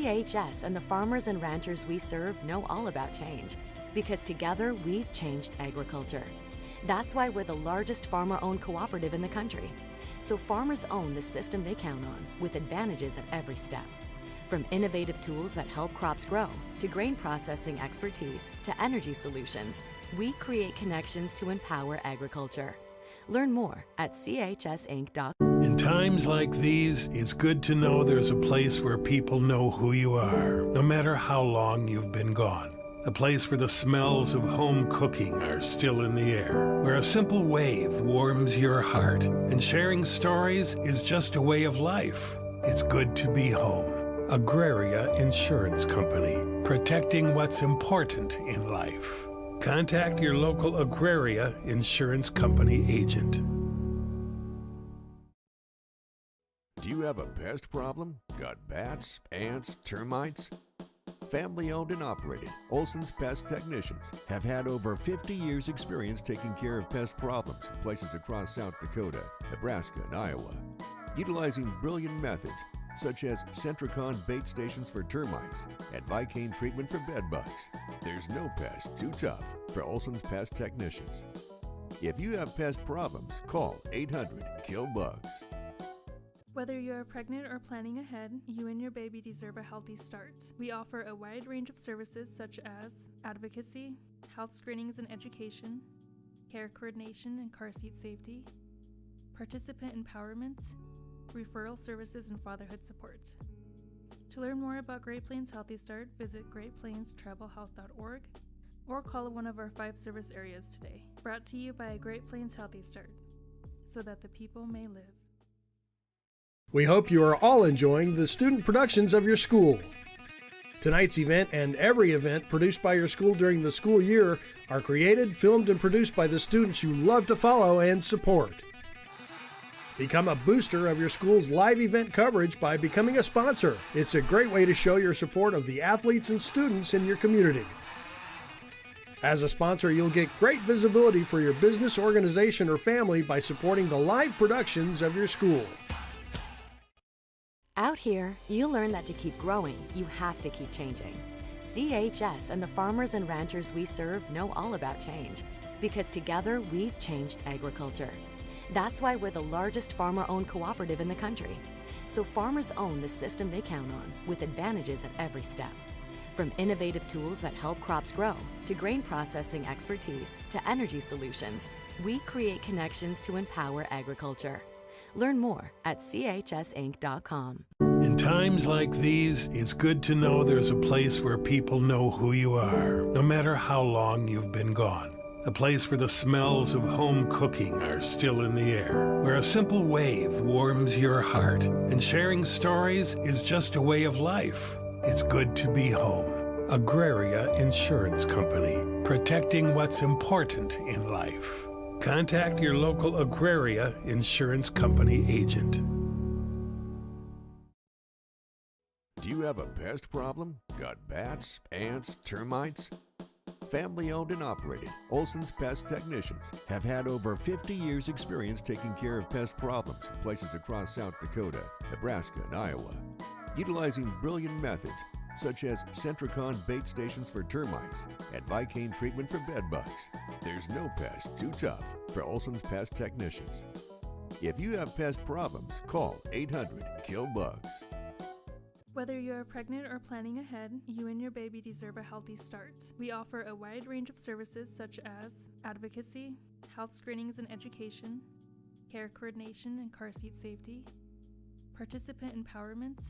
CHS and the farmers and ranchers we serve know all about change, because together we've changed agriculture. That's why we're the largest farmer-owned cooperative in the country. So farmers own the system they count on, with advantages at every step. From innovative tools that help crops grow, to grain processing expertise, to energy solutions, we create connections to empower agriculture. Learn more at chsinc.com. In times like these, it's good to know there's a place where people know who you are, no matter how long you've been gone. A place where the smells of home cooking are still in the air, where a simple wave warms your heart, and sharing stories is just a way of life. It's good to be home. Agraria Insurance Company, protecting what's important in life. Contact your local Agraria Insurance Company agent. Do you have a pest problem? Got bats, ants, termites? Family-owned and operated, Olsen's Pest Technicians have had over 50 years' experience taking care of pest problems in places across South Dakota, Nebraska, and Iowa. Utilizing brilliant methods such as Centricon bait stations for termites and Vicane treatment for bed bugs, there's no pest too tough for Olsen's Pest Technicians. If you have pest problems, call 800-KILL-BUGS. Whether you are pregnant or planning ahead, you and your baby deserve a healthy start. We offer a wide range of services such as advocacy, health screenings and education, care coordination and car seat safety, participant empowerment, referral services, and fatherhood support. To learn more about Great Plains Healthy Start, visit greatplainstravelhealth.org or call one of our 5 service areas today. Brought to you by Great Plains Healthy Start, so that the people may live. We hope you are all enjoying the student productions of your school. Tonight's event and every event produced by your school during the school year are created, filmed, and produced by the students you love to follow and support. Become a booster of your school's live event coverage by becoming a sponsor. It's a great way to show your support of the athletes and students in your community. As a sponsor, you'll get great visibility for your business, organization, or family by supporting the live productions of your school. Out here, you learn that to keep growing, you have to keep changing. CHS and the farmers and ranchers we serve know all about change, because together we've changed agriculture. That's why we're the largest farmer-owned cooperative in the country. So farmers own the system they count on, with advantages at every step. From innovative tools that help crops grow, to grain processing expertise, to energy solutions, we create connections to empower agriculture. Learn more at chsinc.com. In times like these, it's good to know there's a place where people know who you are, no matter how long you've been gone. A place where the smells of home cooking are still in the air, where a simple wave warms your heart, and sharing stories is just a way of life. It's good to be home. Agraria Insurance Company, protecting what's important in life. Contact your local Agraria Insurance Company agent. Do you have a pest problem? Got bats, ants, termites? Family-owned and operated, Olsen's Pest Technicians have had over 50 years' experience taking care of pest problems in places across South Dakota, Nebraska, and Iowa. Utilizing brilliant methods such as Centricon bait stations for termites and Vicane treatment for bed bugs, there's no pest too tough for Olsen's Pest Technicians. If you have pest problems, call 800-KILL-BUGS. Whether you are pregnant or planning ahead, you and your baby deserve a healthy start. We offer a wide range of services such as advocacy, health screenings and education, care coordination and car seat safety, participant empowerment,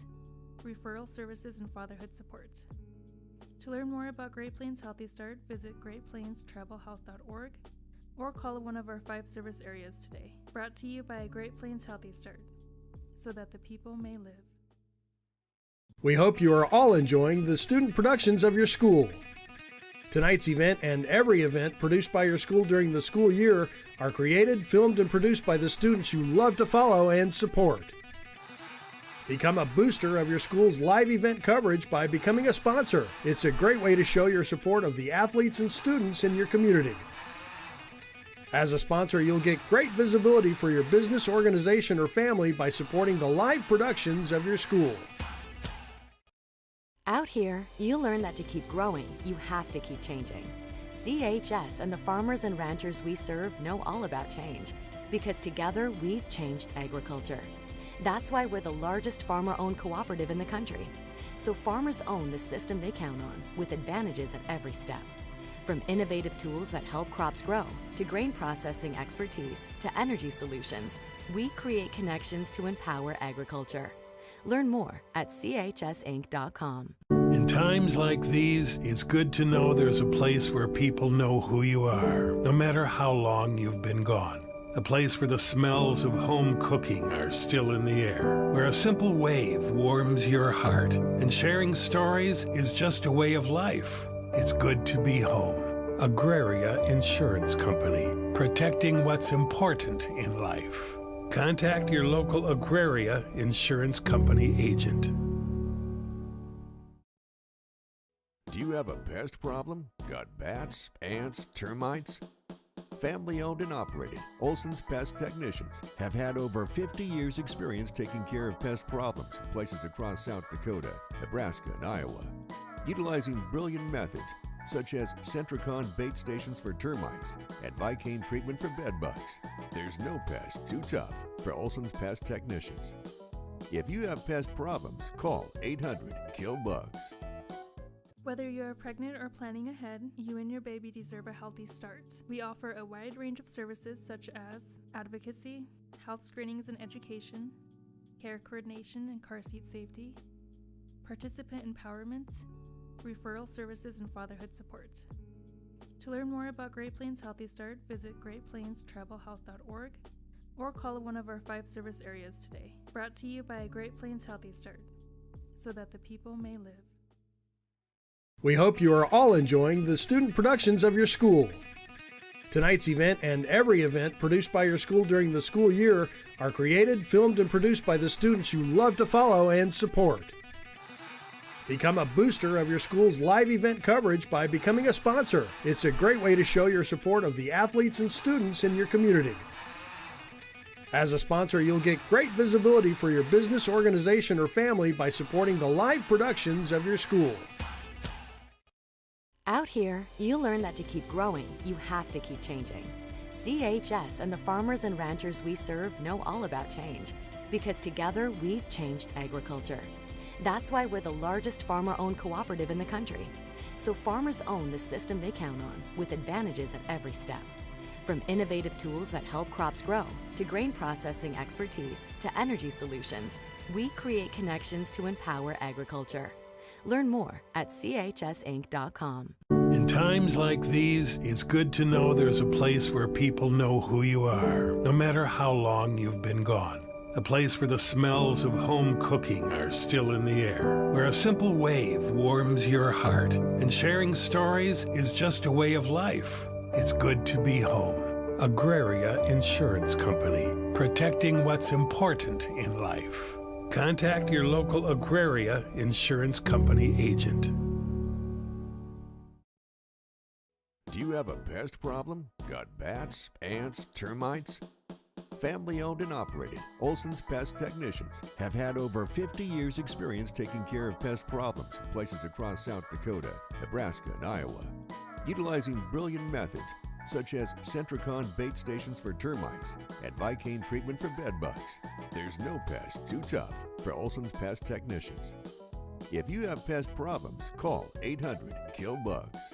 referral services, and fatherhood support. To learn more about Great Plains Healthy Start, visit greatplainstravelhealth.org or call one of our 5 service areas today. Brought to you by Great Plains Healthy Start, so that the people may live. We hope you are all enjoying the student productions of your school. Tonight's event and every event produced by your school during the school year are created, filmed, and produced by the students you love to follow and support. Become a booster of your school's live event coverage by becoming a sponsor. It's a great way to show your support of the athletes and students in your community. As a sponsor, you'll get great visibility for your business, organization, or family by supporting the live productions of your school. Out here, you'll learn that to keep growing, you have to keep changing. CHS and the farmers and ranchers we serve know all about change, because together we've changed agriculture. That's why we're the largest farmer-owned cooperative in the country. So farmers own the system they count on, with advantages at every step. From innovative tools that help crops grow, to grain processing expertise, to energy solutions, we create connections to empower agriculture. Learn more at chsinc.com. In times like these, it's good to know there's a place where people know who you are, no matter how long you've been gone. A place where the smells of home cooking are still in the air, where a simple wave warms your heart, and sharing stories is just a way of life. It's good to be home. Agraria Insurance Company, protecting what's important in life. Contact your local Agraria Insurance Company agent. Do you have a pest problem? Got bats, ants, termites? Family owned and operated, Olsen's Pest Technicians have had over 50 years experience taking care of pest problems in places across South Dakota, Nebraska, and Iowa. Utilizing brilliant methods such as Centricon bait stations for termites and Vicane treatment for bed bugs, there's no pest too tough for Olsen's Pest Technicians. If you have pest problems, call 800-KILL-BUGS. Whether you're pregnant or planning ahead, you and your baby deserve a healthy start. We offer a wide range of services such as advocacy, health screenings and education, care coordination and car seat safety, participant empowerment, referral services, and fatherhood support. To learn more about Great Plains Healthy Start, visit greatplainstravelhealth.org or call one of our 5 service areas today. Brought to you by Great Plains Healthy Start, so that the people may live. We hope you are all enjoying the student productions of your school. Tonight's event and every event produced by your school during the school year are created, filmed, and produced by the students you love to follow and support. Become a booster of your school's live event coverage by becoming a sponsor. It's a great way to show your support of the athletes and students in your community. As a sponsor, you'll get great visibility for your business, organization, or family by supporting the live productions of your school. Out here, you'll learn that to keep growing, you have to keep changing. CHS and the farmers and ranchers we serve know all about change, because together we've changed agriculture. That's why we're the largest farmer-owned cooperative in the country. So farmers own the system they count on, with advantages at every step. From innovative tools that help crops grow, to grain processing expertise, to energy solutions, we create connections to empower agriculture. Learn more at chsinc.com. In times like these, it's good to know there's a place where people know who you are, no matter how long you've been gone. A place where the smells of home cooking are still in the air, where a simple wave warms your heart, and sharing stories is just a way of life. It's good to be home. Agraria Insurance Company, protecting what's important in life. Contact your local Agraria Insurance Company agent. Do you have a pest problem? Got bats, ants, termites? Family owned and operated, Olsen's Pest Technicians have had over 50 years experience taking care of pest problems in places across South Dakota, Nebraska, and Iowa. Utilizing brilliant methods such as Centricon bait stations for termites and Vicane treatment for bed bugs, there's no pest too tough for Olsen's Pest Technicians. If you have pest problems, call 800-KILL-BUGS.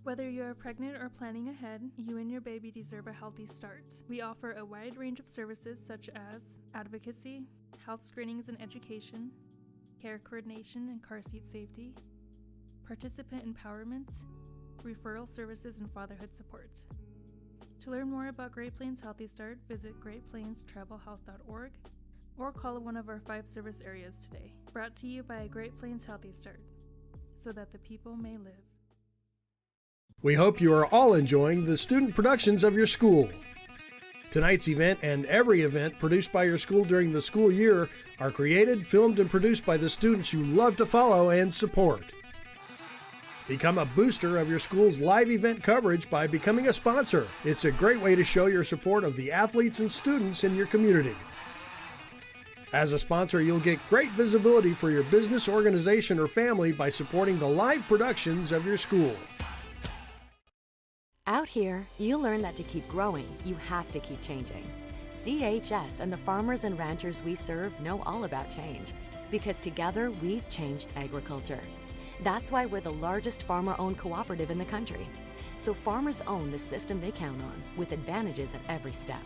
Whether you're pregnant or planning ahead, you and your baby deserve a healthy start. We offer a wide range of services such as advocacy, health screenings and education, care coordination and car seat safety, participant empowerment, referral services, and fatherhood support. To learn more about Great Plains Healthy Start, visit greatplainstravelhealth.org or call one of our 5 service areas today. Brought to you by Great Plains Healthy Start, so that the people may live. We hope you are all enjoying the student productions of your school. Tonight's event and every event produced by your school during the school year are created, filmed, and produced by the students you love to follow and support. Become a booster of your school's live event coverage by becoming a sponsor. It's a great way to show your support of the athletes and students in your community. As a sponsor, you'll get great visibility for your business, organization, or family by supporting the live productions of your school. Out here, you'll learn that to keep growing, you have to keep changing. CHS and the farmers and ranchers we serve know all about change, because together we've changed agriculture. That's why we're the largest farmer-owned cooperative in the country. So farmers own the system they count on, with advantages at every step.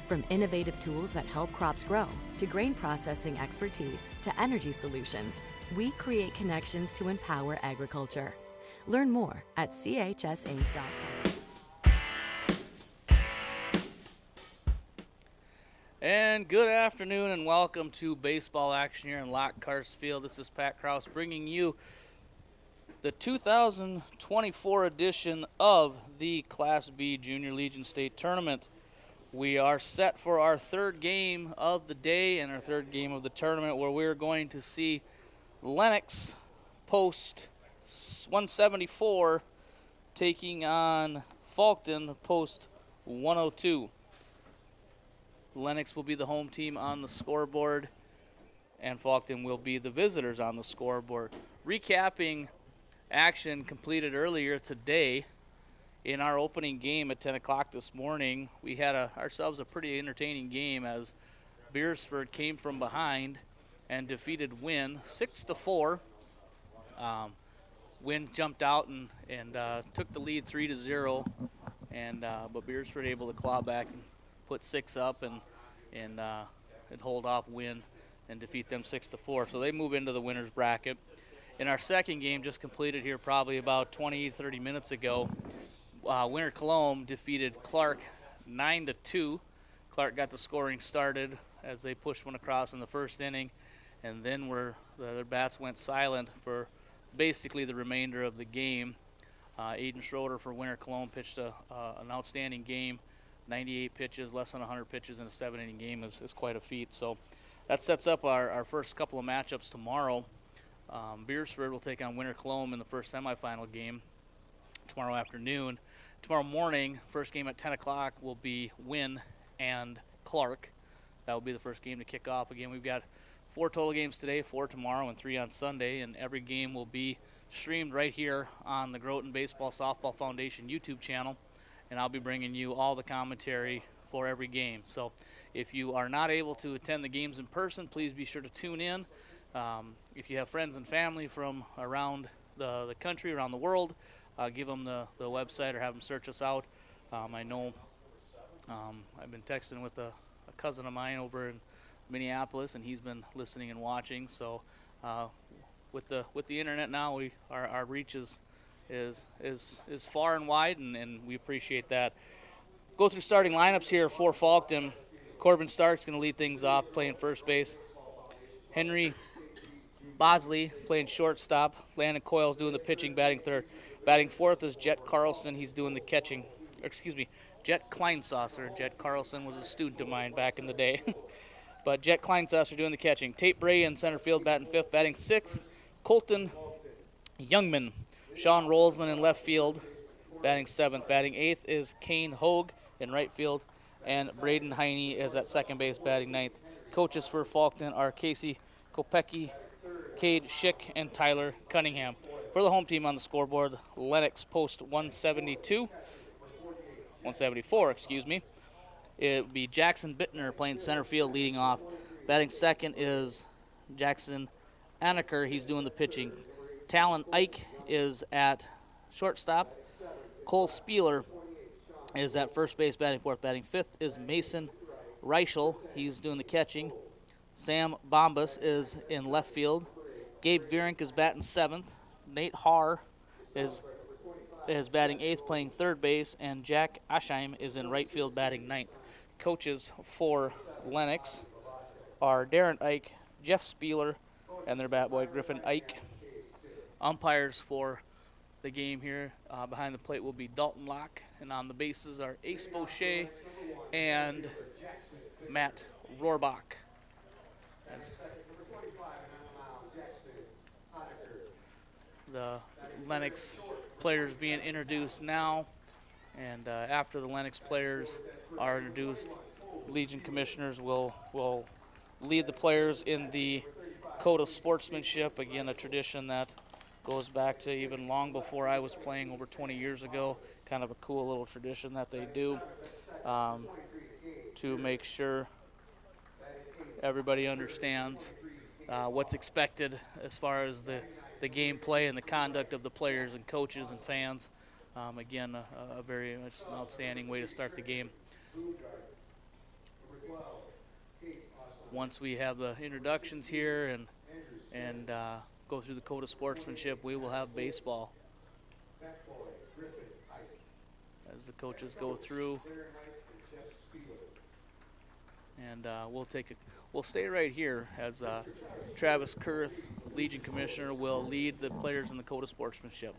From innovative tools that help crops grow, to grain processing expertise, to energy solutions, we create connections to empower agriculture. Learn more at chsinc.com. And good afternoon and welcome to baseball action here in Lockhart Field. This is Pat Krause bringing you the 2024 edition of the Class B Junior Legion State Tournament. We are set for our third game of the day and our third game of the tournament, where we're going to see Lennox post 174 taking on Faulkton post 102. Lennox will be the home team on the scoreboard, and Faulkton will be the visitors on the scoreboard. Recapping action completed earlier today in our opening game at 10 o'clock this morning, we had ourselves a pretty entertaining game as Beersford came from behind and defeated Wynn 6-4. Wynn jumped out and took the lead 3-0, but Beersford able to claw back and put 6 up and hold off Wynn and defeat them 6-4. So they move into the winner's bracket. In our second game, just completed here probably about 20-30 minutes ago, Winter Cologne defeated Clark 9-2. Clark got the scoring started as they pushed one across in the first inning, and then their bats went silent for basically the remainder of the game. Aiden Schroeder for Winter Cologne pitched an outstanding game. 98 pitches, less than 100 pitches in a 7-inning game is quite a feat. So that sets up our first couple of matchups tomorrow. Beersford will take on Winter Cologne in the first semifinal game tomorrow afternoon. Tomorrow morning, first game at 10 o'clock will be Wynn and Clark. That will be the first game to kick off. Again, we've got 4 total games today, 4 tomorrow, and 3 on Sunday, and every game will be streamed right here on the Groton Baseball Softball Foundation YouTube channel, and I'll be bringing you all the commentary for every game. So if you are not able to attend the games in person, please be sure to tune in. If you have friends and family from around the country, around the world, give them the website or have them search us out. I know I've been texting with a cousin of mine over in Minneapolis, and he's been listening and watching. So with the internet now, our reach is far and wide, and we appreciate that. Go through starting lineups here for Faulkton. Corbin Stark's going to lead things off, playing first base. Henry Bosley playing shortstop. Landon Coyle's doing the pitching, batting third. Batting fourth is Jet Carlson. He's doing the catching. Jet Kleinsaucer. Jet Carlson was a student of mine back in the day. But Jet Kleinsaucer doing the catching. Tate Bray in center field, batting fifth. Batting sixth, Colton Youngman. Sean Roslin in left field, batting seventh. Batting eighth is Kane Hogue in right field. And Braden Heine is at second base, batting ninth. Coaches for Faulkton are Casey Kopecki, Cade Schick, and Tyler Cunningham. For the home team on the scoreboard, Lennox post 174, It would be Jackson Bittner playing center field, leading off. Batting second is Jackson Anaker. He's doing the pitching. Talon Ike is at shortstop. Cole Spieler is at first base, batting fourth. Batting fifth is Mason Reichel. He's doing the catching. Sam Bombas is in left field. Gabe Vierink is batting seventh. Nate Haar is batting eighth, playing third base, and Jack Asheim is in right field, batting ninth. Coaches for Lennox are Darren Ike, Jeff Spieler, and their bat boy Griffin Ike. Umpires for the game here behind the plate will be Dalton Locke, and on the bases are Ace Boucher and Matt Rohrbach. The Lennox players being introduced now, and after the Lennox players are introduced, Legion commissioners will lead the players in the code of sportsmanship. Again, a tradition that goes back to even long before I was playing over 20 years ago. Kind of a cool little tradition that they do to make sure everybody understands what's expected as far as the gameplay and the conduct of the players and coaches and fans. Again, a very outstanding way to start the game. Once we have the introductions here and go through the code of sportsmanship, we will have baseball. As the coaches go through, and we'll stay right here as Travis Kurth, Legion Commissioner, will lead the players in the code of sportsmanship.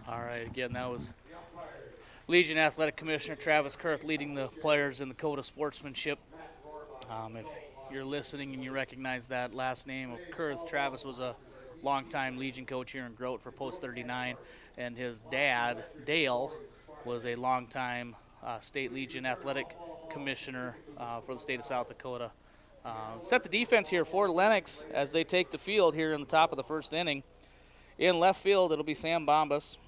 All right, again, that was Legion Athletic Commissioner Travis Kurth leading the players in the code of sportsmanship. If you're listening and you recognize that last name of Kurth, Travis was a longtime Legion coach here in Grote for Post 39, and his dad, Dale, was a longtime State Legion Athletic Commissioner for the state of South Dakota. Set the defense here for Lennox as they take the field here in the top of the first inning. In left field, it'll be Sam Bombas.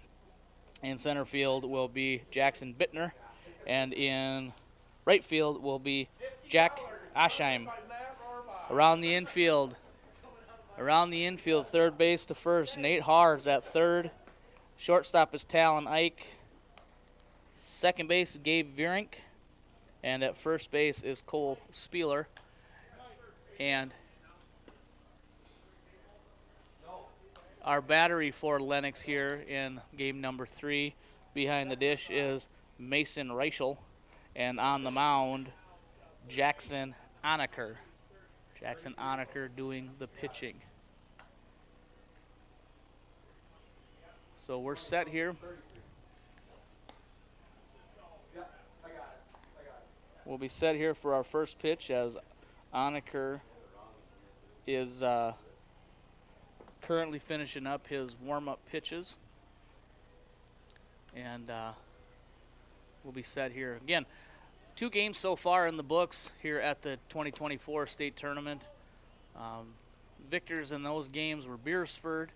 In center field will be Jackson Bittner. And in right field will be Jack Aschheim. Around the infield, third base to first, Nate Haars at third. Shortstop is Talon Ike. Second base is Gabe Vierink. And at first base is Cole Spieler. And our battery for Lennox here in game number 3 behind the dish is Mason Reichel. And on the mound, Jackson Onaker. Jackson Onaker doing the pitching. So we're set here. We'll be set here for our first pitch as Onaker is currently finishing up his warm-up pitches. And we'll be set here. Again, 2 games so far in the books here at the 2024 state tournament. Victors in those games were Beersford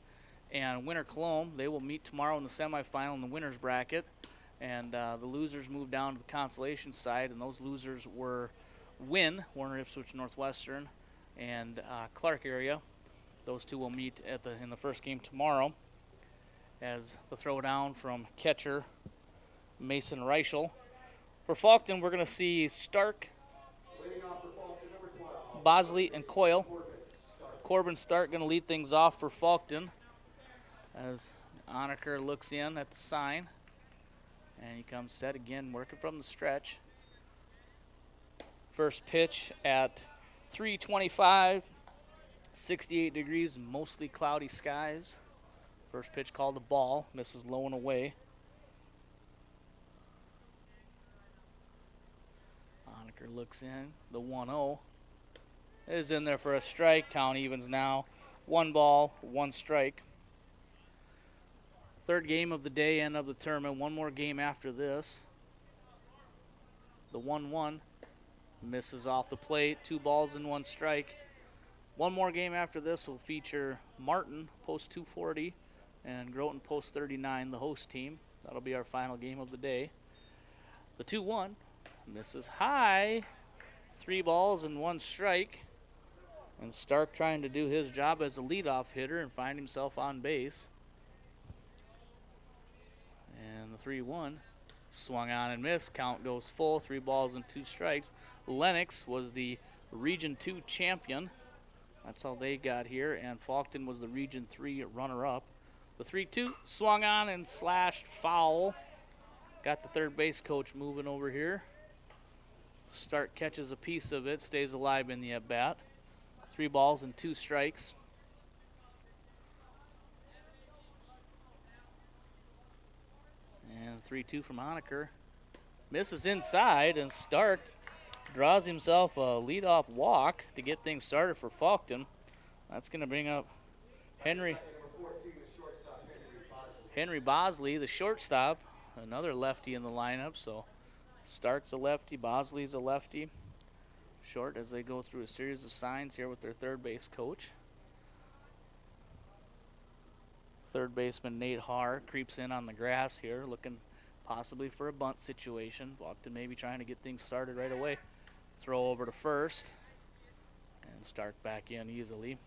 and Winter Cologne. They will meet tomorrow in the semifinal in the winner's bracket. And the losers moved down to the consolation side, and those losers were Wynn, Warner Ipswich Northwestern, and Clark area. Those two will meet in the first game tomorrow as the throwdown from catcher Mason Reichel. For Faulkton, we're going to see Stark, Bosley, and Coyle. Corbin Stark going to lead things off for Faulkton as Onaker looks in at the sign. And he comes set again, working from the stretch. First pitch at 3:25, 68 degrees, mostly cloudy skies. First pitch called a ball, misses low and away. Onaker looks in, the 1-0 is in there for a strike. Count evens now, 1 ball, 1 strike. Third game of the day and of the tournament. One more game after this. The 1-1 misses off the plate. 2 balls and 1 strike. One more game after this will feature Martin, post 240, and Groton, post 39, the host team. That'll be our final game of the day. The 2-1 misses high. 3 balls and 1 strike. And Stark trying to do his job as a leadoff hitter and find himself on base. And the 3-1 swung on and missed. Count goes full. 3 balls and 2 strikes. Lennox was the Region 2 champion. That's how they got here. And Faulkton was the Region 3 runner-up. The 3-2 swung on and slashed foul. Got the third base coach moving over here. Stark catches a piece of it, stays alive in the at-bat. 3 balls and 2 strikes. And 3-2 from Honecker. Misses inside, and Stark draws himself a leadoff walk to get things started for Faulkton. That's going to bring up Henry Bosley, the shortstop, another lefty in the lineup. So Stark's a lefty, Bosley's a lefty. Short as they go through a series of signs here with their third base coach. Third baseman Nate Haar creeps in on the grass here, looking possibly for a bunt situation. Faulkton maybe trying to get things started right away. Throw over to first, and Stark back in easily.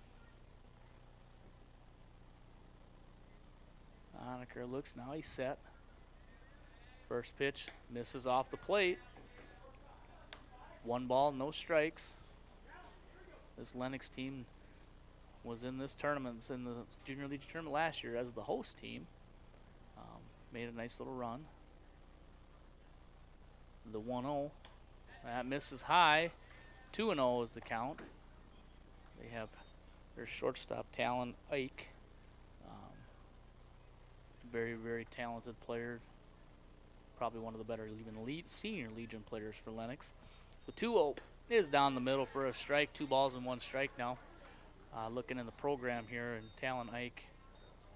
Honecker looks, now he's set. First pitch misses off the plate. 1 ball, no strikes. This Lennox team was in this tournament, in the Junior League tournament last year as the host team. Made a nice little run. The 1-0. That misses high. 2-0 is the count. They have their shortstop, Talon Ike. Very, very talented player. Probably one of the better even senior Legion players for Lennox. The 2-0 is down the middle for a strike. 2 balls and 1 strike now. Looking in the program here, and Talon Ike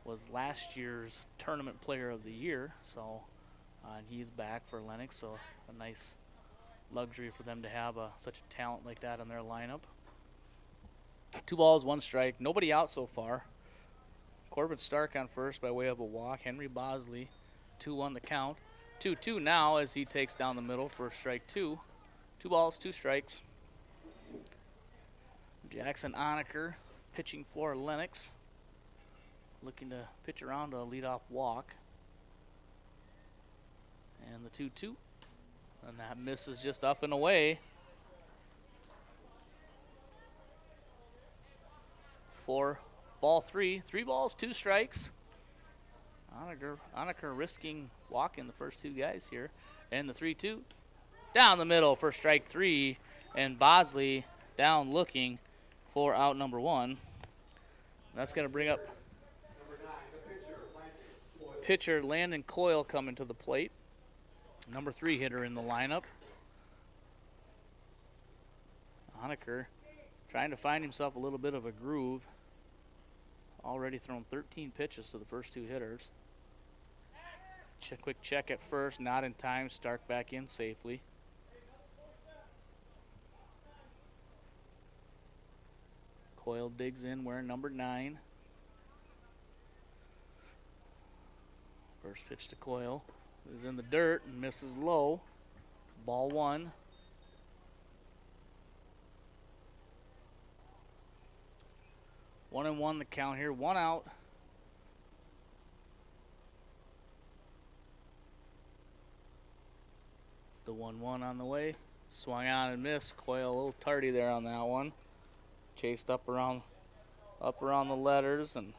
was last year's tournament player of the year. So and he's back for Lennox. So a nice luxury for them to have such a talent like that in their lineup. 2 balls, 1 strike. Nobody out so far. Corbin Stark on first by way of a walk. Henry Bosley, 2-1 the count. 2-2 now as he takes down the middle for strike 2. 2 balls, 2 strikes. Jackson Honecker pitching for Lennox. Looking to pitch around a leadoff walk. And the 2-2. And that misses just up and away. For ball 3. 3 balls, 2 strikes. Honecker risking walking the first 2 guys here. And the 3-2. Down the middle for strike 3. And Bosley down looking for out number 1. That's going to bring up pitcher Landon Coyle coming to the plate. Number 3 hitter in the lineup. Honecker trying to find himself a little bit of a groove. Already thrown 13 pitches to the first 2 hitters. Quick check at first, not in time. Stark back in safely. Coyle digs in wearing number 9. First pitch to Coyle is in the dirt and misses low. Ball 1. One and 1 the count here. 1 out. The 1-1 on the way. Swung on and missed. Coyle a little tardy there on that one. Chased up around the letters and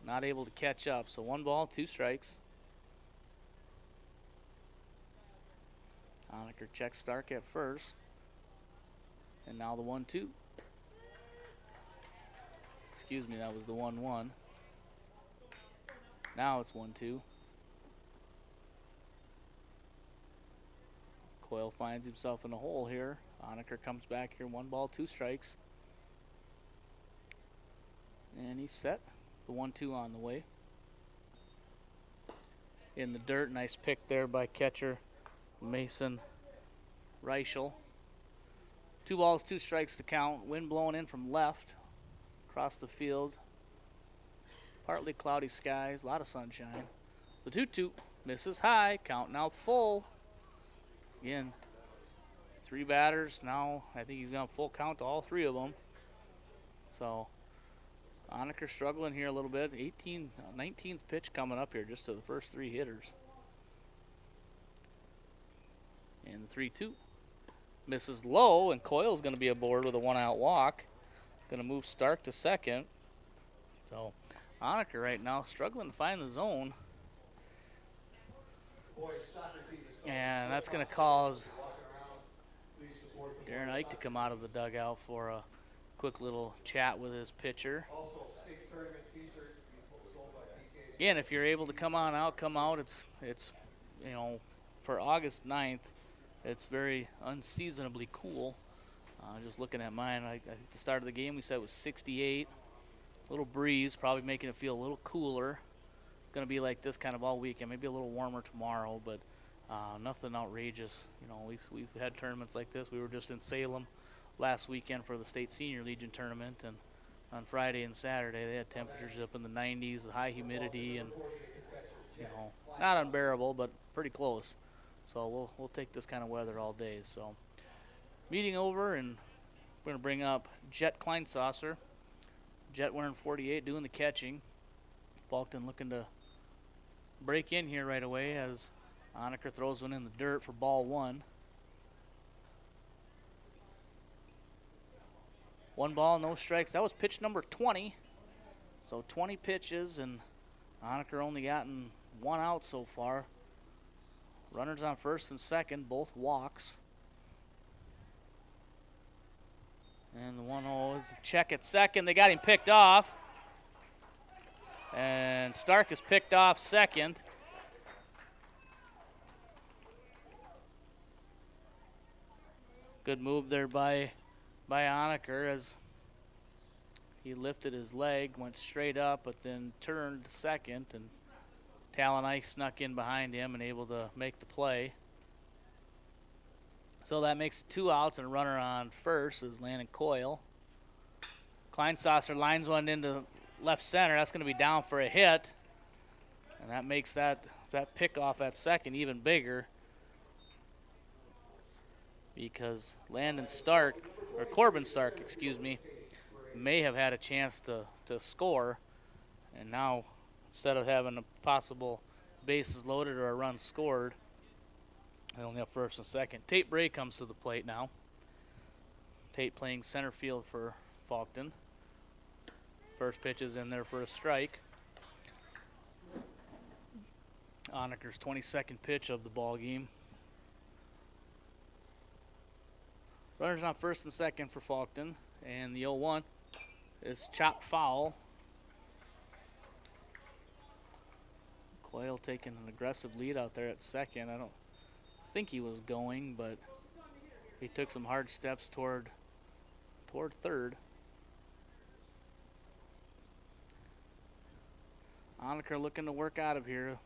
not able to catch up. So 1 ball, 2 strikes. Honecker checks Stark at first. And now the 1-2. Excuse me, that was the 1-1. Now it's 1-2. Coyle finds himself in a hole here. Honecker comes back here, 1 ball, 2 strikes. And he's set. The 1-2 on the way. In the dirt, nice pick there by catcher Mason Reichel. 2 balls, 2 strikes to count. Wind blowing in from left across the field. Partly cloudy skies, a lot of sunshine. The 2-2 misses high. Count now full. Again, 3 batters. Now I think he's going to full count to all 3 of them. So Honecker struggling here a little bit. 19th pitch coming up here just to the first 3 hitters. And the 3-2 misses low, and Coyle's going to be aboard with a 1-out walk. Going to move Stark to second. So Honecker right now struggling to find the zone. And that's going to cause Darren Ike to come out of the dugout for a quick little chat with his pitcher. Again, if you're able to come out. It's you know, for August 9th, it's very unseasonably cool. Just looking at mine, at the start of the game we said it was 68. A little breeze, probably making it feel a little cooler. It's going to be like this kind of all weekend, maybe a little warmer tomorrow, but nothing outrageous. You know, we've had tournaments like this. We were just in Salem last weekend for the State Senior Legion tournament, and on Friday and Saturday they had temperatures up in the 90s, the high humidity, and you know, not unbearable, but pretty close. So we'll take this kind of weather all day. So meeting over, and we're going to bring up Jet Kleinsasser. Jet wearing 48, doing the catching. Faulkton looking to break in here right away as Honaker throws one in the dirt for ball one. 1 ball, no strikes. That was pitch number 20. So 20 pitches, and Honaker only gotten 1 out so far. Runners on first and second, both walks. And the 1-0 is a check at second. They got him picked off. And Stark is picked off second. Good move there by Honaker as he lifted his leg, went straight up, but then turned second, and Talon Ike snuck in behind him and able to make the play. So that makes 2 outs, and a runner on first is Landon Coyle. Kleinsasser lines one into left center. That's going to be down for a hit, and that makes that pickoff at second even bigger, because Corbin Stark, may have had a chance to score, and now instead of having a possible bases loaded or a run scored, they only have first and second. Tate Bray comes to the plate now. Tate playing center field for Faulkton. First pitch is in there for a strike. Honaker's 22nd pitch of the ball game. Runners on first and second for Faulkton, and the 0-1 is chopped foul. Coyle taking an aggressive lead out there at second. I don't think he was going, but he took some hard steps toward third. Honaker looking to work out of here.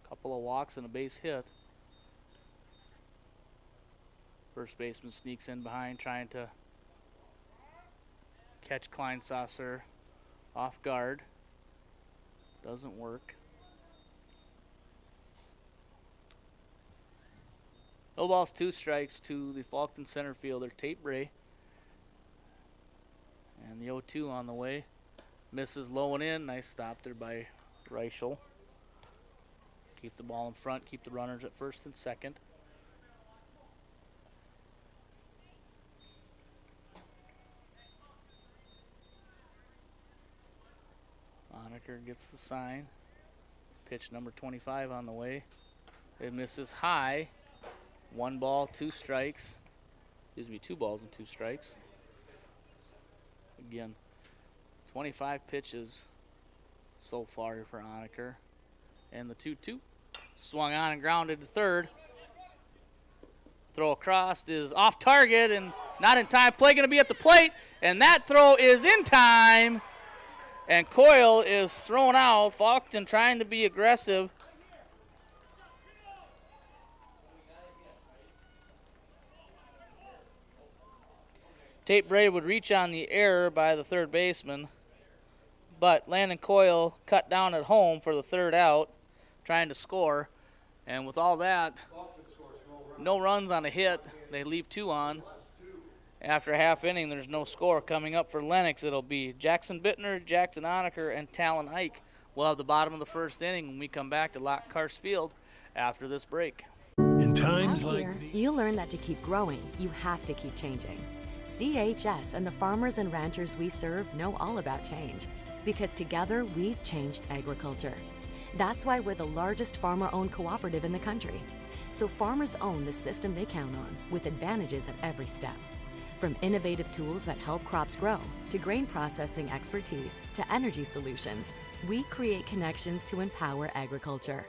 A couple of walks and a base hit. First baseman sneaks in behind, trying to catch Kleinsasser off guard. Doesn't work. No balls, 2 strikes to the Faulkton center fielder, Tate Bray. And the 0-2 on the way. Misses low and in. Nice stop there by Reichel. Keep the ball in front, keep the runners at first and second. Honaker gets the sign. Pitch number 25 on the way. It misses high. 1 ball, 2 strikes. 2 balls and 2 strikes. Again, 25 pitches so far for Honaker. And the 2-2 swung on and grounded to third. Throw across is off target and not in time. Play going to be at the plate, and that throw is in time. And Coyle is thrown out. Faulkton trying to be aggressive. Tate Bray would reach on the error by the third baseman, but Landon Coyle cut down at home for the third out, trying to score. And with all that, no runs on a hit. They leave 2 on. After a half inning, there's no score. Coming up for Lennox, it'll be Jackson Bittner, Jackson Honaker, and Talon Ike. We'll have the bottom of the first inning when we come back to Lockhart Field after this break. In times Out like here, these, you learn that to keep growing, you have to keep changing. CHS and the farmers and ranchers we serve know all about change, because together we've changed agriculture. That's why we're the largest farmer-owned cooperative in the country. so farmers own the system they count on, with advantages at every step. From innovative tools that help crops grow, to grain processing expertise, to energy solutions, we create connections to empower agriculture.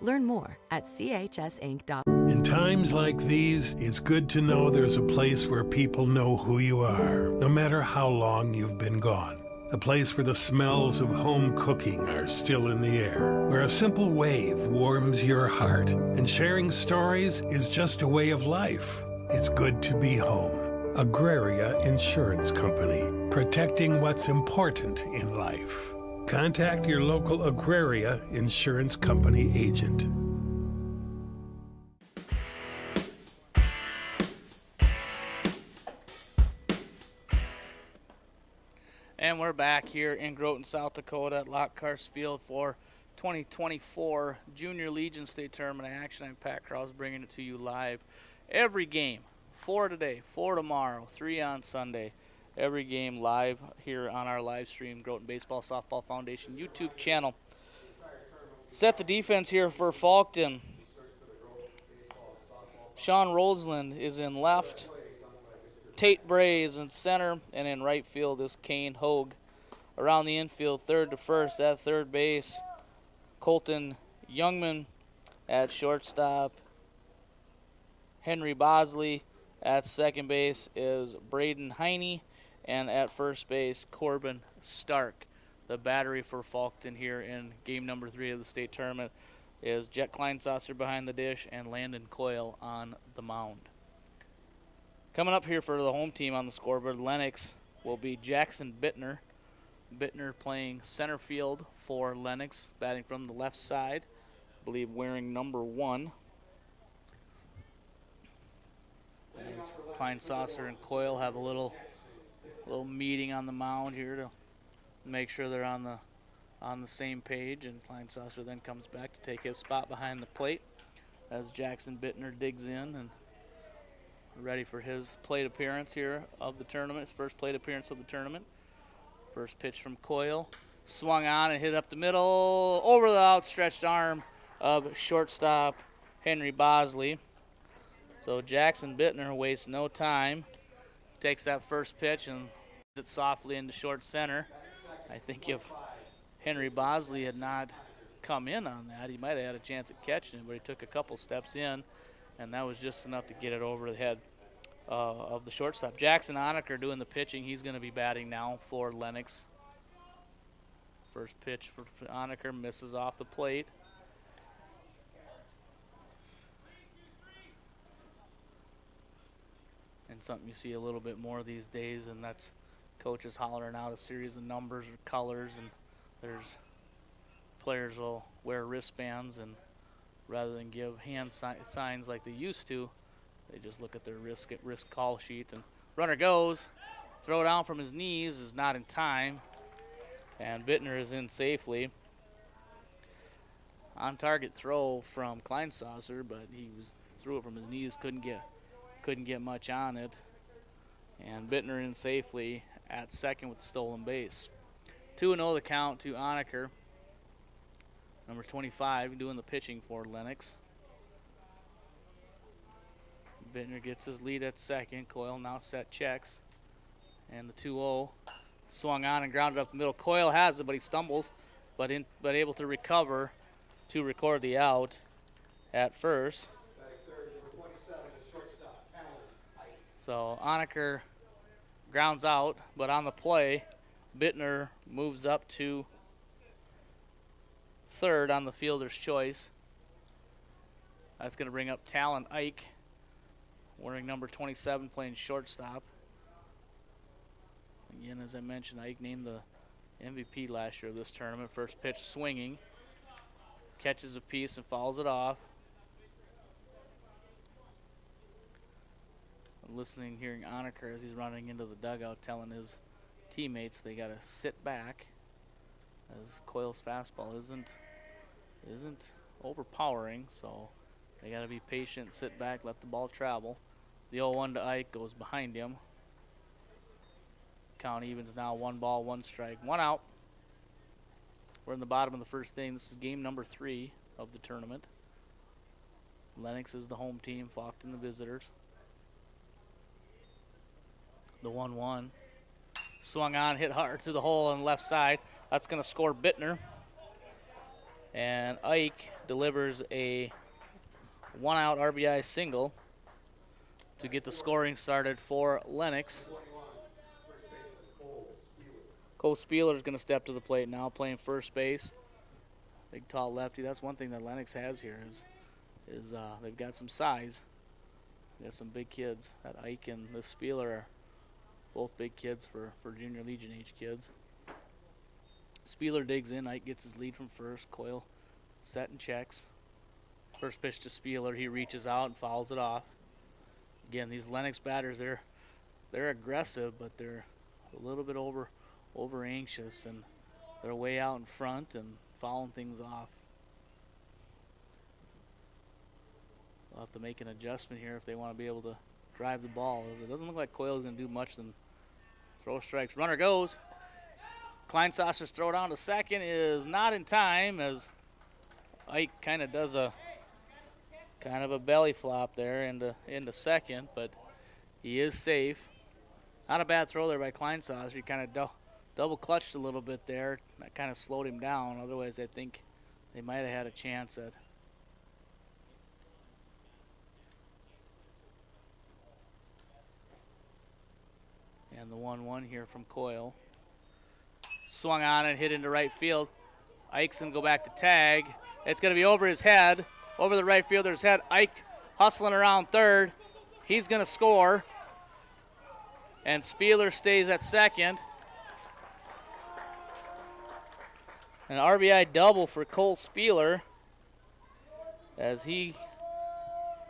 Learn more at chsinc.com. In times like these, it's good to know there's a place where people know who you are, no matter how long you've been gone. A place where the smells of home cooking are still in the air, where a simple wave warms your heart, and sharing stories is just a way of life. It's good to be home. Agraria Insurance Company, protecting what's important in life. Contact your local Agraria Insurance Company agent. And we're back here in Groton, South Dakota at Lockhart Field for 2024 Junior Legion State Tournament action. I'm Pat Krause bringing it to you live. Every game, 4 today, 4 tomorrow, 3 on Sunday. Every game live here on our live stream, Groton Baseball Softball Foundation YouTube channel. Set the defense here for Faulkton. Sean Roseland is in left. Tate Bray is in center, and in right field is Kane Hogue. Around the infield, third to first at third base, Colton Youngman. At shortstop, Henry Bosley. At second base is Braden Heine, and at first base, Corbin Stark. The battery for Faulkton here in game number 3 of the state tournament is Jet Kleinsasser behind the dish and Landon Coyle on the mound. Coming up here for the home team on the scoreboard, Lennox will be Jackson Bittner. Bittner playing center field for Lennox, batting from the left side, I believe wearing number 1. As Kleinsasser and Coyle have a little meeting on the mound here to make sure they're on the same page, and Kleinsasser then comes back to take his spot behind the plate as Jackson Bittner digs in and ready for his plate appearance here of the tournament, his first plate appearance of the tournament. First pitch from Coyle, swung on and hit up the middle, over the outstretched arm of shortstop Henry Bosley. So Jackson Bittner wastes no time, takes that first pitch and hits it softly into short center. I think if Henry Bosley had not come in on that, he might have had a chance at catching it, but he took a couple steps in, and that was just enough to get it over the head of the shortstop. Jackson Onaker doing the pitching. He's going to be batting now for Lennox. First pitch for Onaker misses off the plate. And something you see a little bit more these days, and that's coaches hollering out a series of numbers or colors, and there's players will wear wristbands, and rather than give hand signs like they used to, they just look at their risk call sheet. And runner goes, throw down from his knees is not in time, and Bittner is in safely. On target throw from Kleinsasser, but he threw it from his knees, couldn't get much on it, and Bittner in safely at second with the stolen base. 2-0 the count to Onaker, number 25, doing the pitching for Lennox. Bittner gets his lead at second. Coyle now set checks, and the 2-0 swung on and grounded up the middle. Coyle has it, but he stumbles, but able to recover to record the out at first. So Onaker grounds out, but on the play, Bittner moves up to third on the fielder's choice. That's going to bring up Talon Ike, wearing number 27, playing shortstop. Again, as I mentioned, Ike named the MVP last year of this tournament. First pitch swinging, catches a piece and fouls it off. Listening, hearing Onaker as he's running into the dugout, telling his teammates they got to sit back, as Coyle's fastball isn't overpowering, so they got to be patient, sit back, let the ball travel. The 0-1 to Ike goes behind him. Count evens now, 1 ball, 1 strike, 1 out. We're in the bottom of the first inning. This is game number 3 of the tournament. Lennox is the home team, Faulkton the visitors. The 1-1. Swung on, hit hard through the hole on the left side. That's going to score Bittner. And Ike delivers a one-out RBI single to get the scoring started for Lennox. Cole Spieler's going to step to the plate now, playing first base. Big, tall lefty. That's one thing that Lennox has here is they've got some size. They got some big kids. That Ike and the Spieler are both big kids for junior Legion age kids. Spieler digs in. Ike gets his lead from first. Coyle set and checks. First pitch to Spieler. He reaches out and fouls it off. Again, these Lennox batters, they're aggressive, but they're a little bit over anxious, and they're way out in front and fouling things off. They'll have to make an adjustment here if they want to be able to drive the ball. It doesn't look like Coyle's going to do much than throw strikes. Runner goes. Kleinsasser's throw down to second is not in time, as Ike kind of does a belly flop there into second, but he is safe. Not a bad throw there by Kleinsasser. He kind of double clutched a little bit there. That kind of slowed him down. Otherwise, I think they might have had a chance at and the 1-1 here from Coyle. Swung on and hit into right field. Ike's going to go back to tag. It's going to be over his head, over the right fielder's head. Ike hustling around third. He's going to score. And Spieler stays at second. An RBI double for Cole Spieler, as he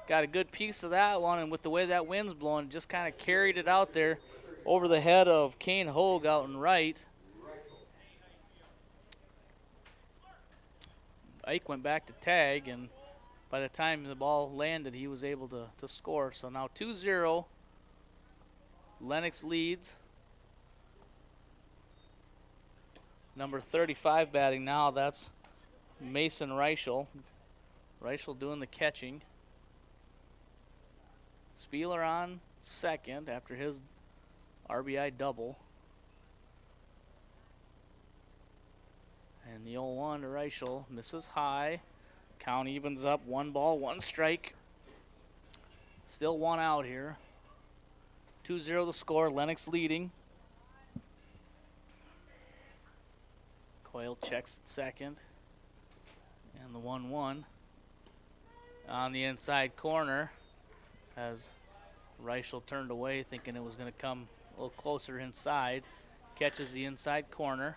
got a good piece of that one, and with the way that wind's blowing, just kind of carried it out there over the head of Kane Hogue out in right. Ike went back to tag, and by the time the ball landed, he was able to score. So now 2-0. Lennox leads. Number 35 batting now, that's Mason Reichel. Reichel doing the catching. Spieler on second after his RBI double. And the 0-1 to Reichel misses high. Count evens up, 1 ball, 1 strike. Still 1 out here. 2-0 the score, Lennox leading. Coyle checks at second. And the 1-1 on the inside corner, as Reichel turned away thinking it was going to come a little closer inside. Catches the inside corner.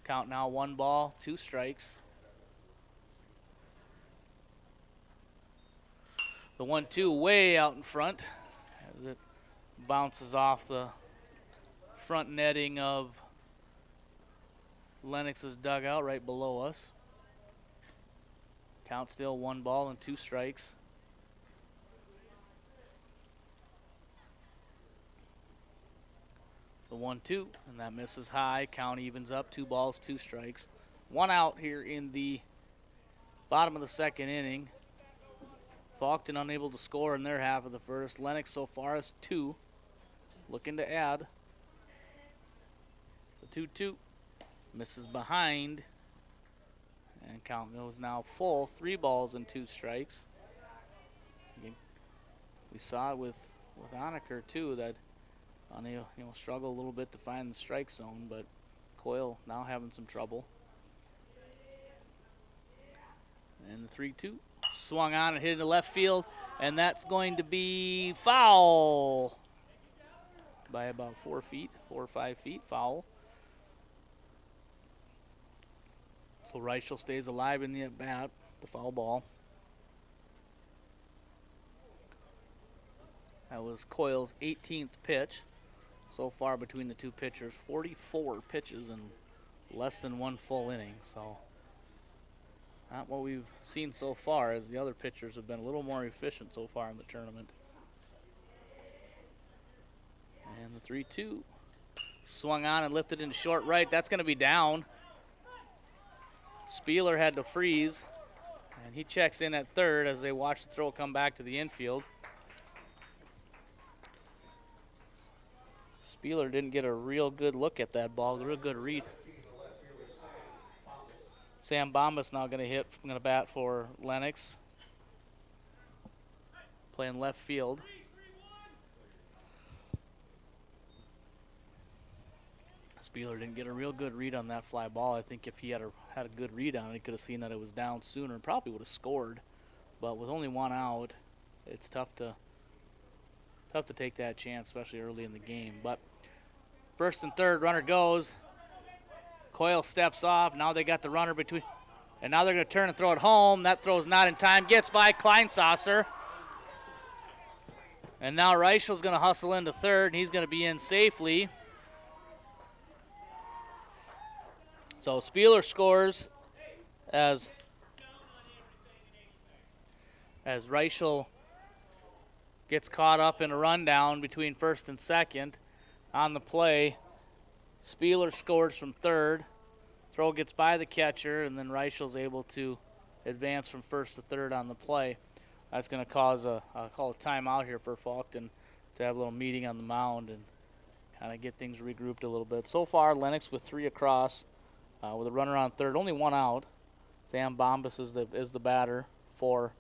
Count now 1 ball, 2 strikes. The 1-2 way out in front as it bounces off the front netting of Lennox's dugout right below us. Count still 1 ball and 2 strikes. The 1-2, and that misses high. Count evens up, 2 balls, 2 strikes. 1 out here in the bottom of the second inning. Faulkton unable to score in their half of the first. Lennox so far is 2. Looking to add. The 2-2 misses behind. And count goes now full. 3 balls and 2 strikes. We saw it with Honecker too, that they struggle a little bit to find the strike zone, but Coyle now having some trouble. And the 3-2 swung on and hit into left field, and that's going to be foul by about 4 or 5 feet, foul. So Reichel stays alive in the at-bat, the foul ball. That was Coyle's 18th pitch so far between the two pitchers. 44 pitches in less than 1 full inning. So not what we've seen so far, as the other pitchers have been a little more efficient so far in the tournament. And the 3-2 swung on and lifted into short right. That's going to be down. Spieler had to freeze. And he checks in at third as they watch the throw come back to the infield. Spieler didn't get a real good look at that ball, a real good read. Sam Bombas now going to bat for Lennox. Playing left field. Spieler didn't get a real good read on that fly ball. I think if he had a good read on it, he could have seen that it was down sooner and probably would have scored. But with only one out, it's tough to take that chance, especially early in the game. But first and third, runner goes. Coyle steps off. Now they got the runner between. And now they're going to turn and throw it home. That throw's not in time. Gets by Kleinsasser. And now Reichel's going to hustle into third, and he's going to be in safely. So Spieler scores as Reichel gets caught up in a rundown between first and second. On the play, Spieler scores from third. Throw gets by the catcher, and then Reichel's able to advance from first to third on the play. That's going to cause I'll call a timeout here for Faulkton to have a little meeting on the mound and kind of get things regrouped a little bit. So far, Lennox with 3 across with a runner on third, only 1 out. Sam Bombas is the batter for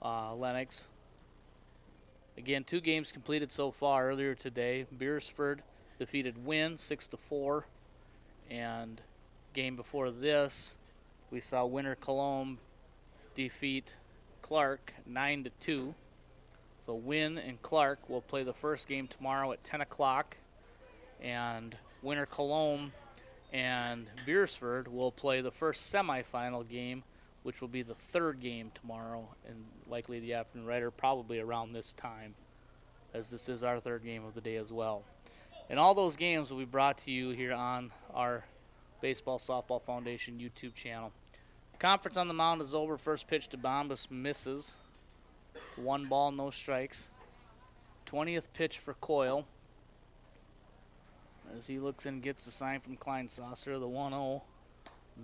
Lennox. Again, 2 games completed so far earlier today. Beersford defeated Wynn 6-4, and game before this, we saw Winter Cologne defeat Clark 9-2. So Wynn and Clark will play the first game tomorrow at 10 o'clock, and Winter Cologne and Beersford will play the first semifinal game, which will be the 3rd game tomorrow, and likely the afternoon, right, or probably around this time, as this is our 3rd game of the day as well. And all those games will be brought to you here on our Baseball Softball Foundation YouTube channel. Conference on the mound is over. First pitch to Bombas misses. 1 ball, no strikes. 20th pitch for Coyle. As he looks and gets the sign from Kleinsasser, the 1-0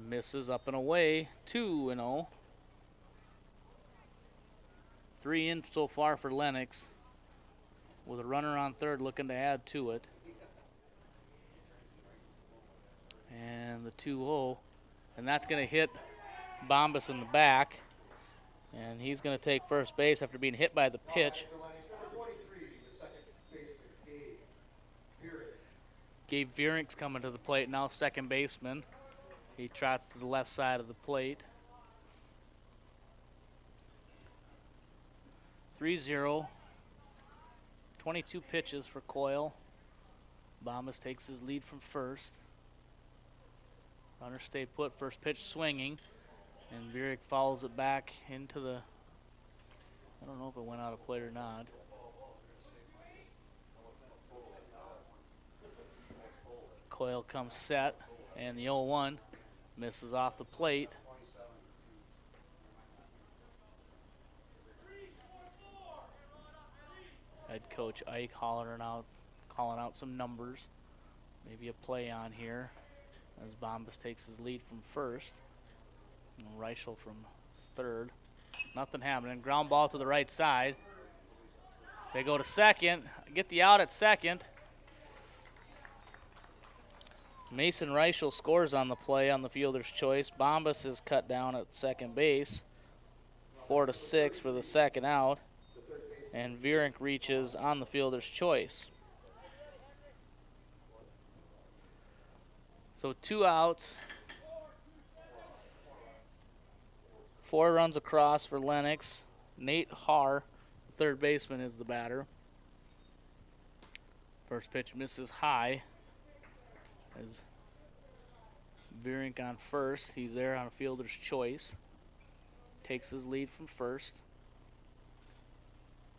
misses up and away, 2-0. 3 in so far for Lennox, with a runner on third looking to add to it. And the 2-0, and that's going to hit Bombas in the back, and he's going to take first base after being hit by the pitch. Gabe Vierink's coming to the plate now, second baseman. He trots to the left side of the plate. 3-0. 22 pitches for Coyle. Bombas takes his lead from first. Runner stay put, first pitch swinging. And Vierik follows it back into the, I don't know if it went out of play or not. Coyle comes set, and the 0-1 misses off the plate. Head coach Ike calling out some numbers. Maybe a play on here as Bombas takes his lead from first. And Reichel from third. Nothing happening. Ground ball to the right side. They go to second. Get the out at second. Mason Reichel scores on the play on the fielder's choice. Bombas is cut down at second base. 4-6 for the second out. And Vierink reaches on the fielder's choice. So 2 outs. 4 runs across for Lennox. Nate Haar, the third baseman, is the batter. First pitch misses high. As Vierink on first, he's there on a fielder's choice. Takes his lead from first.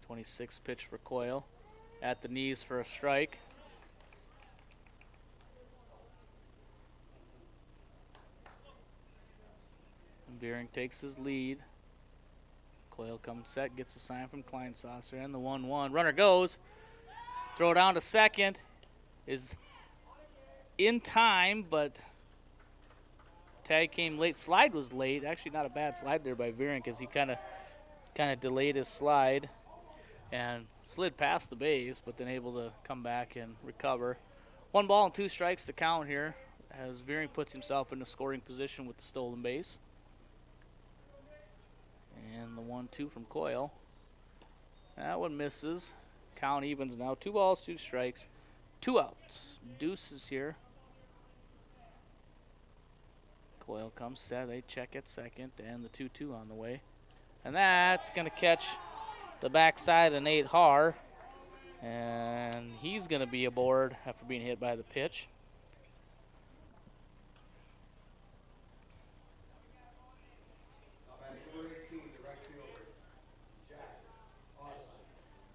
26th pitch for Coyle. At the knees for a strike. Vierink takes his lead. Coyle comes set, gets the sign from Kleinsasser, and the 1-1. Runner goes. Throw down to second. Is in time, but Tag came late. Slide was late. Actually, not a bad slide there by Viren because he kind of delayed his slide and slid past the base, but then able to come back and recover. 1 ball and 2 strikes to count here as Viren puts himself in a scoring position with the stolen base. And the 1-2 from Coyle. That one misses. Count evens now. 2 balls, 2 strikes, 2 outs. Deuces here. Coyle comes set. They check at second, and the 2-2 on the way. And that's going to catch the backside of Nate Haar. And he's going to be aboard after being hit by the pitch.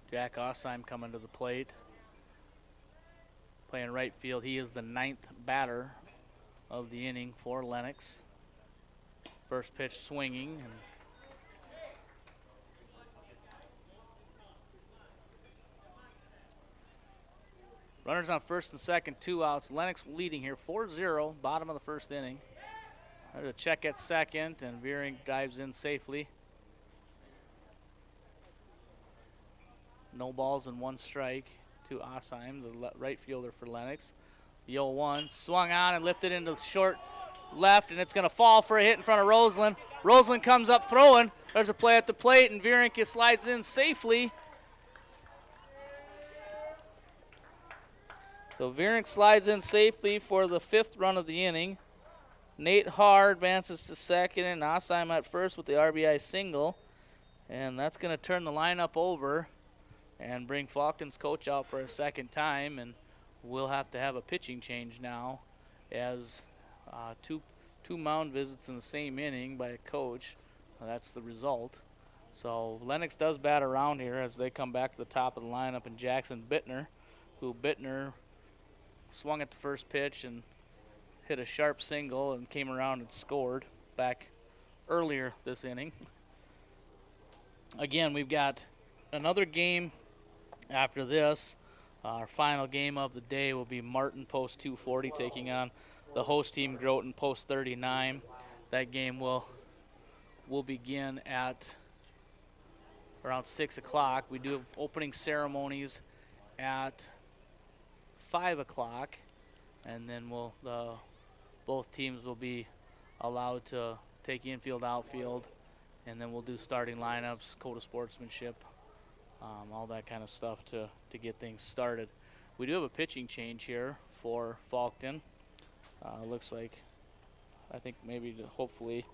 Jack Osheim coming to the plate. Playing right field. He is the 9th batter of the inning for Lennox. First pitch swinging. And runners on first and second, 2 outs. Lennox leading here 4-0, bottom of the first inning. There's a check at second, and Viren dives in safely. No balls and 1 strike to Osheim, the right fielder for Lennox. The 0-1 swung on and lifted into short left, and it's going to fall for a hit in front of Roseland. Roseland comes up throwing. There's a play at the plate, and Viren slides in safely. So Viren slides in safely for the 5th run of the inning. Nate Haar advances to second, and Osheim at first with the RBI single. And that's going to turn the lineup over and bring Faulkton's coach out for a second time. And we'll have to have a pitching change now as two mound visits in the same inning by a coach. That's the result. So Lennox does bat around here as they come back to the top of the lineup, and Jackson Bittner, who Bittner swung at the first pitch and hit a sharp single and came around and scored back earlier this inning. Again, we've got another game after this. Our final game of the day will be Martin post 240 taking on the host team Groton post 39. That game will begin at around 6 o'clock. We do have opening ceremonies at 5 o'clock, and then both teams will be allowed to take infield, outfield, and then we'll do starting lineups, code of sportsmanship, all that kind of stuff to get things started. We do have a pitching change here for Faulkton. Looks like, I think maybe hopefully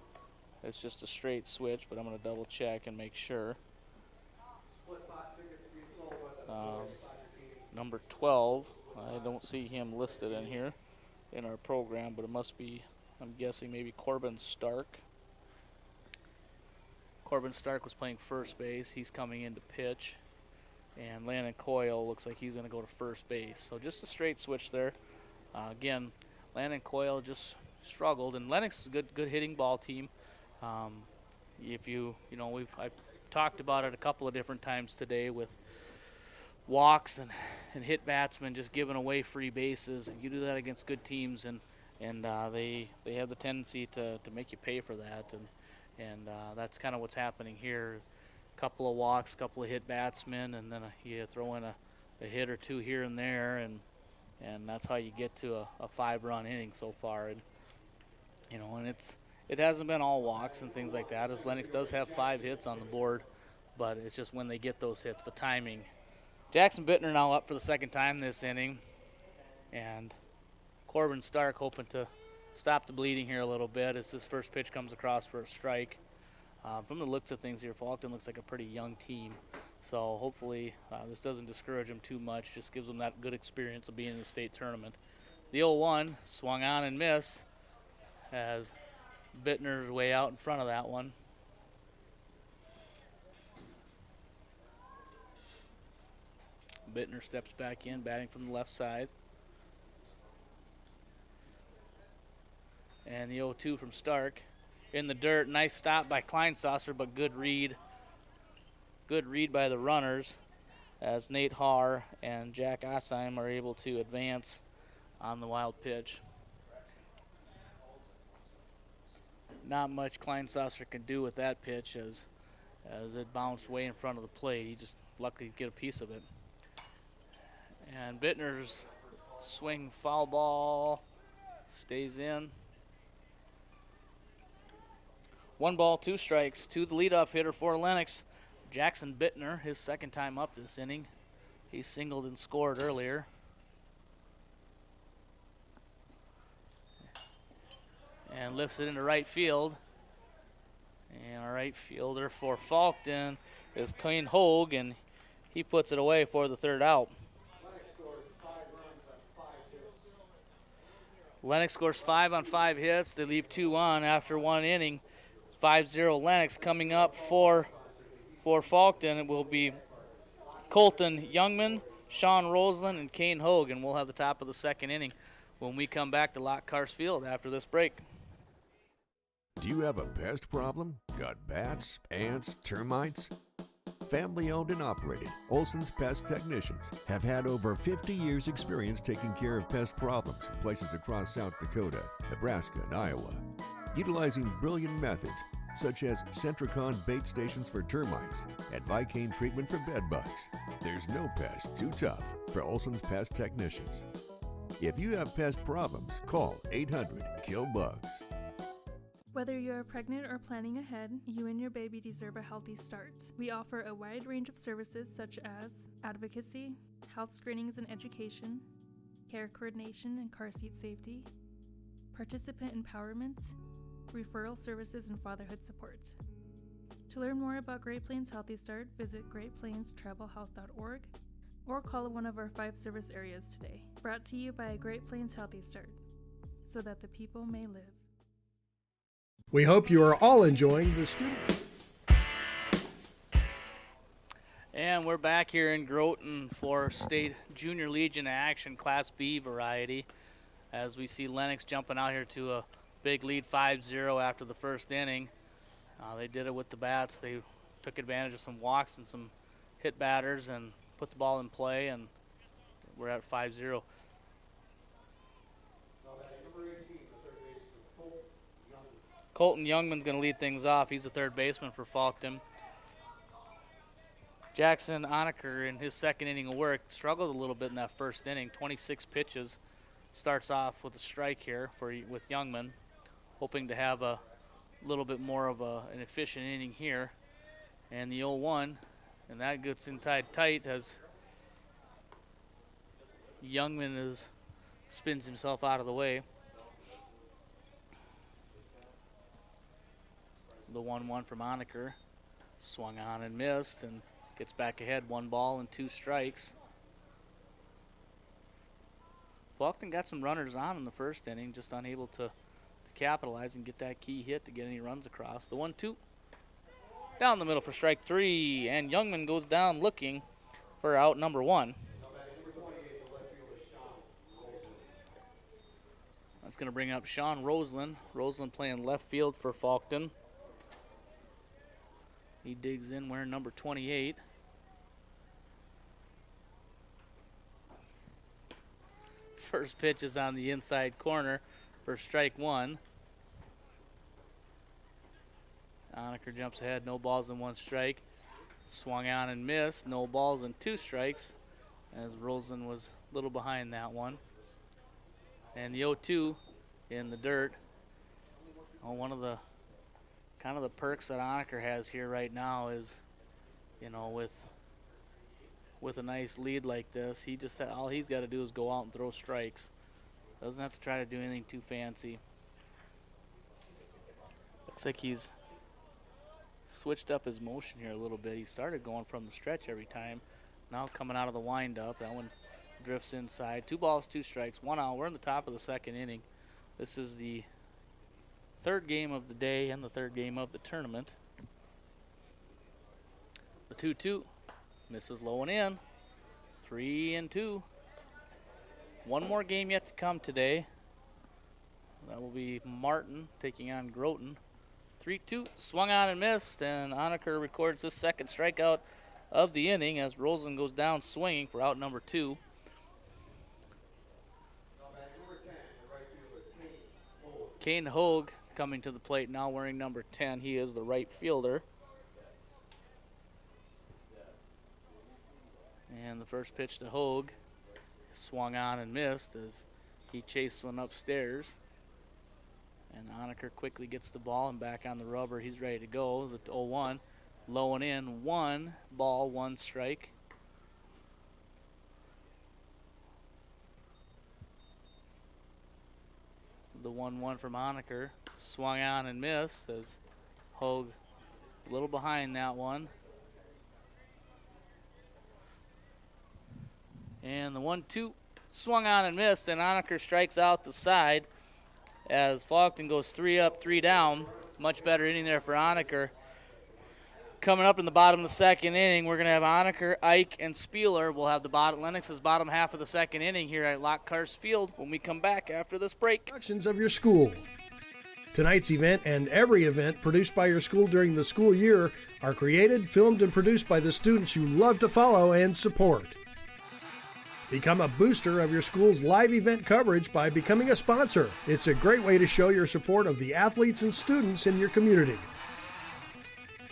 it's just a straight switch, but I'm going to double check and make sure. Number 12, I don't see him listed in here in our program, but it must be, I'm guessing, maybe Corbin Stark. Corbin Stark was playing first base. He's coming in to pitch. And Landon Coyle looks like he's going to go to first base. So just a straight switch there. Again, Landon Coyle just struggled. And Lennox is a good hitting ball team. I've talked about it a couple of different times today with walks and hit batsmen just giving away free bases. You do that against good teams, and they have the tendency to make you pay for that. And that's kind of what's happening here. A couple of walks, couple of hit batsmen, and then you throw in a hit or two here and there, and that's how you get to a 5-run inning so far. And it hasn't been all walks and things like that, as Lennox does have 5 hits on the board, but it's just when they get those hits, the timing. Jackson Bittner now up for the second time this inning, and Corbin Stark hoping to stop the bleeding here a little bit as his first pitch comes across for a strike. From the looks of things here, Faulkton looks like a pretty young team, so hopefully this doesn't discourage them too much, just gives them that good experience of being in the state tournament. The 0-1 swung on and missed as Bittner's way out in front of that one. Bittner steps back in, batting from the left side. And the 0-2 from Stark. In the dirt, nice stop by Kleinsasser, but good read. Good read by the runners as Nate Haar and Jack Osheim are able to advance on the wild pitch. not much Kleinsasser can do with that pitch as it bounced way in front of the plate. He just lucky to get a piece of it. And Bittner's swing foul ball stays in. 1 ball, 2 strikes to the leadoff hitter for Lennox, Jackson Bittner, his second time up this inning. He singled and scored earlier. And lifts it into right field. And our right fielder for Faulkton is Kane Hogue, and he puts it away for the 3rd out. Lennox scores 5 on 5 hits. They leave 2 on after 1 inning. 5-0 Lennox. Coming up for Faulkton, it will be Colton Youngman, Sean Roseland, and Kane Hogue, and we'll have the top of the 2nd inning when we come back to Lockhart Field after this break. Do you have a pest problem? Got bats, ants, termites? Family owned and operated, Olsen's Pest Technicians have had over 50 years experience taking care of pest problems in places across South Dakota, Nebraska, and Iowa. Utilizing brilliant methods such as Centricon bait stations for termites and Vicane treatment for bed bugs. There's no pest too tough for Olsen's Pest Technicians. If you have pest problems, call 800-KILL-BUGS. Whether you are pregnant or planning ahead, you and your baby deserve a healthy start. We offer a wide range of services such as advocacy, health screenings and education, care coordination and car seat safety, participant empowerment, referral services, and fatherhood support. To learn more about Great Plains Healthy Start, visit greatplainstravelhealth.org or call one of our 5 service areas today. Brought to you by Great Plains Healthy Start, so that the people may live. We hope you are all enjoying the student. And we're back here in Groton for State Junior Legion Action Class B variety as we see Lennox jumping out here to a big lead 5-0 after the 1st inning. They did it with the bats. They took advantage of some walks and some hit batters and put the ball in play, and we're at 5-0. Colton Youngman's going to lead things off. He's the 3rd baseman for Faulkton. Jackson Onaker, in his 2nd inning of work, struggled a little bit in that 1st inning. 26 pitches. Starts off with a strike here with Youngman, hoping to have a little bit more of an efficient inning here. And the 0-1, and that gets inside tight as Youngman spins himself out of the way. The 1-1 from Onaker, swung on and missed, and gets back ahead. 1 ball and 2 strikes. Faulkton got some runners on in the 1st inning, just unable to capitalize and get that key hit to get any runs across. The 1-2 down the middle for strike 3, and Youngman goes down looking for out number 1. That's going to bring up Sean Roseland. Roseland playing left field for Faulkton. He digs in wearing number 28. First pitch is on the inside corner for strike 1. Onaker jumps ahead, no balls and 1 strike. Swung on and missed, no balls and 2 strikes, as Roseland was a little behind that one. And the 0-2 in the dirt. Oh, one of the kind of the perks that Onaker has here right now is, you know, with a nice lead like this, all he's got to do is go out and throw strikes. Doesn't have to try to do anything too fancy. Looks like he's switched up his motion here a little bit. He started going from the stretch every time. Now coming out of the windup. That one drifts inside. 2 balls, 2 strikes, 1 out. We're in the top of the 2nd inning. This is the 3rd game of the day and the 3rd game of the tournament. The 2-2 misses low and in. 3-2. 1 more game yet to come today. That will be Martin taking on Groton. 3-2, swung on and missed, and Onaker records his 2nd strikeout of the inning as Rosen goes down swinging for out number 2. Kane Hogue coming to the plate now wearing number 10. He is the right fielder. And the first pitch to Hogue swung on and missed as he chased one upstairs. And Honecker quickly gets the ball and back on the rubber. He's ready to go. The 0-1, low and in. 1 ball, 1 strike. The 1-1 from Honecker. Swung on and missed as Hogue a little behind that one. And the 1-2 swung on and missed, and Honecker strikes out the side as Faulkton goes 3 up, 3 down. Much better inning there for Honecker. Coming up in the bottom of the second inning, we're going to have Honecker, Ike, and Spieler. We'll have the Lennox's bottom half of the second inning here at Lockhart Field when we come back after this break. Productions of your school. Tonight's event and every event produced by your school during the school year are created, filmed, and produced by the students you love to follow and support. Become a booster of your school's live event coverage by becoming a sponsor. It's a great way to show your support of the athletes and students in your community.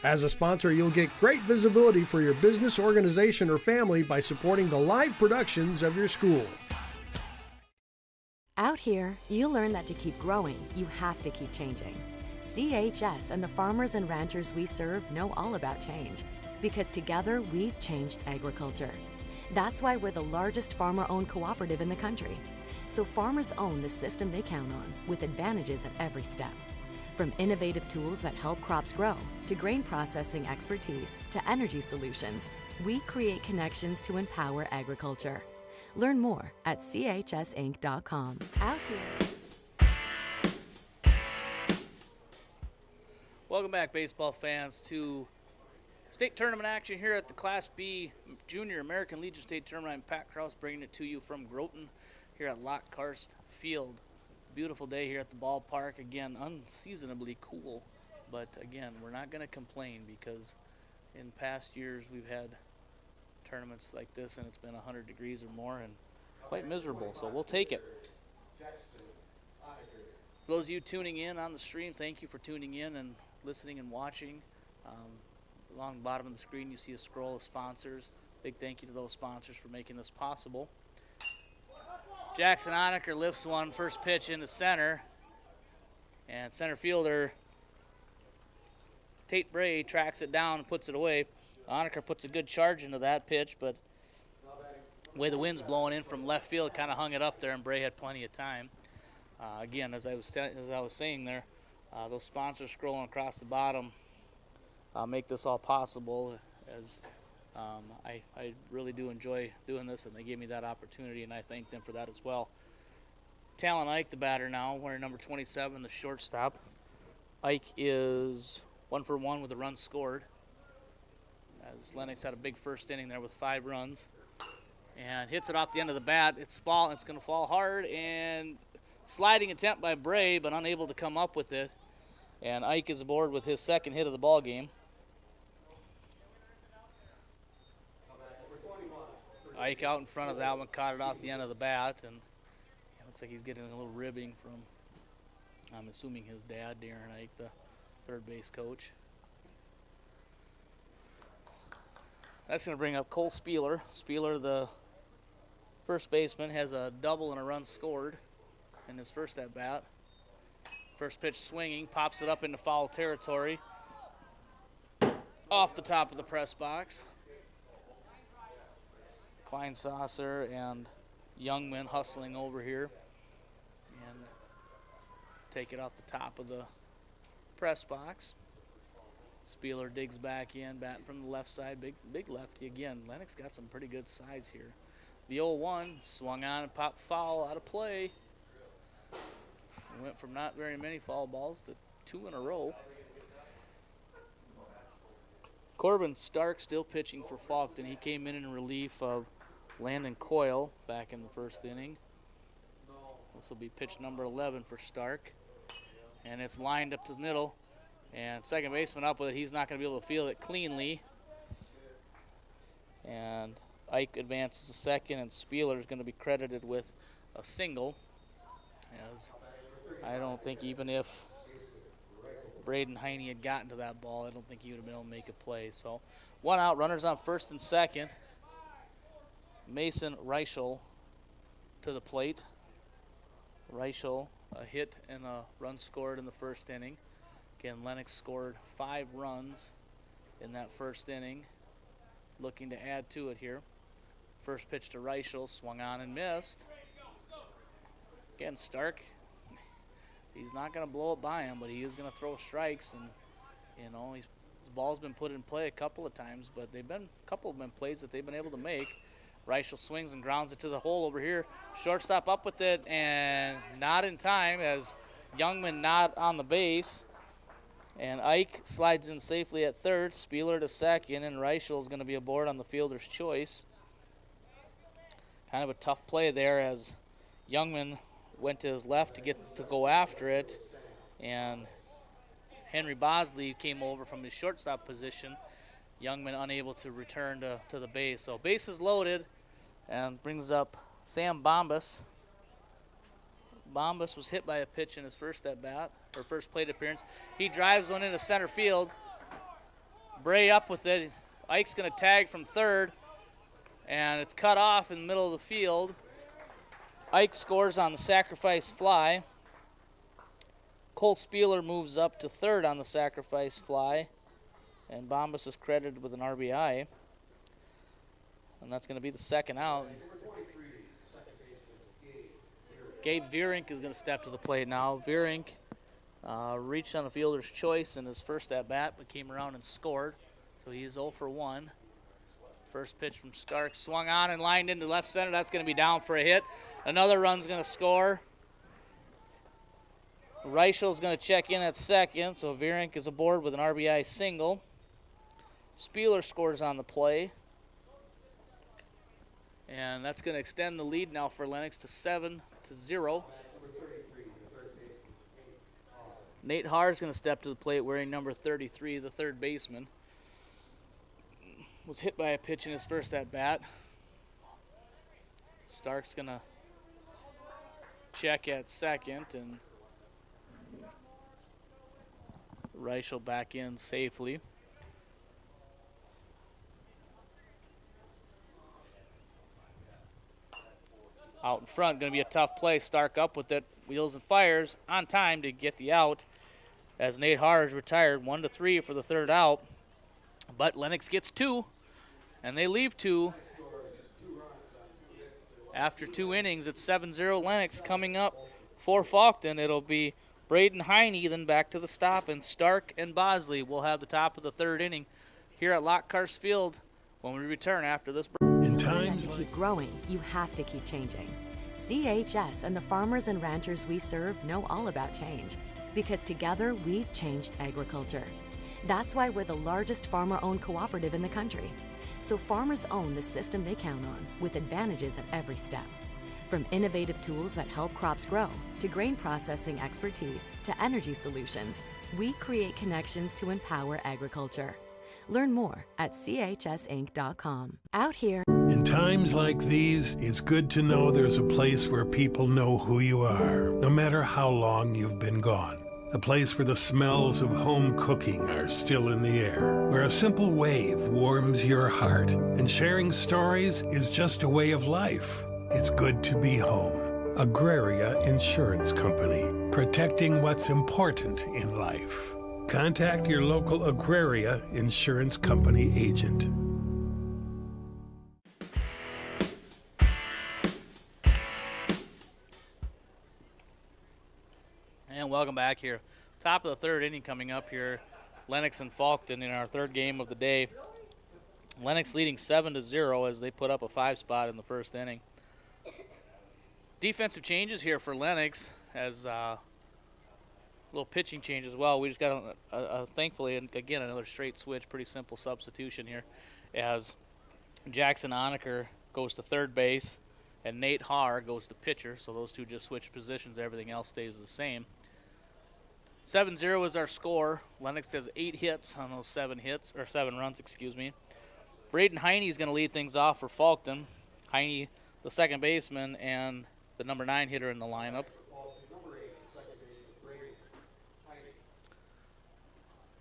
As a sponsor, you'll get great visibility for your business, organization, or family by supporting the live productions of your school. Out here, you learn that to keep growing, you have to keep changing. CHS and the farmers and ranchers we serve know all about change, because together we've changed agriculture. That's why we're the largest farmer-owned cooperative in the country. So farmers own the system they count on, with advantages at every step. From innovative tools that help crops grow, to grain processing expertise, to energy solutions, we create connections to empower agriculture. Learn more at chsinc.com. Out here. Welcome back, baseball fans, to state tournament action here at the Class B Junior American Legion State Tournament. I'm Pat Krause, bringing it to you from Groton here at Lockhart Field. Beautiful day here at the ballpark. Again, unseasonably cool, but again, we're not going to complain because in past years we've had tournaments like this and it's been 100 degrees or more and quite miserable, so we'll take it. For those of you tuning in on the stream, thank you for tuning in and listening and watching. Along the bottom of the screen you see a scroll of sponsors. Big thank you to those sponsors for making this possible. Jackson Honecker lifts one, first pitch into center, and center fielder Tate Bray tracks it down and puts it away. Honecker puts a good charge into that pitch, but the way the wind's blowing in from left field, kind of hung it up there, and Bray had plenty of time. Again, as I was saying there, those sponsors scrolling across the bottom make this all possible. As I really do enjoy doing this, and they gave me that opportunity, and I thank them for that as well. Talon Ike, the batter now, wearing number 27, the shortstop. Ike is 1 for 1 with a run scored, as Lennox had a big first inning there with 5 runs, and hits it off the end of the bat. It's going to fall hard, and sliding attempt by Bray, but unable to come up with it. And Ike is aboard with his second hit of the ball game. Ike out in front of that one, caught it off the end of the bat, and it looks like he's getting a little ribbing from, I'm assuming, his dad, Darren Ike, the third base coach. That's going to bring up Cole Spieler. Spieler, the first baseman, has a double and a run scored in his first at bat. First pitch swinging, pops it up into foul territory. Off the top of the press box. Kleinsasser and Youngman hustling over here and take it off the top of the press box. Spieler digs back in, batting from the left side, big lefty again. Lennox got some pretty good size here. The 0-1 swung on and popped foul out of play. It went from not very many foul balls to 2 in a row. Corbin Stark still pitching for Faulkton. He came in relief of Landon Coyle back in the first inning. This will be pitch number 11 for Stark. And it's lined up to the middle. And second baseman up with it. He's not going to be able to field it cleanly. And Ike advances to second, and Spieler is going to be credited with a single. As I don't think even if Braden Heine had gotten to that ball, I don't think he would have been able to make a play. So 1 out, runners on first and second. Mason Reichel to the plate. Reichel, a hit and a run scored in the first inning. Again, Lennox scored 5 runs in that first inning. Looking to add to it here. First pitch to Reichel, swung on and missed. Again, Stark, he's not going to blow it by him, but he is going to throw strikes. And, you know, the ball's been put in play a couple of times, but a couple have been plays that they've been able to make. Reichel swings and grounds it to the hole over here. Shortstop up with it, and not in time as Youngman not on the base. And Ike slides in safely at third, Spieler to second, and Reichel is going to be aboard on the fielder's choice. Kind of a tough play there as Youngman went to his left to go after it, and Henry Bosley came over from his shortstop position. Youngman unable to return to the base. So bases loaded, and brings up Sam Bombas. Bombas was hit by a pitch in his first at-bat, or first plate appearance. He drives one into center field. Bray up with it. Ike's going to tag from third, and it's cut off in the middle of the field. Ike scores on the sacrifice fly. Colt Spieler moves up to third on the sacrifice fly, and Bombas is credited with an RBI. And that's going to be the second out. Gabe Vierink is going to step to the plate now. Vierink reached on the fielder's choice in his first at-bat, but came around and scored. So he is 0 for 1. First pitch from Stark, swung on and lined into left center. That's going to be down for a hit. Another run's going to score. Reichel's going to check in at second, so Vierink is aboard with an RBI single. Spieler scores on the play. And that's going to extend the lead now for Lennox to 7-0. Nate Haar is going to step to the plate wearing number 33, the third baseman. Was hit by a pitch in his first at-bat. Stark's going to check at second, and Reichel back in safely. Out in front, going to be a tough play. Stark up with it, wheels and fires on time to get the out as Nate Haar is retired. 1-3 for the third out. But Lennox gets 2, and they leave 2. After 2 innings, it's 7-0 Lennox. Coming up for Faulkton, it'll be Braden Heine, then back to the stop, and Stark and Bosley will have the top of the third inning here at Lockhart Field when we return after this break. In times To like keep growing, you have to keep changing. CHS and the farmers and ranchers we serve know all about change because together we've changed agriculture. That's why we're the largest farmer-owned cooperative in the country. So farmers own the system they count on with advantages at every step. From innovative tools that help crops grow, to grain processing expertise, to energy solutions, we create connections to empower agriculture. Learn more at chsinc.com. Out here. In times like these, it's good to know there's a place where people know who you are, no matter how long you've been gone. A place where the smells of home cooking are still in the air, where a simple wave warms your heart, and sharing stories is just a way of life. It's good to be home. Agraria Insurance Company, protecting what's important in life. Contact your local Agraria Insurance Company agent. And welcome back here. Top of the third inning coming up here. Lennox and Faulkton in our third game of the day. Lennox leading 7-0 as they put up a 5 spot in the first inning. Defensive changes here for Lennox as a little pitching change as well. We just got thankfully, and again, another straight switch, pretty simple substitution here as Jackson Onaker goes to third base and Nate Haar goes to pitcher. So those two just switch positions. Everything else stays the same. 7-0 is our score. Lennox has 8 hits on those 7 runs, excuse me. Braden Heine is going to lead things off for Faulkton. Heine, the second baseman, and the number 9 hitter in the lineup.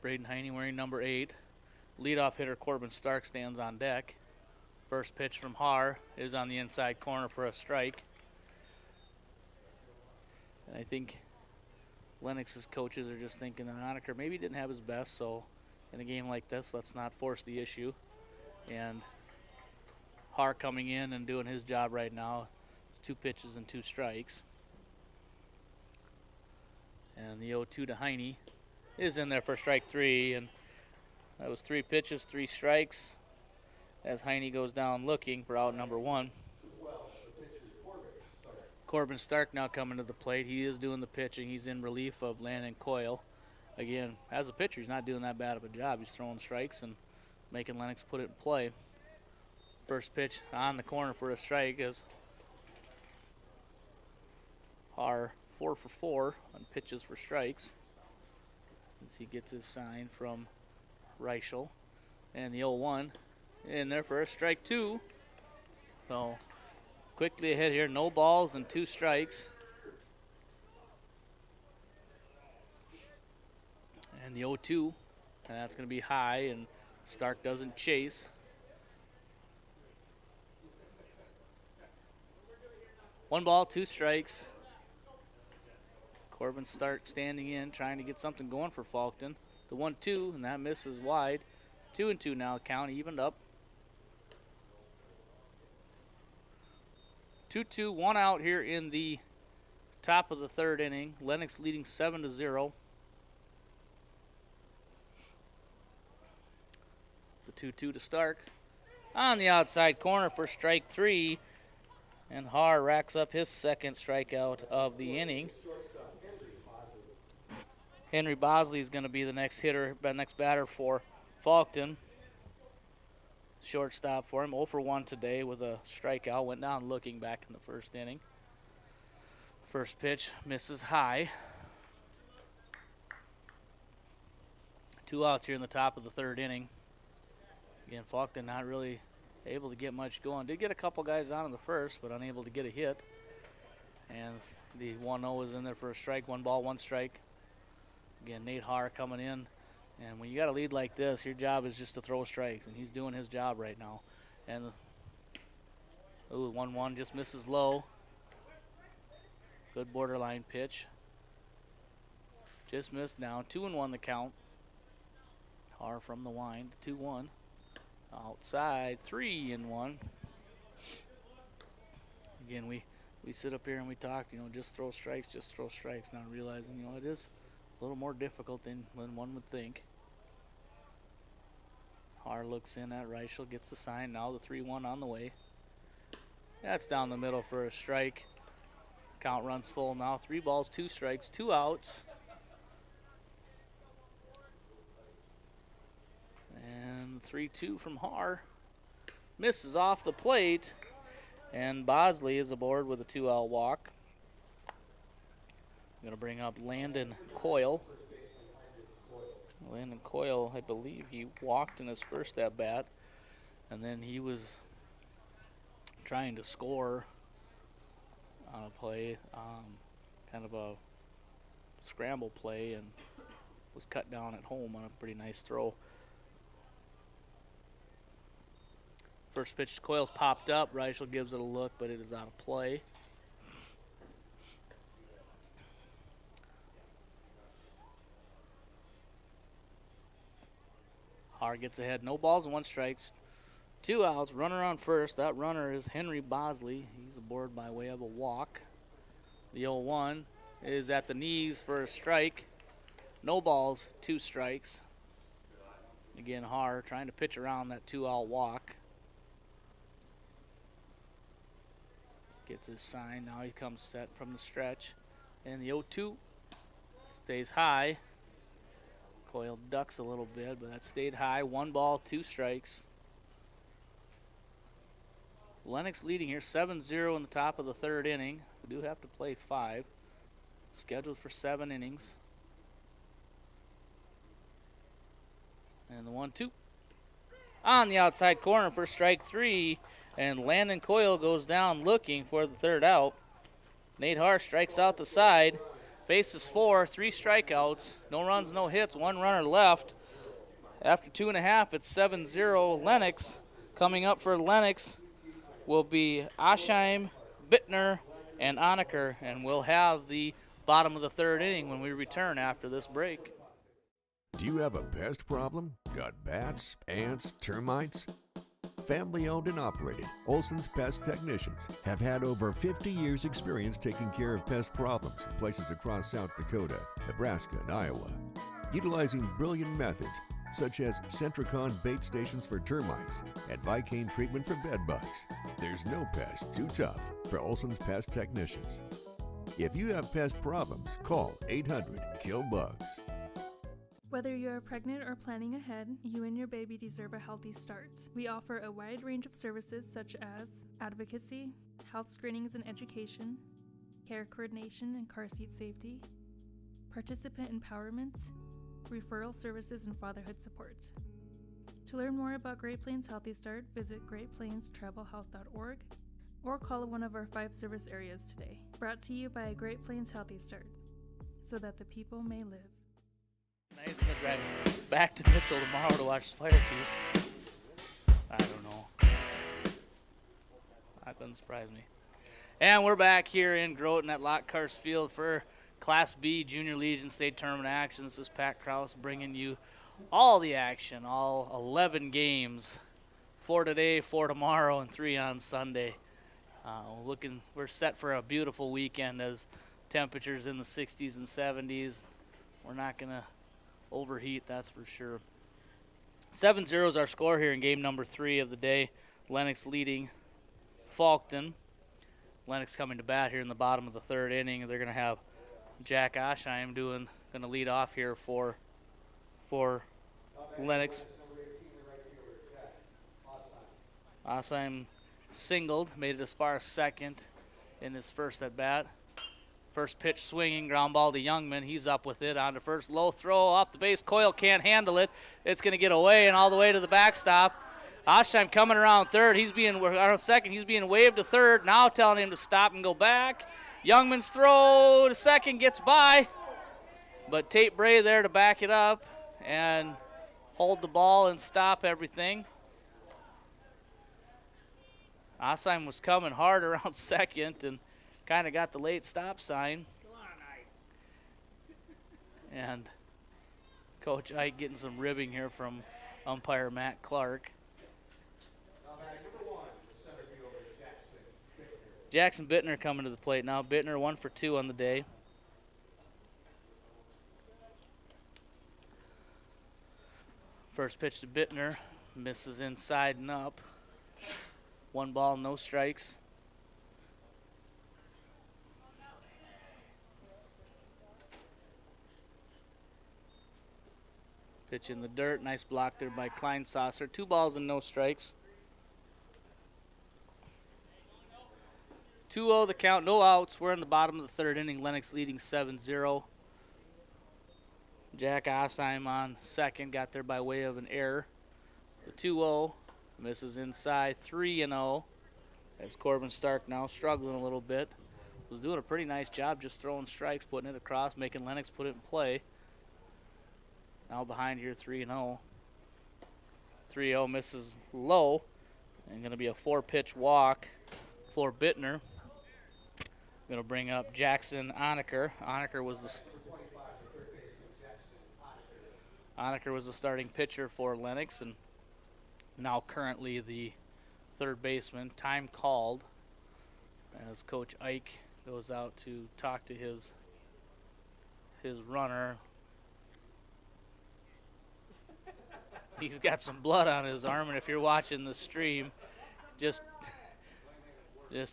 Braden Heine wearing number 8. Leadoff hitter Corbin Stark stands on deck. First pitch from Har is on the inside corner for a strike. And I think Lennox's coaches are just thinking that Honecker maybe didn't have his best, so in a game like this, let's not force the issue. And Har coming in and doing his job right now. It's 2 pitches and 2 strikes. And the 0-2 to Heine is in there for strike 3, and that was 3 pitches, 3 strikes, as Heine goes down looking for out number 1. Corbin Stark now coming to the plate. He is doing the pitching. He's in relief of Landon Coyle. Again, as a pitcher, he's not doing that bad of a job. He's throwing strikes and making Lennox put it in play. First pitch on the corner for a strike as Har 4 for 4 on pitches for strikes, as he gets his sign from Reichel. And the 0-1 in there for a strike 2. So quickly ahead here, no balls and 2 strikes. And the 0-2, and that's going to be high, and Stark doesn't chase. 1 ball, 2 strikes. Corbin Stark standing in, trying to get something going for Faulkton. The 1-2, and that misses wide. 2-2 now, count evened up. 2-2, 1 out here in the top of the 3rd inning. Lennox leading 7-0. The 2-2 to Stark. On the outside corner for strike 3. And Har racks up his 2nd strikeout of the inning. Henry Bosley is going to be the next batter for Faulkton. Shortstop for him, 0 for 1 today with a strikeout. Went down looking back in the 1st inning. First pitch misses high. 2 outs here in the top of the 3rd inning. Again, Faulkton not really able to get much going. Did get a couple guys on in the 1st, but unable to get a hit. And the 1-0 is in there for a strike. 1 ball, 1 strike. Again, Nate Har coming in. And when you got a lead like this, your job is just to throw strikes, and he's doing his job right now. And 1-1 just misses low. Good borderline pitch. Just missed down. 2-1 the count. Har from the wind. 2-1. Outside. 3-1. Again, we sit up here and we talk, just throw strikes, not realizing, it is a little more difficult than one would think. Har looks in at Reichel, gets the sign. Now the 3-1 on the way. That's down the middle for a strike. Count runs full now. 3 balls, 2 strikes, 2 outs. And 3-2 from Har. Misses off the plate. And Bosley is aboard with a 2-out walk. I'm going to bring up Landon Coyle. Landon Coyle, I believe he walked in his first at-bat, and then he was trying to score on a play, kind of a scramble play, and was cut down at home on a pretty nice throw. First pitch to Coyle's popped up. Reichel gives it a look, but it is out of play. Har gets ahead. No balls and 1 strikes. 2 outs. Runner on first. That runner is Henry Bosley. He's aboard by way of a walk. The 0-1 is at the knees for a strike. No balls, 2 strikes. Again, Har trying to pitch around that 2-out walk. Gets his sign. Now he comes set from the stretch. And the 0-2 stays high. Coyle ducks a little bit, but that stayed high. 1 ball, 2 strikes. Lennox leading here 7-0 in the top of the 3rd inning. We do have to play 5. Scheduled for 7 innings. And the 1-2. On the outside corner for strike 3. And Landon Coyle goes down looking for the 3rd out. Nate Har strikes out the side. Bases 4, 3 strikeouts, no runs, no hits, 1 runner left. After 2.5, it's 7-0 Lennox. Coming up for Lennox will be Asheim, Bittner, and Onaker, and we'll have the bottom of the 3rd inning when we return after this break. Do you have a pest problem? Got bats, ants, termites? Family owned and operated, Olsen's Pest Technicians have had over 50 years experience taking care of pest problems in places across South Dakota, Nebraska, and Iowa. Utilizing brilliant methods such as Centricon bait stations for termites and Vicane treatment for bed bugs. There's no pest too tough for Olsen's Pest Technicians. If you have pest problems, call 800-KILL-BUGS. Whether you are pregnant or planning ahead, you and your baby deserve a healthy start. We offer a wide range of services such as advocacy, health screenings and education, care coordination and car seat safety, participant empowerment, referral services, and fatherhood support. To learn more about Great Plains Healthy Start, visit greatplainstravelhealth.org or call one of our 5 service areas today. Brought to you by Great Plains Healthy Start, so that the people may live. Nice to drive back to Mitchell tomorrow to watch the Fire Chiefs. I don't know. That doesn't surprise me. And we're back here in Groton at Lockhart Field for Class B Junior Legion State Tournament action. This is Pat Krause bringing you all the action, all 11 games, 4 today, 4 tomorrow, and 3 on Sunday. We're set for a beautiful weekend as temperatures in the 60s and 70s. We're not going to overheat, that's for sure. 7-0 is our score here in game number 3 of the day. Lennox leading Faulkton. Lennox coming to bat here in the bottom of the 3rd inning. They're going to have Jack Asheim going to lead off here for Lennox. Asheim singled, made it as far as 2nd in his first at bat. First pitch swinging, ground ball to Youngman. He's up with it on to first. Low throw off the base. Coyle can't handle it. It's going to get away and all the way to the backstop. Asheim coming around 3rd. He's being around 2nd. He's being waved to 3rd. Now telling him to stop and go back. Youngman's throw to 2nd gets by, but Tate Bray there to back it up and hold the ball and stop everything. Asheim was coming hard around 2nd and kind of got the late stop sign. And Coach Ike getting some ribbing here from umpire Matt Clark. Jackson Bittner coming to the plate now. Bittner 1 for 2 on the day. First pitch to Bittner, misses inside and up. 1 ball, no strikes. Pitch in the dirt. Nice block there by Kleinsasser. 2 balls and no strikes. 2-0 the count. No outs. We're in the bottom of the 3rd inning. Lennox leading 7-0. Jack Asheim on 2nd. Got there by way of an error. The 2-0. Misses inside. 3-0. As Corbin Stark now struggling a little bit. Was doing a pretty nice job just throwing strikes, putting it across, making Lennox put it in play. Now behind here, 3-0. 3-0 misses low. And going to be a 4-pitch walk for Bittner. Going to bring up Jackson Onaker. Onaker was the starting pitcher for Lennox and now currently the 3rd baseman. Time called as Coach Ike goes out to talk to his runner. He's got some blood on his arm, and if you're watching the stream, just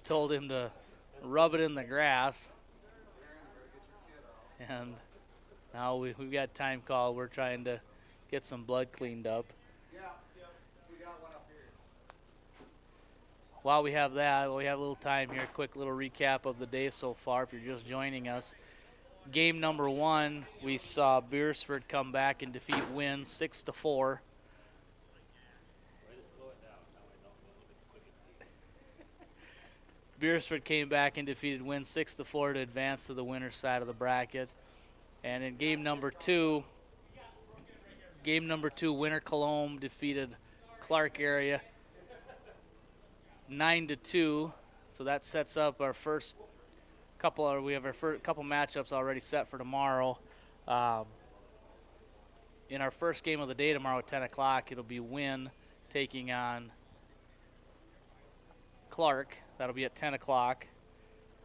told him to rub it in the grass. And now we've got time call. We're trying to get some blood cleaned up. Yeah, we got one up here. While we have that, we have a little time here. Quick little recap of the day so far if you're just joining us. Game number 1, we saw Beersford come back and defeat Wynn 6-4. Beersford came back and defeated Wynn 6-4 to advance to the winner's side of the bracket. And in game number two, winner Cologne defeated Clark area 9-2. So that sets up our first couple. We have our first couple matchups already set for tomorrow. In our first game of the day tomorrow at 10 o'clock, it'll be Wynn taking on Clark. That'll be at 10 o'clock.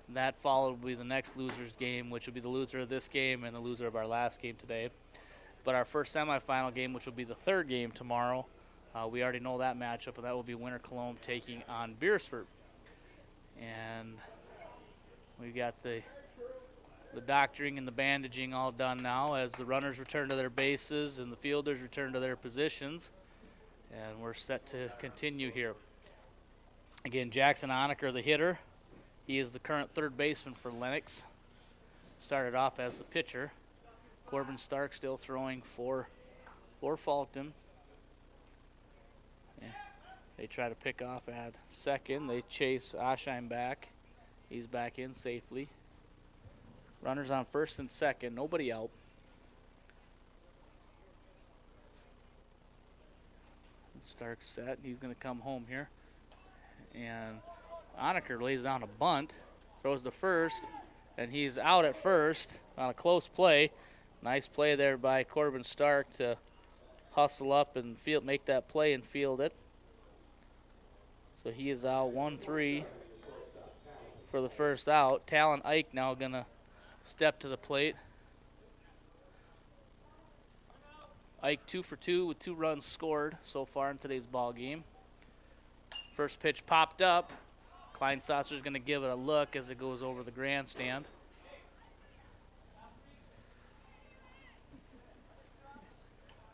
That followed will be the next loser's game, which will be the loser of this game and the loser of our last game today. But our first semifinal game, which will be the third game tomorrow, we already know that matchup, and that will be winner Cologne taking on Beersford. And we got the doctoring and the bandaging all done now as the runners return to their bases and the fielders return to their positions. And we're set to continue here. Again, Jackson Honecker, the hitter. He is the current third baseman for Lennox. Started off as the pitcher. Corbin Stark still throwing for Faulkton. Yeah. They try to pick off at second. They chase Oshheim back. He's back in safely. Runners on first and second, nobody out. Stark's set. He's going to come home here. And Honecker lays down a bunt, throws to first, and he's out at first on a close play. Nice play there by Corbin Stark to hustle up and make that play and field it. So he is out 1-3 for the first out. Talon Ike now going to step to the plate. Ike 2 for 2 with 2 runs scored so far in today's ball game. First pitch popped up. Kleinsasser's going to give it a look as it goes over the grandstand.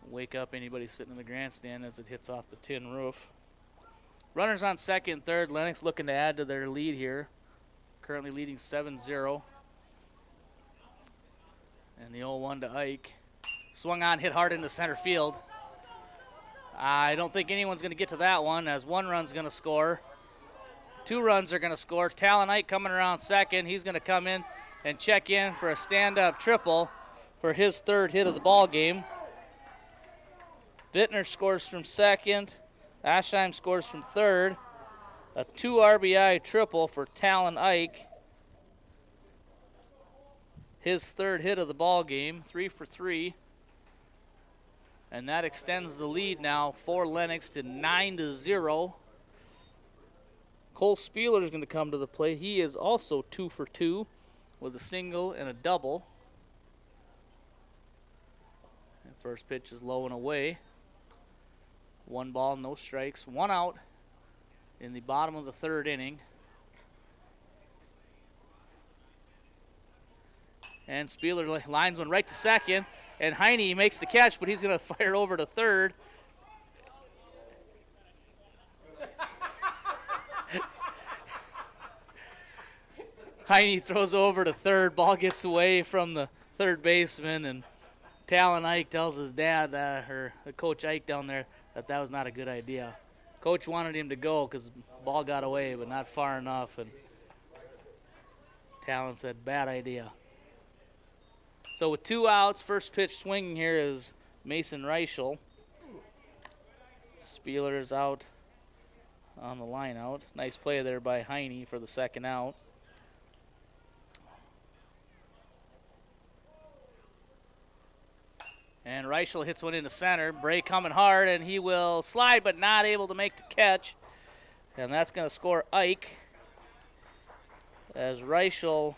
Wake up anybody sitting in the grandstand as it hits off the tin roof. Runners on second and third. Lennox looking to add to their lead here. Currently leading 7-0. And the 0-1 to Ike. Swung on, hit hard into center field. I don't think anyone's going to get to that one as 1 run's going to score. 2 runs are going to score. Talon Ike coming around second. He's going to come in and check in for a stand-up triple for his 3rd hit of the ball game. Bittner scores from second. Oshheim scores from third. A 2 RBI triple for Talon Ike. His 3rd hit of the ball game, 3 for 3. And that extends the lead now for Lennox to 9-0. Cole Spieler is going to come to the plate. He is also 2 for 2 with a single and a double. And first pitch is low and away. 1 ball, no strikes, 1 out in the bottom of the 3rd inning. And Spieler lines one right to second. And Heine makes the catch, but he's going to fire over to third. Heine throws over to third. Ball gets away from the third baseman. And Talon Ike tells his dad, or Coach Ike down there, that was not a good idea. Coach wanted him to go because the ball got away, but not far enough. And Talon said, bad idea. So with 2 outs, first pitch swinging here is Mason Reichel. Spieler is out on the line out. Nice play there by Heine for the 2nd out. And Reichel hits one into center. Bray coming hard, and he will slide but not able to make the catch. And that's going to score Ike as Reichel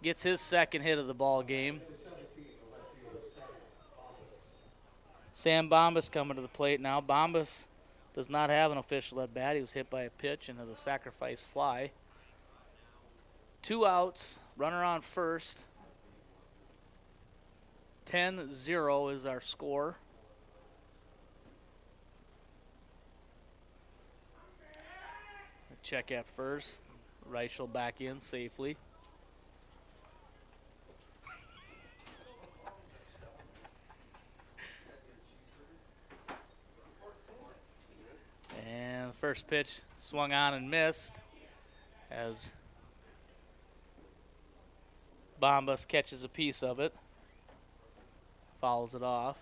gets his 2nd hit of the ball game. Sam Bombas coming to the plate now. Bombas does not have an official at bat. He was hit by a pitch and has a sacrifice fly. 2 outs, runner on first. 10-0 is our score. Check at first. Reichel back in safely. First pitch swung on and missed as Bombas catches a piece of it, fouls it off.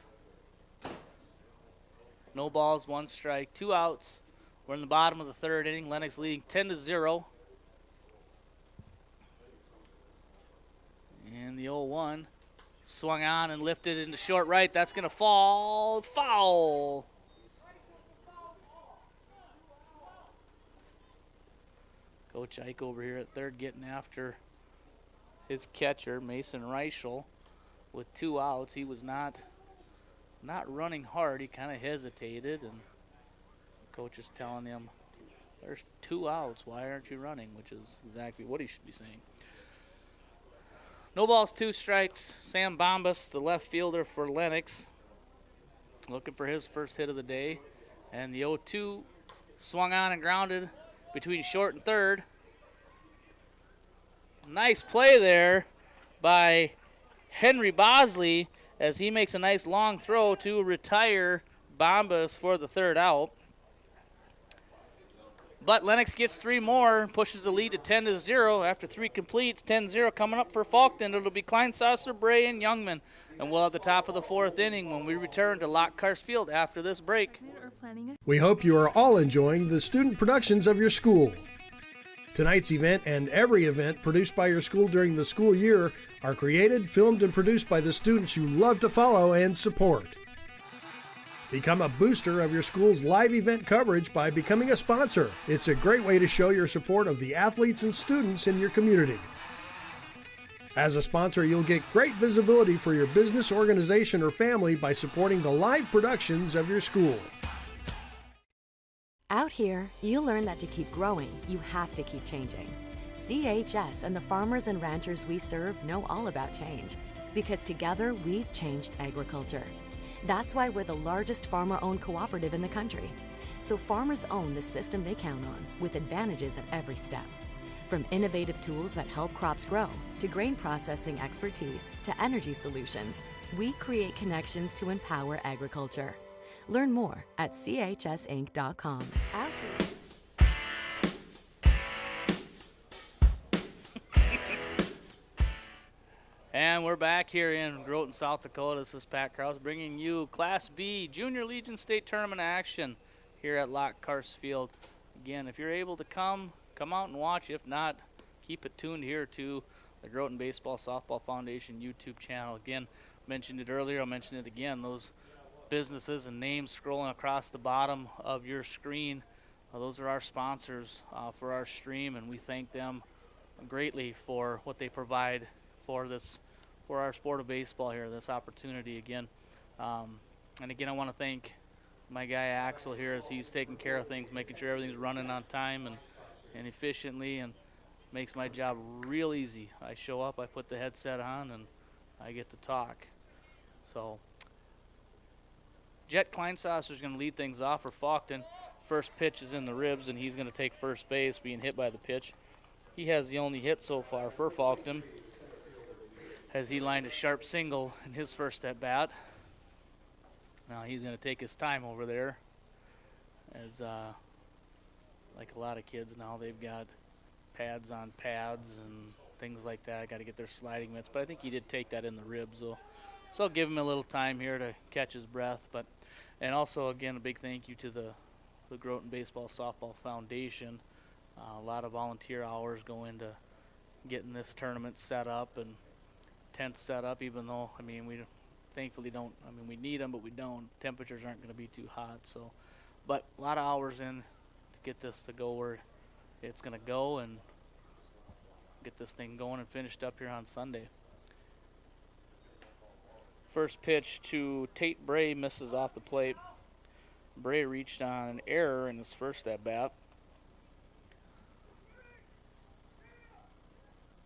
No balls, 1 strike, 2 outs. We're in the bottom of the 3rd inning. Lennox leading 10-0. And the 0-1 swung on and lifted into short right. That's going to fall foul. Coach Ike over here at third getting after his catcher, Mason Reichel, with 2 outs. He was not running hard. He kind of hesitated, and coach is telling him, there's 2 outs. Why aren't you running? Which is exactly what he should be saying. No balls, 2 strikes. Sam Bombas, the left fielder for Lennox, looking for his first hit of the day. And the 0-2 swung on and grounded between short and third. Nice play there by Henry Bosley as he makes a nice long throw to retire Bombas for the 3rd out. But Lennox gets 3 more, pushes the lead to 10-0 after 3 completes. 10-0 coming up for Faulkton. It'll be Kleinsasser, Bray, and Youngman. And we'll have the top of the 4th inning when we return to Lockhart Field after this break. We hope you are all enjoying the student productions of your school. Tonight's event and every event produced by your school during the school year are created, filmed, and produced by the students you love to follow and support. Become a booster of your school's live event coverage by becoming a sponsor. It's a great way to show your support of the athletes and students in your community. As a sponsor, you'll get great visibility for your business, organization, or family by supporting the live productions of your school. Out here, you learn that to keep growing, you have to keep changing. CHS and the farmers and ranchers we serve know all about change, because together we've changed agriculture. That's why we're the largest farmer-owned cooperative in the country. So farmers own the system they count on, with advantages at every step. From innovative tools that help crops grow, to grain processing expertise, to energy solutions, we create connections to empower agriculture. Learn more at chsinc.com. Out here. And we're back here in Groton, South Dakota. This is Pat Krause bringing you Class B Junior Legion State Tournament action here at Lockhart Field. Again, if you're able to come out and watch. If not, keep it tuned here to the Groton Baseball Softball Foundation YouTube channel. Again, mentioned it earlier, I'll mention it again. Those businesses and names scrolling across the bottom of your screen, those are our sponsors for our stream, and we thank them greatly for what they provide for this, for our sport of baseball here, this opportunity again. And again, I want to thank my guy Axel here as he's taking care of things, making sure everything's running on time and efficiently, and makes my job real easy. I show up, I put the headset on, and I get to talk. So Jet Kleinsasser is going to lead things off for Faulkton. First pitch is in the ribs, and he's going to take first base, being hit by the pitch. He has the only hit so far for Faulkton, as he lined a sharp single in his first at bat. Now he's going to take his time over there, as like a lot of kids now, they've got pads on pads and things like that. Got to get their sliding mitts, but I think he did take that in the ribs, so I'll give him a little time here to catch his breath. But and also again, a big thank you to the Groton Baseball Softball Foundation. A lot of volunteer hours go into getting this tournament set up and tents set up, even though, I mean, we thankfully don't, I mean, we need them, but we don't. Temperatures aren't going to be too hot, so. But a lot of hours in to get this to go where it's going to go and get this thing going and finished up here on Sunday. First pitch to Tate Bray misses off the plate. Bray reached on an error in his first at-bat.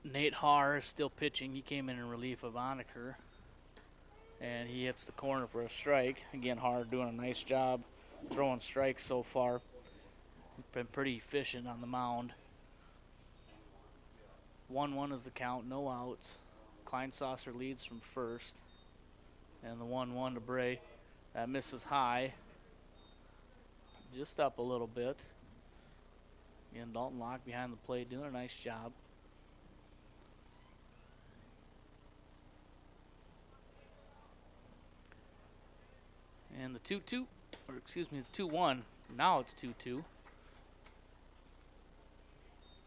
Nate Haar is still pitching. He came in relief of Onaker, and he hits the corner for a strike. Again, Haar doing a nice job throwing strikes so far. Been pretty efficient on the mound. 1-1 is the count, no outs. Kleinsasser leads from first, and the 1-1 to Bray. That misses high, just up a little bit. Again, Dalton Locke behind the plate doing a nice job. And the 2-2, or excuse me, the 2-1. Now it's 2-2.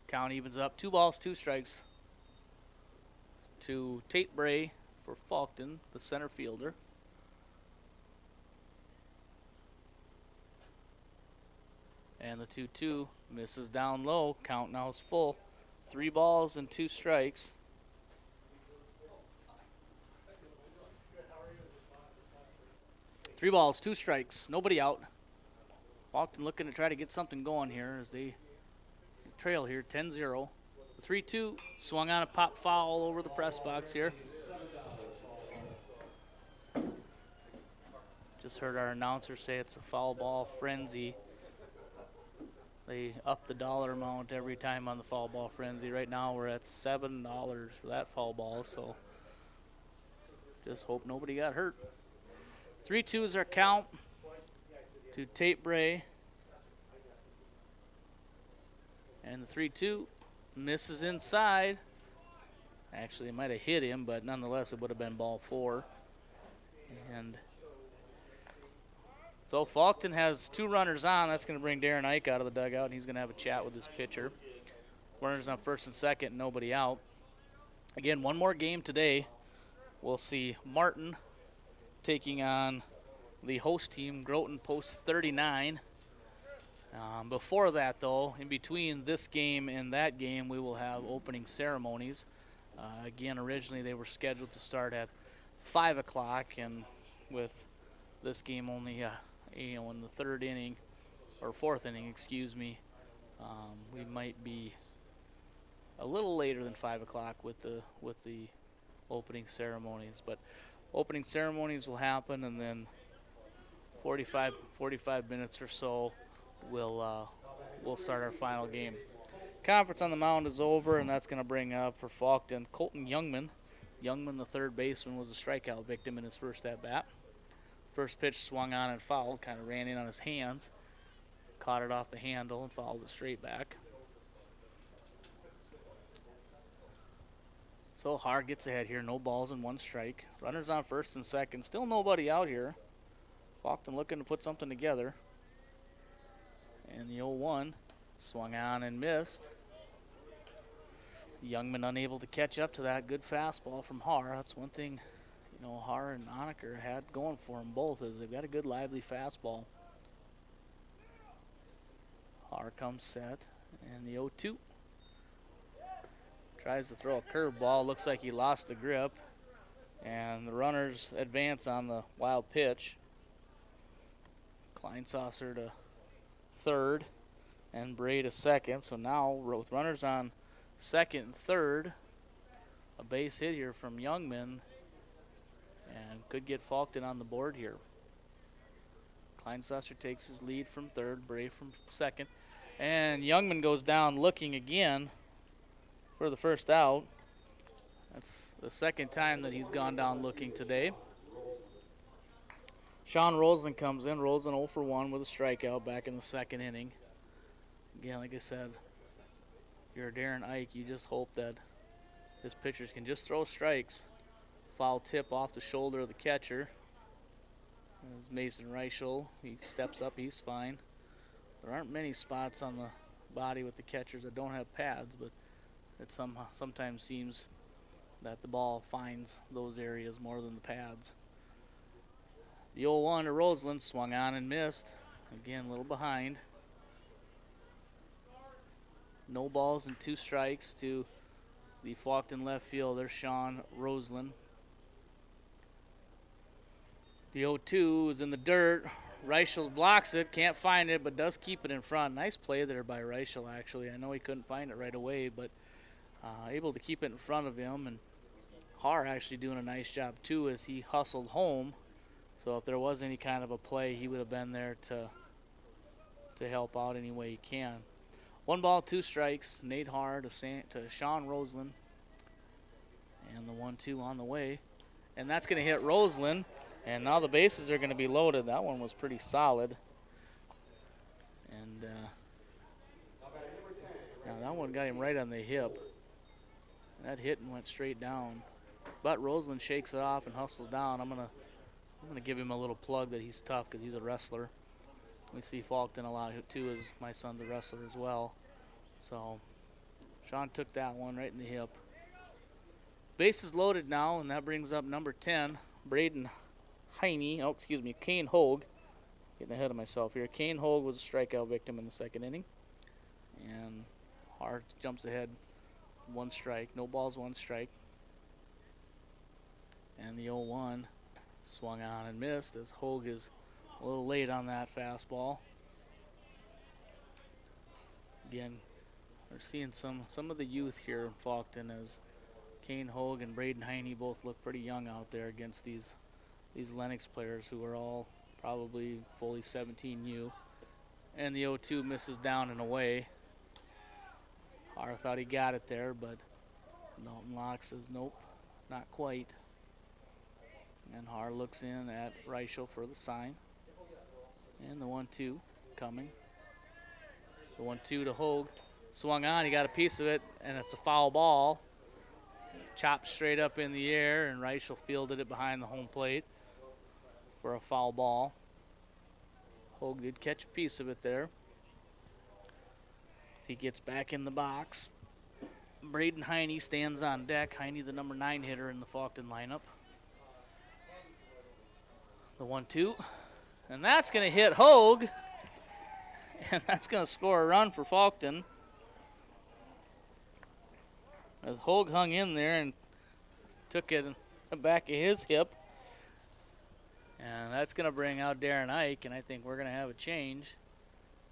Count evens up. 2 balls, 2 strikes to Tate Bray for Faulkton, the center fielder. And the 2-2 misses down low. Count now is full. 3 balls and 2 strikes. Three balls, 2 strikes, nobody out. Faulkton looking to try to get something going here as they trail here, 10-0. The 3-2 swung on a pop foul over the press box here. Just heard our announcer say it's a foul ball frenzy. They up the dollar amount every time on the foul ball frenzy. Right now we're at $7 for that foul ball, so just hope nobody got hurt. 3-2 is our count to Tate Bray. And the 3-2 misses inside. Actually, it might have hit him, but nonetheless, it would have been ball 4. And so Faulkton has 2 runners on. That's going to bring Darren Ike out of the dugout, and he's going to have a chat with his pitcher. Runners on first and second, nobody out. Again, one more game today. We'll see Martin taking on the host team, Groton Post 39. Before that, though, in between this game and that game, we will have opening ceremonies. Again, originally they were scheduled to start at 5 o'clock, and with this game only, in the 3rd inning, or 4th inning, excuse me, we might be a little later than 5 o'clock with the opening ceremonies. But opening ceremonies will happen, and then 45 minutes or so we'll start our final game. Conference on the mound is over, and that's going to bring up for Faulkton Colton Youngman. Youngman, the third baseman, was a strikeout victim in his first at-bat. First pitch swung on and fouled, kind of ran in on his hands, caught it off the handle and fouled it straight back. So Har gets ahead here, no balls and 1 strike. Runners on first and second, still nobody out here. Faulkton looking to put something together. And the 0-1 swung on and missed. Youngman unable to catch up to that good fastball from Har. That's one thing, Har and Onaker had going for them both, is they've got a good lively fastball. Har comes set, and the 0-2. Tries to throw a curveball. Looks like he lost the grip. And the runners advance on the wild pitch. Kleinsasser to third and Bray to second. So now with runners on second and third, a base hit here from Youngman, and could get Faulkton on the board here. Kleinsasser takes his lead from third, Bray from second. And Youngman goes down looking again for the first out. That's the second time that he's gone down looking today. Sean Rosen comes in. Rosen 0 for 1 with a strikeout back in the 2nd inning. Again, like I said, if you're Darren Ike, you just hope that his pitchers can just throw strikes. Foul tip off the shoulder of the catcher. There's Mason Reichel. He steps up. He's fine. There aren't many spots on the body with the catchers that don't have pads, but it sometimes seems that the ball finds those areas more than the pads. The 0-1 to Roseland, swung on and missed. Again, a little behind. No balls and 2 strikes to the Faulkton left fielder, Sean Roseland. The 0-2 is in the dirt. Reichel blocks it, can't find it, but does keep it in front. Nice play there by Reichel, actually. I know he couldn't find it right away, but able to keep it in front of him. And Har actually doing a nice job, too, as he hustled home. So if there was any kind of a play, he would have been there to help out any way he can. 1 ball, 2 strikes. Nate Har to Sean Roseland. And the 1-2 on the way. And that's going to hit Roseland. And now the bases are going to be loaded. That one was pretty solid. And That one got him right on the hip. That hit and went straight down. But Roseland shakes it off and hustles down. I'm gonna give him a little plug that he's tough because he's a wrestler. We see Faulkton a lot too, as my son's a wrestler as well. So Sean took that one right in the hip. Bases loaded now, and that brings up number 10, Braden Kane Hogue. Getting ahead of myself here. Kane Hogue was a strikeout victim in the second inning. And Hart jumps ahead, 1 strike. No balls, 1 strike. And the 0-1 swung on and missed as Hogue is a little late on that fastball. Again, we're seeing some of the youth here in Faulkton as Kane Hogue and Braden Heine both look pretty young out there against these Lennox players who are all probably fully 17U. And the 0-2 misses down and away. Har thought he got it there, but Dalton Locke says nope, not quite. And Har looks in at Reichel for the sign. And the 1-2 coming. The 1-2 to Hogue. Swung on, he got a piece of it, and it's a foul ball. Chopped straight up in the air, and Reichel fielded it behind the home plate for a foul ball. Hogue did catch a piece of it there. As he gets back in the box. Braden Heine stands on deck. Heine, the number 9 hitter in the Faulkton lineup. The 1-2. And that's going to hit Hogue. And that's going to score a run for Faulkton. As Hogue hung in there and took it in the back of his hip. And that's going to bring out Darren Ike, and I think we're going to have a change,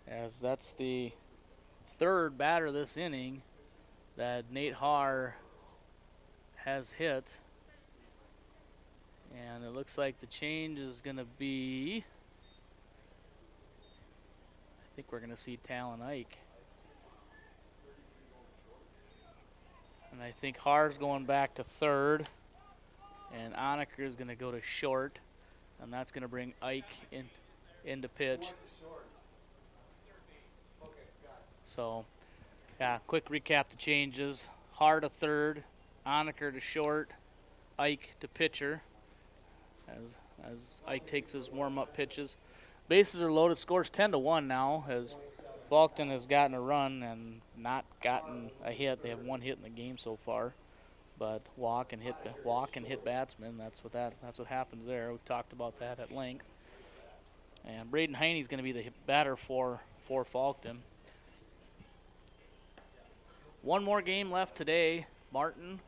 as that's the 3rd batter this inning that Nate Har has hit. And it looks like the change is going to be, I think we're going to see Talon Ike. And I think Har's going back to 3rd, and Onaker is going to go to short. And that's going to bring Ike into pitch. So, yeah, quick recap the changes. Har to 3rd, Onaker to short, Ike to pitcher as Ike takes his warm-up pitches. Bases are loaded. Scores 10-1 now as Faulkton has gotten a run and not gotten a hit. They have 1 hit in the game so far. But walk and hit batsmen. That's what happens there. We talked about that at length. And Braden Heine is going to be the batter for Faulkton. 1 more game left today. Martin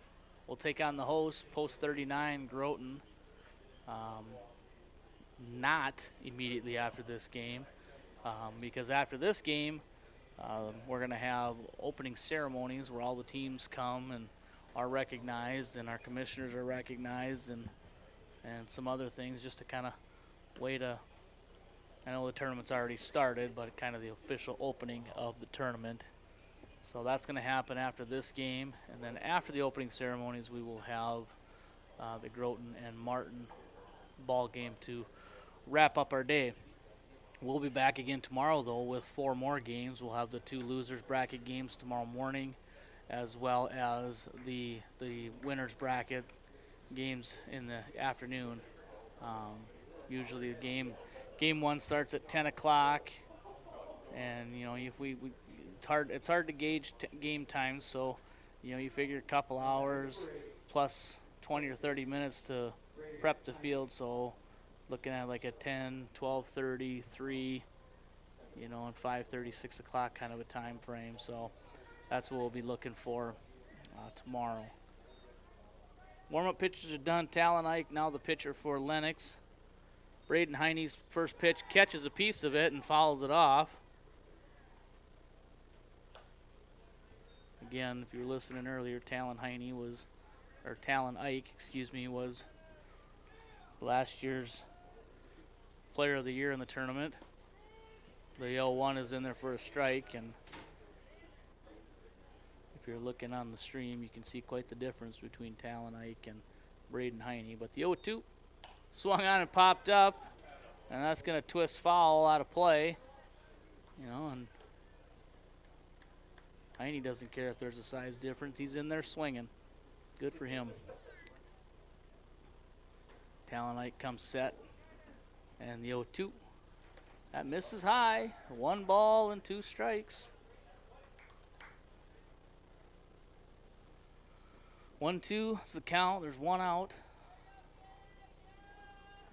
will take on the host, Post 39 Groton. Not immediately after this game, because after this game, we're going to have opening ceremonies where all the teams come and are recognized, and our commissioners are recognized, and some other things just to kind of wait I know the tournament's already started, but kind of the official opening of the tournament. So that's going to happen after this game, and then after the opening ceremonies we will have the Groton and Martin ball game to wrap up our day. We'll be back again tomorrow though with 4 more games. We'll have the 2 losers bracket games tomorrow morning, as well as the winners bracket games in the afternoon. Usually the game 1 starts at 10 o'clock, and you know if it's hard to gauge game times, so you know you figure a couple hours plus 20 or 30 minutes to prep the field. So looking at like a 10, 12:30, 3, you know, and 5:30, 6 o'clock kind of a time frame. So that's what we'll be looking for tomorrow. Warm-up pitches are done. Talon Ike now the pitcher for Lennox. Braden Heine's first pitch catches a piece of it and fouls it off. Again, if you were listening earlier, Talon Ike was last year's Player of the Year in the tournament. The 0-1 is in there for a strike, and if you're looking on the stream, you can see quite the difference between Talon Ike and Braden Heine. But the 0-2 swung on and popped up, and that's going to twist foul out of play. You know, and Heine doesn't care if there's a size difference. He's in there swinging. Good for him. Talonite comes set. And the 0-2. That misses high. 1 ball and 2 strikes. 1-2 is the count. There's 1 out.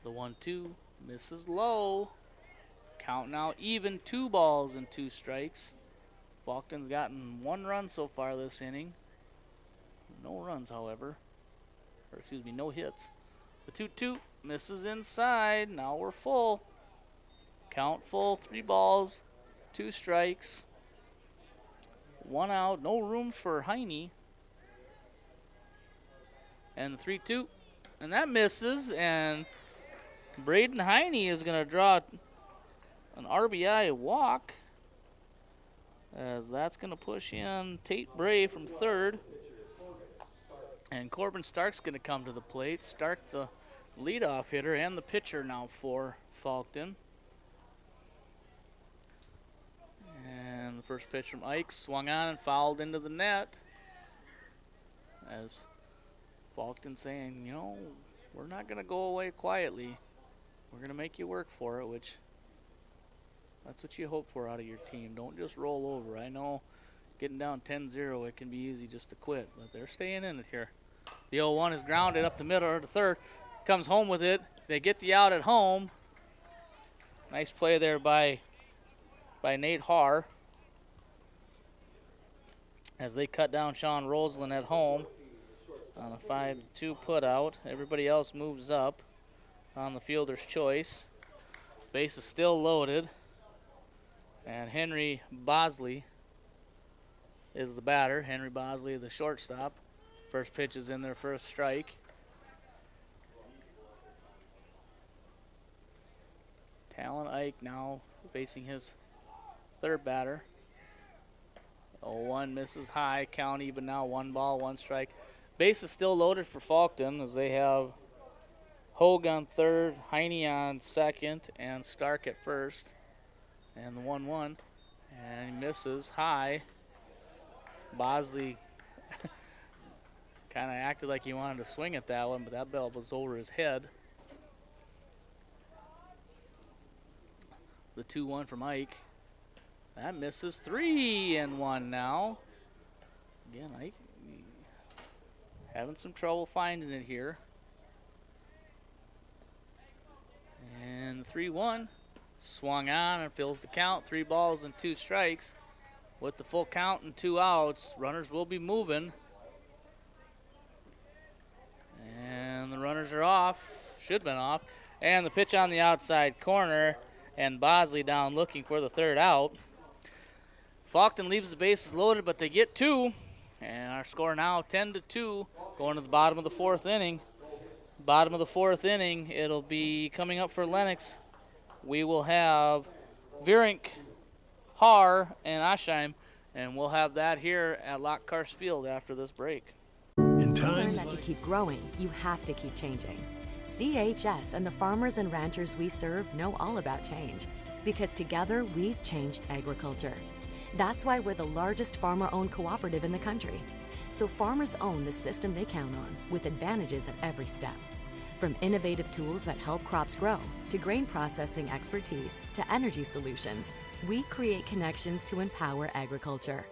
The 1-2 misses low. Count now even, 2 balls and 2 strikes. Faulkton's gotten 1 run so far this inning. No runs, however. Or excuse me, no hits. The 2-2 misses inside. Now we're full. Count full, 3 balls, 2 strikes. 1 out, no room for Heine. And the 3-2, and that misses, and Braden Heine is going to draw an RBI walk, as that's going to push in Tate Bray from third. And Corbin Stark's going to come to the plate. Stark, the leadoff hitter and the pitcher now for Faulkton. And the first pitch from Ike swung on and fouled into the net. As Faulkton saying, you know, we're not going to go away quietly. We're going to make you work for it, which that's what you hope for out of your team. Don't just roll over. I know getting down 10-0, it can be easy just to quit, but they're staying in it here. The 0-1 is grounded up the middle or the third. Comes home with it. They get the out at home. Nice play there by Nate Haar as they cut down Sean Roseland at home on a 5-2 putout. Everybody else moves up on the fielder's choice. Base is still loaded, and Henry Bosley is the batter. Henry Bosley, the shortstop. First pitch is in there for a strike. Talon Ike now facing his third batter. 0-1 misses high, count even now, 1 ball, 1 strike. Base is still loaded for Faulkton as they have Hogue on third, Heine on second, and Stark at first. And the 1-1, and he misses high. Bosley kind of acted like he wanted to swing at that one, but that ball was over his head. The 2-1 from Ike. That misses, 3-1 now. Again, Ike having some trouble finding it here. And the 3-1 swung on and fills the count. 3 balls and 2 strikes. With the full count and 2 outs, runners will be moving. And the runners are off, should have been off. And the pitch on the outside corner, and Bosley down looking for the 3rd out. Faulkton leaves the bases loaded, but they get 2. And our score now 10-2, going to the bottom of the 4th inning. Bottom of the 4th inning, it'll be coming up for Lennox. We will have Vierink, Haar, and Asheim, and we'll have that here at Lockhart Field after this break. In To learn times that to keep growing, you have to keep changing. CHS and the farmers and ranchers we serve know all about change, because together we've changed agriculture. That's why we're the largest farmer-owned cooperative in the country. So farmers own the system they count on, with advantages at every step. From innovative tools that help crops grow, to grain processing expertise, to energy solutions, we create connections to empower agriculture.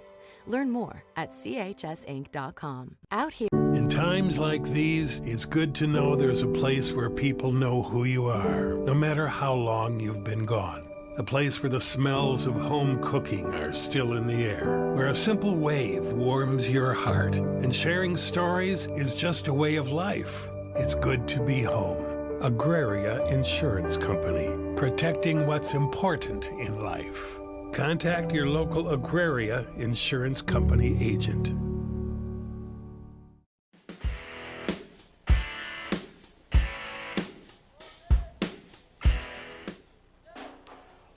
Learn more at chsinc.com. Out here. In times like these, it's good to know there's a place where people know who you are, no matter how long you've been gone. A place where the smells of home cooking are still in the air, where a simple wave warms your heart, and sharing stories is just a way of life. It's good to be home. Agraria Insurance Company, protecting what's important in life. Contact your local Agraria Insurance Company agent.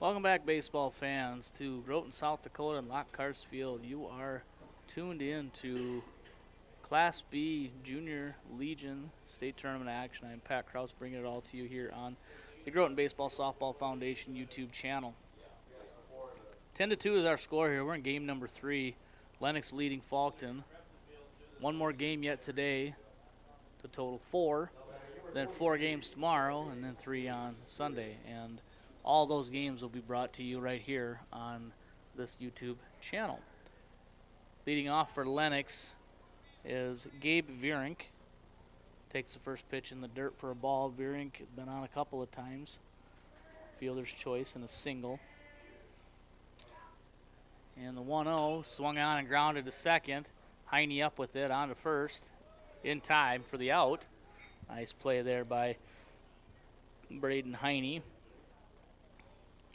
Welcome back, baseball fans, to Groton, South Dakota and Lockhart Field. You are tuned in to Class B Junior Legion State Tournament action. I'm Pat Kraus, bringing it all to you here on the Groton Baseball Softball Foundation YouTube channel. 10-2 is our score here. We're in game number 3 Lennox leading Faulkton. One more game yet today to total 4. Then 4 games tomorrow, and then 3 on Sunday. And all those games will be brought to you right here on this YouTube channel. Leading off for Lennox is Gabe Vierink. Takes the first pitch in the dirt for a ball. Vierink has been on a couple of times. Fielder's choice and a single. And the 1-0 swung on and grounded to second. Heine up with it on to first in time for the out. Nice play there by Braden Heine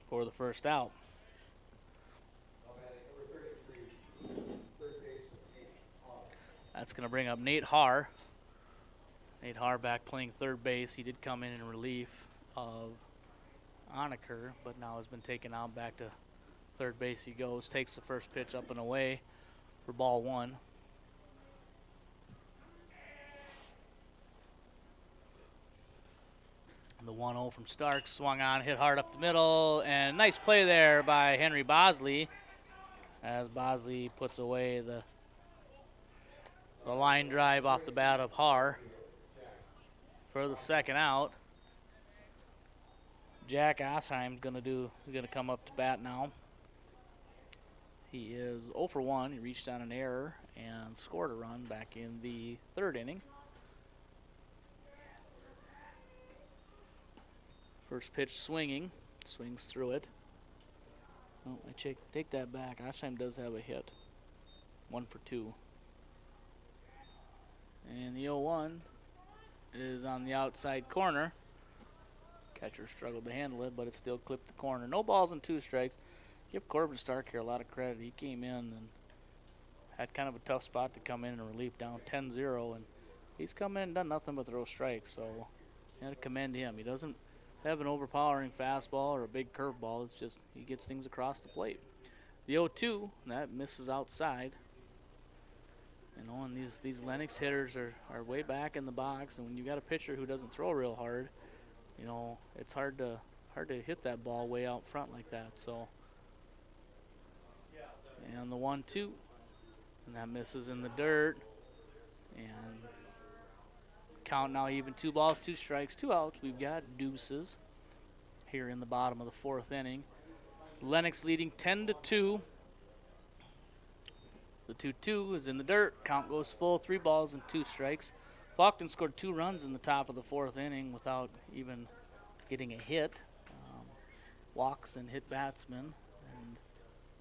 for the first out. That's going to bring up Nate Haar. Nate Haar back playing third base. He did come in relief of Onaker, but now has been taken out. Back to third base he goes. Takes the first pitch up and away for ball 1. The 1-0 from Starks, swung on, hit hard up the middle, and nice play there by Henry Bosley as Bosley puts away the line drive off the bat of Haar for the second out. Jack Osheim's gonna come up to bat now. He is 0 for 1. He reached on an error and scored a run back in the 3rd inning. First pitch swinging, swings through it. Oh, I take that back. Osheim does have a hit. 1 for 2. And the 0-1 is on the outside corner. Catcher struggled to handle it, but it still clipped the corner. No balls and 2 strikes. Give Corbin Stark here a lot of credit. He came in and had kind of a tough spot to come in and relief down 10-0, and he's come in and done nothing but throw strikes, so you got to commend him. He doesn't have an overpowering fastball or a big curveball. It's just he gets things across the plate. The 0-2, that misses outside. You know, and these Lennox hitters are way back in the box, and when you got a pitcher who doesn't throw real hard, you know, it's hard to hit that ball way out front like that. So, and the 1-2, and that misses in the dirt, and count now even 2 balls, 2 strikes, 2 outs. We've got deuces here in the bottom of the 4th inning. Lennox leading 10-2. The 2-2 is in the dirt. Count goes full, 3 balls and 2 strikes. Faulkton scored 2 runs in the top of the 4th inning without even getting a hit. Walks and hit batsmen, and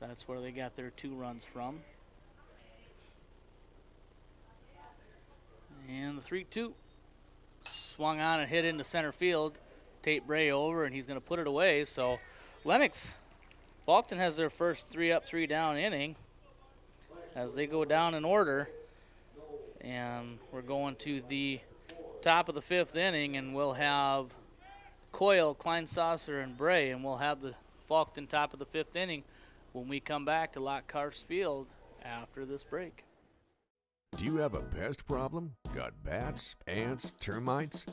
that's where they got their 2 runs from. And the 3-2 swung on and hit into center field. Tate Bray over, and he's going to put it away. So Lennox, Faulkton has their first 3 up, 3 down inning as they go down in order. And we're going to the top of the 5th inning, and we'll have Coyle, Kleinsasser, and Bray, and we'll have the Faulkton top of the 5th inning when we come back to Lockhart Field after this break. Do you have a pest problem? Got bats, ants, termites?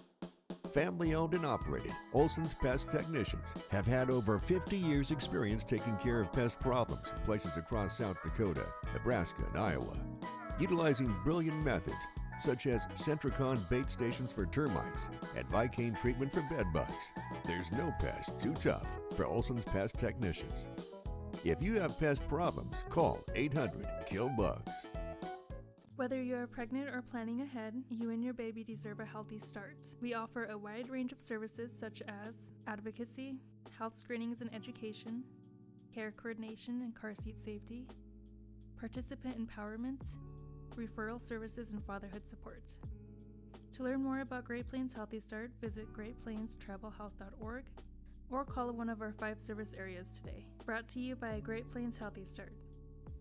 Family owned and operated, Olsen's Pest Technicians have had over 50 years experience taking care of pest problems in places across South Dakota, Nebraska, and Iowa. Utilizing brilliant methods such as Centricon bait stations for termites and Vicane treatment for bed bugs. There's no pest too tough for Olsen's Pest Technicians. If you have pest problems, call 800-KILL-BUGS. Whether you're pregnant or planning ahead, you and your baby deserve a healthy start. We offer a wide range of services such as advocacy, health screenings and education, care coordination and car seat safety, participant empowerment, referral services, and fatherhood support. To learn more about Great Plains Healthy Start, visit greatplainstravelhealth.org or call one of our 5 service areas today. Brought to you by Great Plains Healthy Start,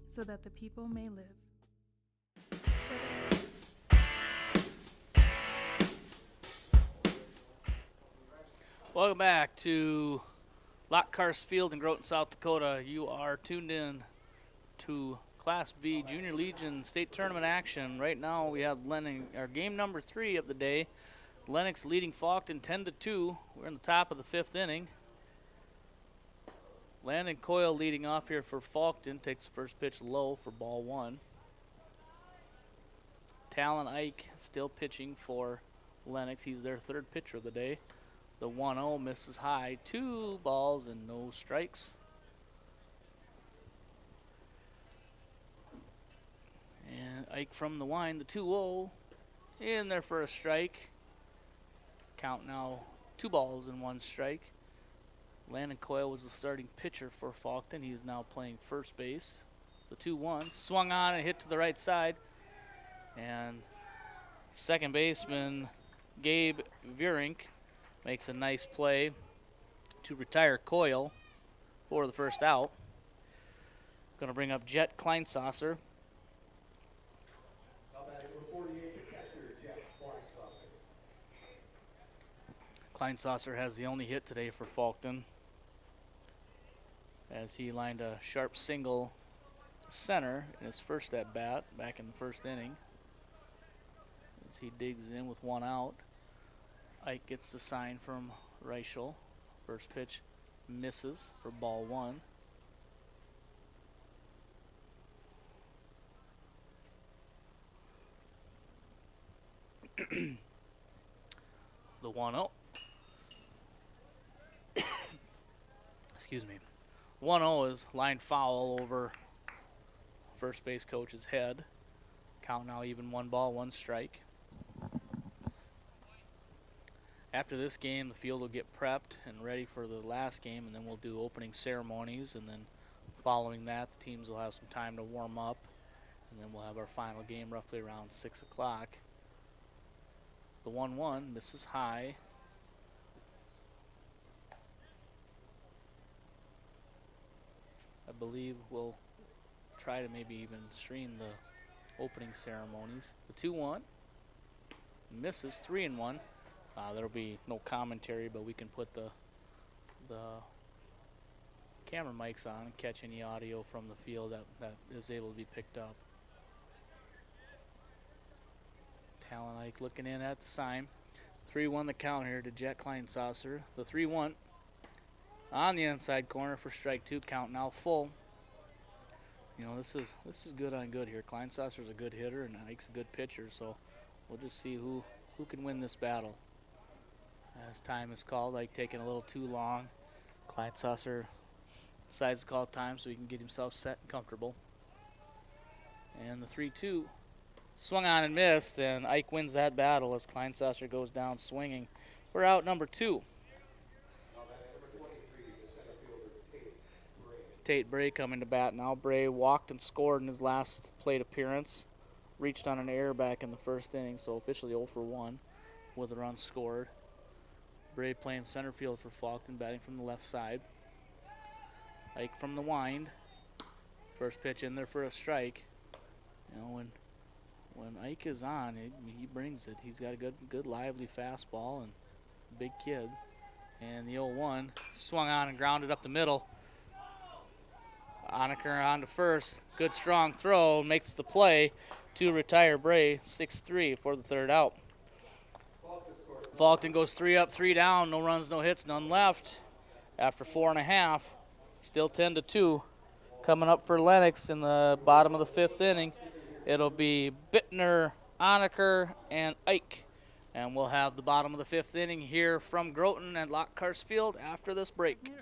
so that the people may live. Welcome back to Lockhart Field in Groton, South Dakota. You are tuned in to Class B Junior Legion State Tournament action. Right now we have our game number 3 of the day. Lennox leading Faulkton 10-2. We're in the top of the 5th inning. Landon Coyle leading off here for Faulkton. Takes the first pitch low for ball one. Talon Ike still pitching for Lennox. He's their third pitcher of the day. The 1-0 misses high. 2 balls and no strikes. And Ike from the wind, the 2-0. In there for a strike. Count now 2 balls and 1 strike. Landon Coyle was the starting pitcher for Faulkton. He is now playing first base. The 2-1 swung on and hit to the right side. And second baseman Gabe Vierink makes a nice play to retire Coyle for the first out. Going to bring up Jet Kleinsasser. Kleinsasser has the only hit today for Faulkton, as he lined a sharp single to center in his first at bat back in the first inning. As he digs in with 1 out, Ike gets the sign from Reichel. First pitch misses for ball 1. The 1-0. Excuse me. 1-0 is lined foul over first base coach's head. Count now even 1 ball, 1 strike. After this game, the field will get prepped and ready for the last game, and then we'll do opening ceremonies, and then following that, the teams will have some time to warm up, and then we'll have our final game roughly around 6 o'clock. The 1-1 misses high. I believe we'll try to maybe even stream the opening ceremonies. The 2-1 misses, 3-1. There'll be no commentary, but we can put the camera mics on and catch any audio from the field that is able to be picked up. Talon Ike looking in at the sign. 3-1 the count here to Jet Kleinsasser. The 3-1 on the inside corner for strike 2. Count now full. You know, this is good on good here. Kleinsasser's a good hitter and Ike's a good pitcher, so we'll just see who can win this battle. As time is called, Ike taking a little too long. Kleinsasser decides to call time so he can get himself set and comfortable. And the 3-2 swung on and missed, and Ike wins that battle as Kleinsasser goes down swinging for out number 2. Tate Bray coming to bat now. Bray walked and scored in his last plate appearance. Reached on an error back in the first inning, so officially 0 for 1 with a run scored. Bray playing center field for Faulkton, batting from the left side. Ike from the wind. First pitch in there for a strike. You know, when Ike is on, he brings it. He's got a good lively fastball and big kid. And the 0-1 swung on and grounded up the middle. Onaker on to first. Good strong throw. Makes the play to retire Bray. 6-3 for the third out. Faulkton goes 3 up, 3 down. No runs, no hits, none left. After 4.5. Still 10-2. Coming up for Lennox in the bottom of the 5th inning. It'll be Bittner, Onaker, and Ike. And we'll have the bottom of the 5th inning here from Groton and Lockhart Field after this break.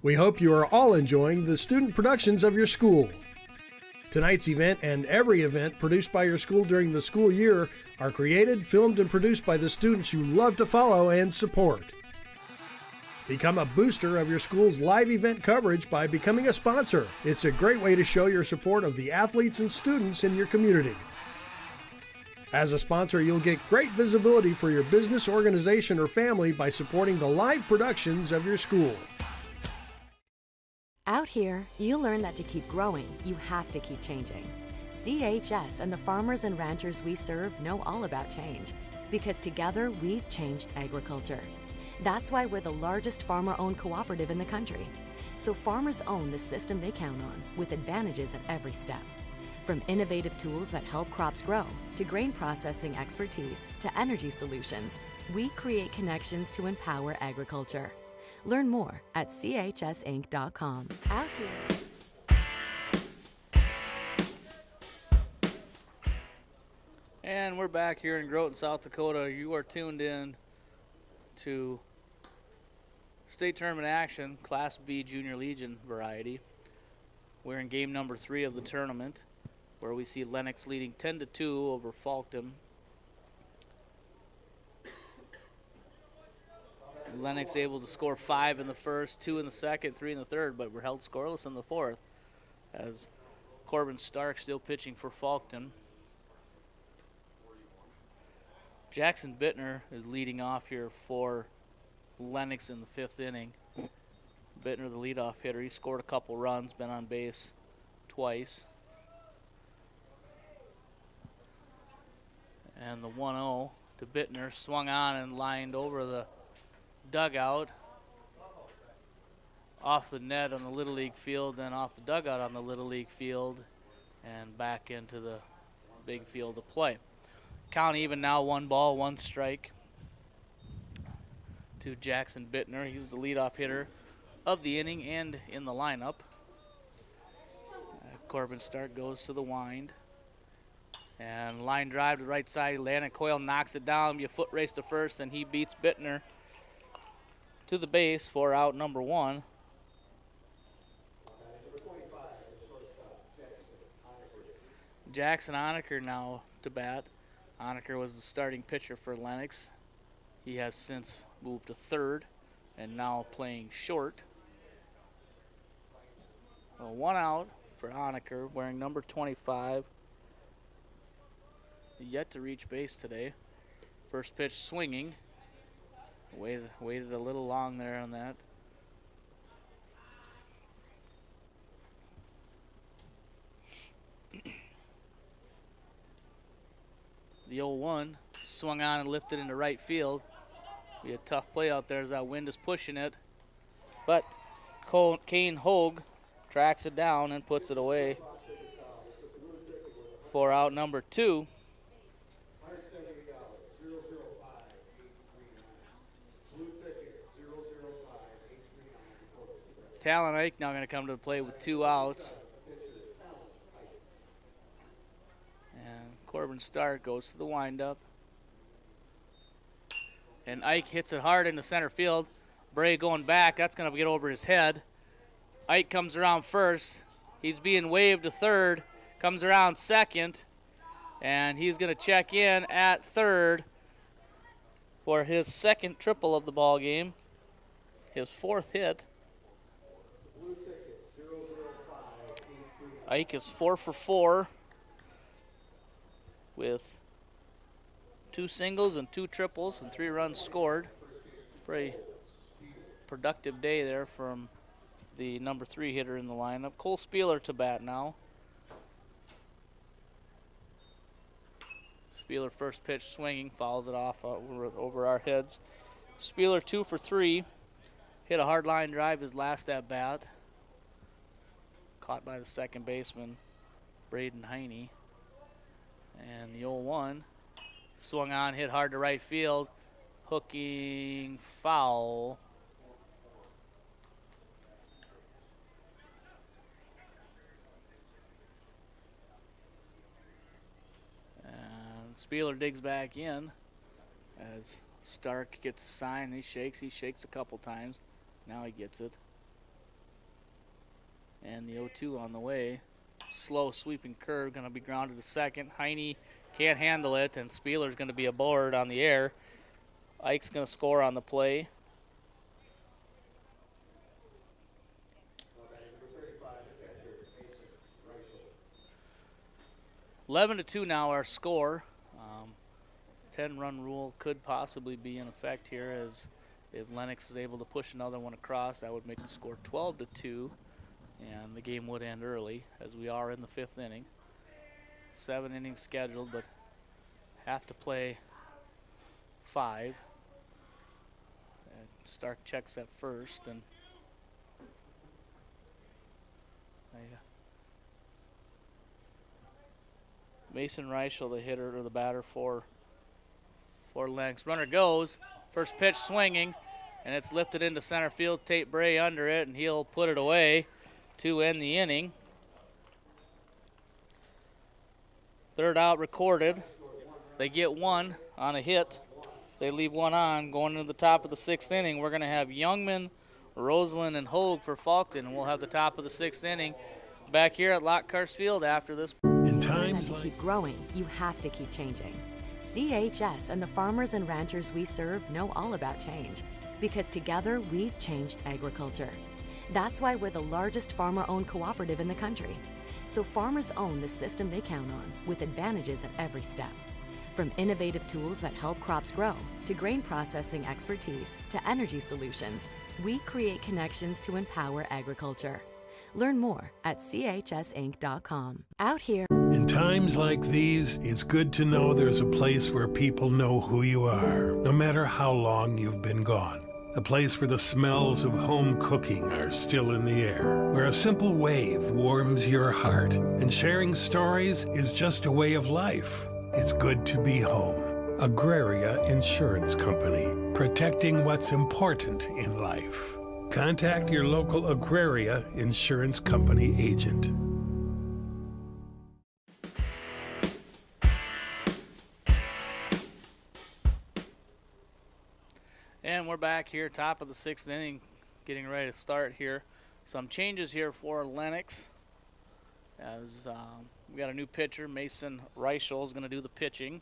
We hope you are all enjoying the student productions of your school. Tonight's event and every event produced by your school during the school year are created, filmed, and produced by the students you love to follow and support. Become a booster of your school's live event coverage by becoming a sponsor. It's a great way to show your support of the athletes and students in your community. As a sponsor, you'll get great visibility for your business, organization, or family by supporting the live productions of your school. Out here, you learn that to keep growing, you have to keep changing. CHS and the farmers and ranchers we serve know all about change, because together we've changed agriculture. That's why we're the largest farmer-owned cooperative in the country. So farmers own the system they count on, with advantages at every step. From innovative tools that help crops grow, to grain processing expertise, to energy solutions, we create connections to empower agriculture. Learn more at chsinc.com. Out here. And we're back here in Groton, South Dakota. You are tuned in to state tournament action, Class B Junior Legion variety. We're in game number 3 of the tournament, where we see Lennox leading 10-2 over Faulkton. Lennox able to score 5 in the first, 2 in the second, 3 in the third, but were held scoreless in the fourth, as Corbin Stark still pitching for Faulkton. Jackson Bittner is leading off here for Lennox in the 5th inning. Bittner, the leadoff hitter, he scored a couple runs, been on base twice. And the 1-0 to Bittner, swung on and lined over the dugout, off the net on the Little League field, then off the dugout on the Little League field, and back into the big field of play. Count even now, 1 ball, 1 strike to Jackson Bittner. He's the leadoff hitter of the inning and in the lineup. Corbin Stark goes to the wind. And line drive to the right side. Landon Coyle knocks it down. You foot race to first, and he beats Bittner to the base for out number 1. Jackson Honecker now to bat. Honecker was the starting pitcher for Lennox. He has since moved to third and now playing short. Well, 1 out for Honecker, wearing number 25. Yet to reach base today. First pitch swinging. Waited a little long there on that. The 0-1 swung on and lifted into right field. Be a tough play out there as that wind is pushing it. But Kane Hogue tracks it down and puts it away for out number 2. Talon Ike now going to come to the plate with 2 outs. And Corbin Stark goes to the windup. And Ike hits it hard into center field. Bray going back. That's going to get over his head. Ike comes around first. He's being waved to third. Comes around second. And he's going to check in at third for his second triple of the ball game. His 4th hit. Ike is 4 for 4 with 2 singles and 2 triples and 3 runs scored. Pretty productive day there from the number 3 hitter in the lineup. Cole Spieler to bat now. Spieler first pitch swinging, fouls it off over our heads. Spieler 2 for 3. Hit a hard line drive his last at bat. Caught by the second baseman, Braden Heine. And the 0-1 swung on, hit hard to right field, hooking foul. And Spieler digs back in as Stark gets a sign. He shakes a couple times. Now he gets it. And the 0-2 on the way. Slow sweeping curve, going to be grounded to second. Heine can't handle it, and Spieler's going to be aboard on the air. Ike's going to score on the play. Eleven to 2 now our score. 10-run rule could possibly be in effect here, as if Lennox is able to push another one across, that would make the score 12 to 2. And the game would end early, as we are in the 5th inning. 7 innings scheduled, but have to play 5. And Stark checks at first, and Mason Reichel, the hitter or the batter for Lennox. Runner goes, first pitch swinging, and it's lifted into center field. Tate Bray under it, and he'll put it away to end the inning. Third out recorded. They get one on a hit. They leave one on. Going into the top of the 6th inning, we're going to have Youngman, Roseland, and Hogue for Faulkton, and we'll have the top of the 6th inning back here at Lockhart Field after this. In That times to like keep growing, you have to keep changing. CHS and the farmers and ranchers we serve know all about change because together we've changed agriculture. That's why we're the largest farmer-owned cooperative in the country. So farmers own the system they count on with advantages at every step. From innovative tools that help crops grow, to grain processing expertise, to energy solutions, we create connections to empower agriculture. Learn more at chsinc.com. Out here. In times like these, it's good to know there's a place where people know who you are, no matter how long you've been gone. A place where the smells of home cooking are still in the air, where a simple wave warms your heart, and sharing stories is just a way of life. It's good to be home. Agraria Insurance Company, protecting what's important in life. Contact your local Agraria Insurance Company agent. And we're back here, top of the 6th inning, getting ready to start here. Some changes here for Lennox. As we got a new pitcher, Mason Reichel is going to do the pitching.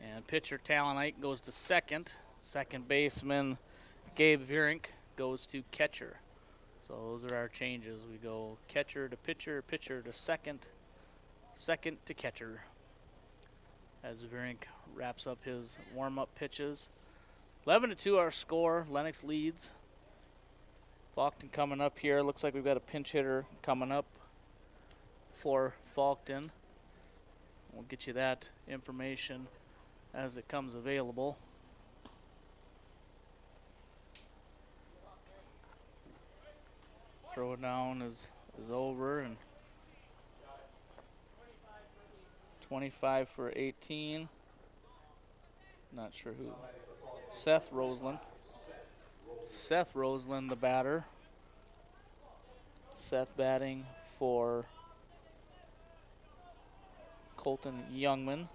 And pitcher Talonite goes to second. Second baseman Gabe Vierink goes to catcher. So those are our changes. We go catcher to pitcher, pitcher to second, second to catcher. As Vierink wraps up his warm-up pitches. 11-2 our score. Lennox leads. Faulkton coming up here. Looks like we've got a pinch hitter coming up for Faulkton. We'll get you that information as it comes available. Throw it down is over, and 25 for 18. Not sure who. Seth Roseland. Seth Roseland, the batter. Seth batting for Colton Youngman.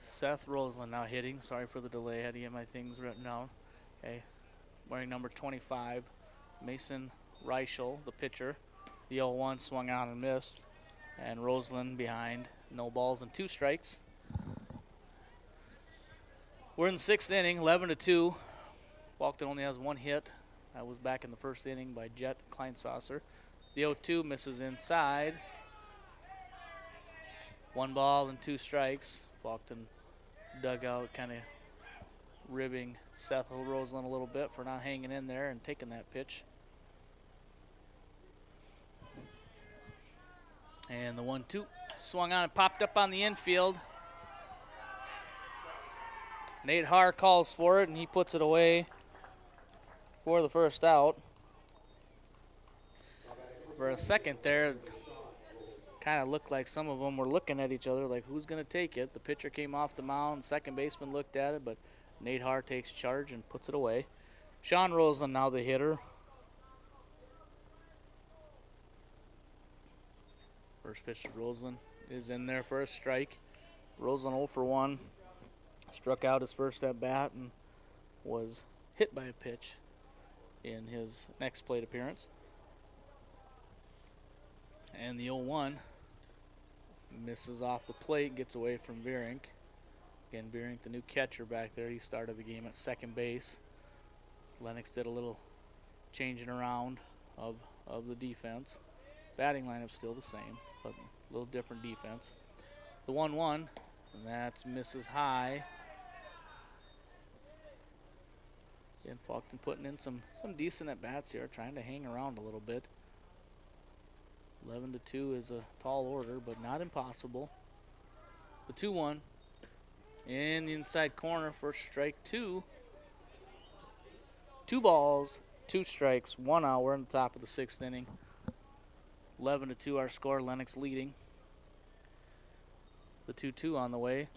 Seth Roseland now hitting. Sorry for the delay. I had to get my things written down. Okay. Wearing number 25. Mason Reichel, the pitcher. The 0-1 swung out and missed. And Roseland behind. No balls and 2 strikes. We're in the 6th inning, 11-2. Faulkton only has 1 hit. That was back in the 1st inning by Jet Kleinsasser. The 0-2 misses inside. 1 ball and 2 strikes. Faulkton dugout kind of ribbing Seth Roseland a little bit for not hanging in there and taking that pitch. And the 1-2 swung on and popped up on the infield. Nate Haar calls for it, and he puts it away for the first out. For a second there, it kind of looked like some of them were looking at each other like, who's going to take it? The pitcher came off the mound, second baseman looked at it, but Nate Haar takes charge and puts it away. Sean Roseland now the hitter. First pitch to Roseland is in there for a strike. Roseland 0 for 1. Struck out his first at bat and was hit by a pitch in his next plate appearance. And the 0-1 misses off the plate, gets away from Vierink. Again, Vierink, the new catcher back there, he started the game at second base. Lennox did a little changing around of the defense. Batting lineup's still the same, but a little different defense. The 1-1, and that's misses high. Again, Faulkton putting in some decent at-bats here, trying to hang around a little bit. 11-2 is a tall order, but not impossible. The 2-1 in the inside corner for strike 2. 2 balls, 2 strikes, 1 out. We're in the top of the 6th inning. 11-2 our score, Lennox leading. The 2-2 on the way.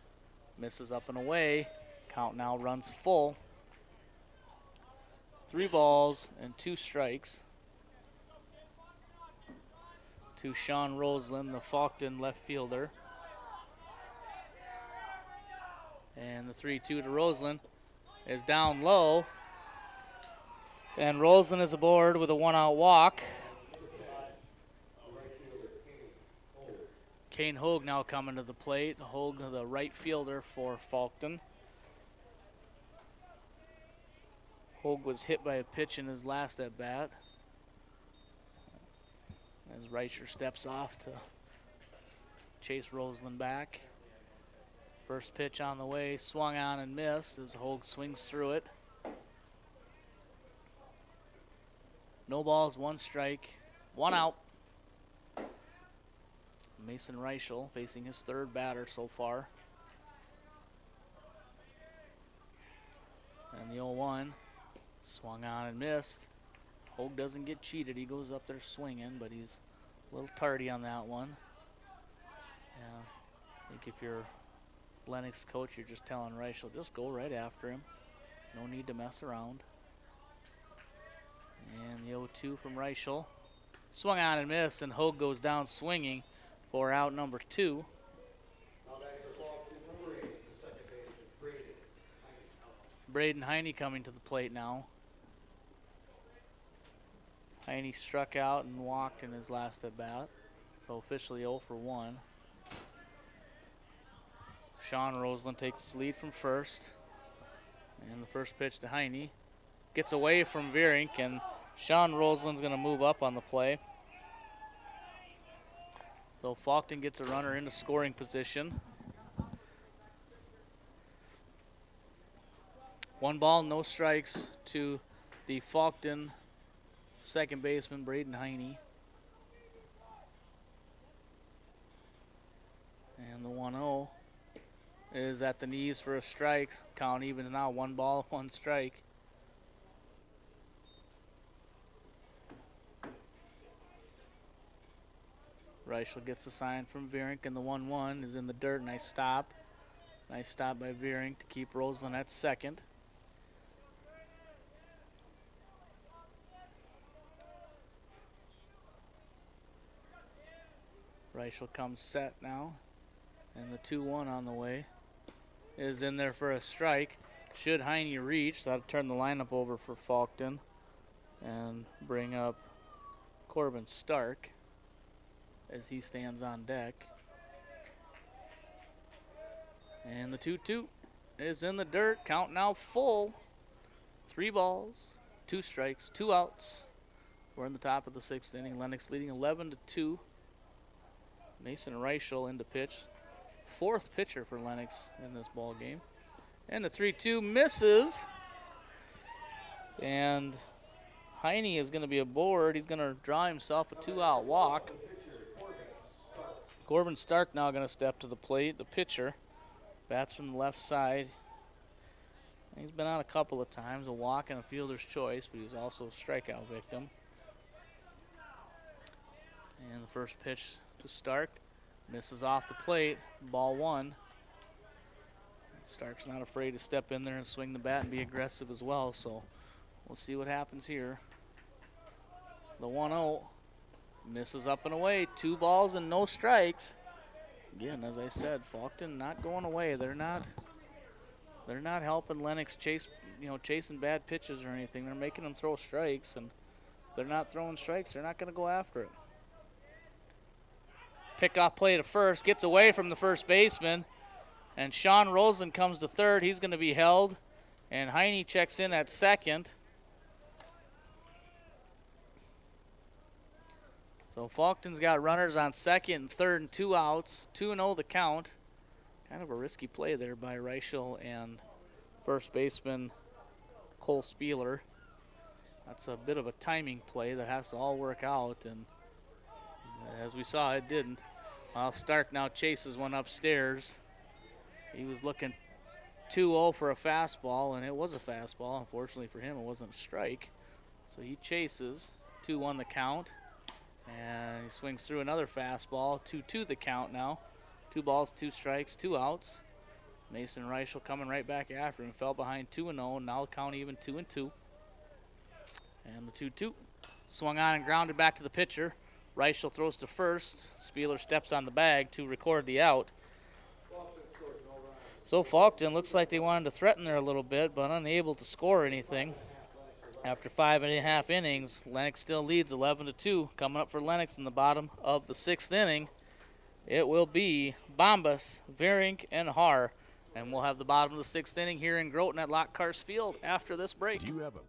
Misses up and away. Count now runs full. 3 balls and 2 strikes to Sean Roseland, the Faulkton left fielder. And the 3-2 to Roseland is down low. And Roseland is aboard with a 1-out walk. Kane Hogue now coming to the plate. Hogue, the right fielder for Faulkton. Hogue was hit by a pitch in his last at-bat. As Reicher steps off to chase Roseland back. First pitch on the way, swung on and missed as Hogue swings through it. No balls, 1 strike, 1 out. Mason Reichel facing his 3rd batter so far. And the 0-1 swung on and missed. Hogue doesn't get cheated. He goes up there swinging, but he's a little tardy on that one. Yeah, I think if you're Lennox coach, you're just telling Reichel, just go right after him. No need to mess around. And the 0-2 from Reichel. Swung on and missed, and Hogue goes down swinging for out number 2. Braden Heine coming to the plate now. Heine struck out and walked in his last at-bat, so officially 0 for 1. Sean Roseland takes his lead from first. And the first pitch to Heine gets away from Vierink, and Sean Roseland's going to move up on the play. So Faulkton gets a runner into scoring position. 1 ball, no strikes to the Faulkton second baseman, Braden Heine. And the 1-0 is at the knees for a strike. Count even now, 1 ball, 1 strike. Reichel gets a sign from Vierink, and the 1-1 is in the dirt. Nice stop. Nice stop by Vierink to keep Roseland at second. Reichel comes set now, and the 2-1 on the way is in there for a strike. Should Heine reach, that'll turn the lineup over for Faulkton and bring up Corbin Stark as he stands on deck. And the 2-2 is in the dirt. Count now full. 3 balls, 2 strikes, 2 outs. We're in the top of the 6th inning. Lennox leading 11-2. Mason Reichel into pitch. 4th pitcher for Lennox in this ball game. And the 3-2 misses. And Heine is going to be aboard. He's going to draw himself a 2-out walk. Corbin Stark now going to step to the plate, the pitcher. Bats from the left side. He's been on a couple of times, a walk and a fielder's choice, but he's also a strikeout victim. And the first pitch to Stark misses off the plate, ball 1. Stark's not afraid to step in there and swing the bat and be aggressive as well, so we'll see what happens here. The 1-0 misses up and away, 2 balls and no strikes. Again, as I said, Faulkton not going away. They're not helping Lennox chasing bad pitches or anything. They're making them throw strikes, and if they're not throwing strikes, they're not going to go after it. Pickoff play to first, gets away from the first baseman, and Sean Rosen comes to third. He's going to be held, and Heine checks in at second. So Faulkton's got runners on second and third and 2 outs. 2-0 the count. Kind of a risky play there by Reichel and first baseman Cole Spieler. That's a bit of a timing play that has to all work out, and as we saw, it didn't. Well, Stark now chases one upstairs. He was looking 2-0 for a fastball, and it was a fastball. Unfortunately for him, it wasn't a strike. So he chases. 2-1 the count. And he swings through another fastball. 2-2 the count now. 2 balls, 2 strikes, 2 outs. Mason Reichel coming right back after him. Fell behind 2-0. Now the count even 2-2. And the 2-2. Swung on and grounded back to the pitcher. Reichel throws to first. Spieler steps on the bag to record the out. So Faulkton looks like they wanted to threaten there a little bit, but unable to score anything. After 5.5 innings, Lennox still leads 11-2. Coming up for Lennox in the bottom of the 6th inning, it will be Bombas, Verink, and Haar. And we'll have the bottom of the 6th inning here in Groton at Lockhart Field after this break. Do you have a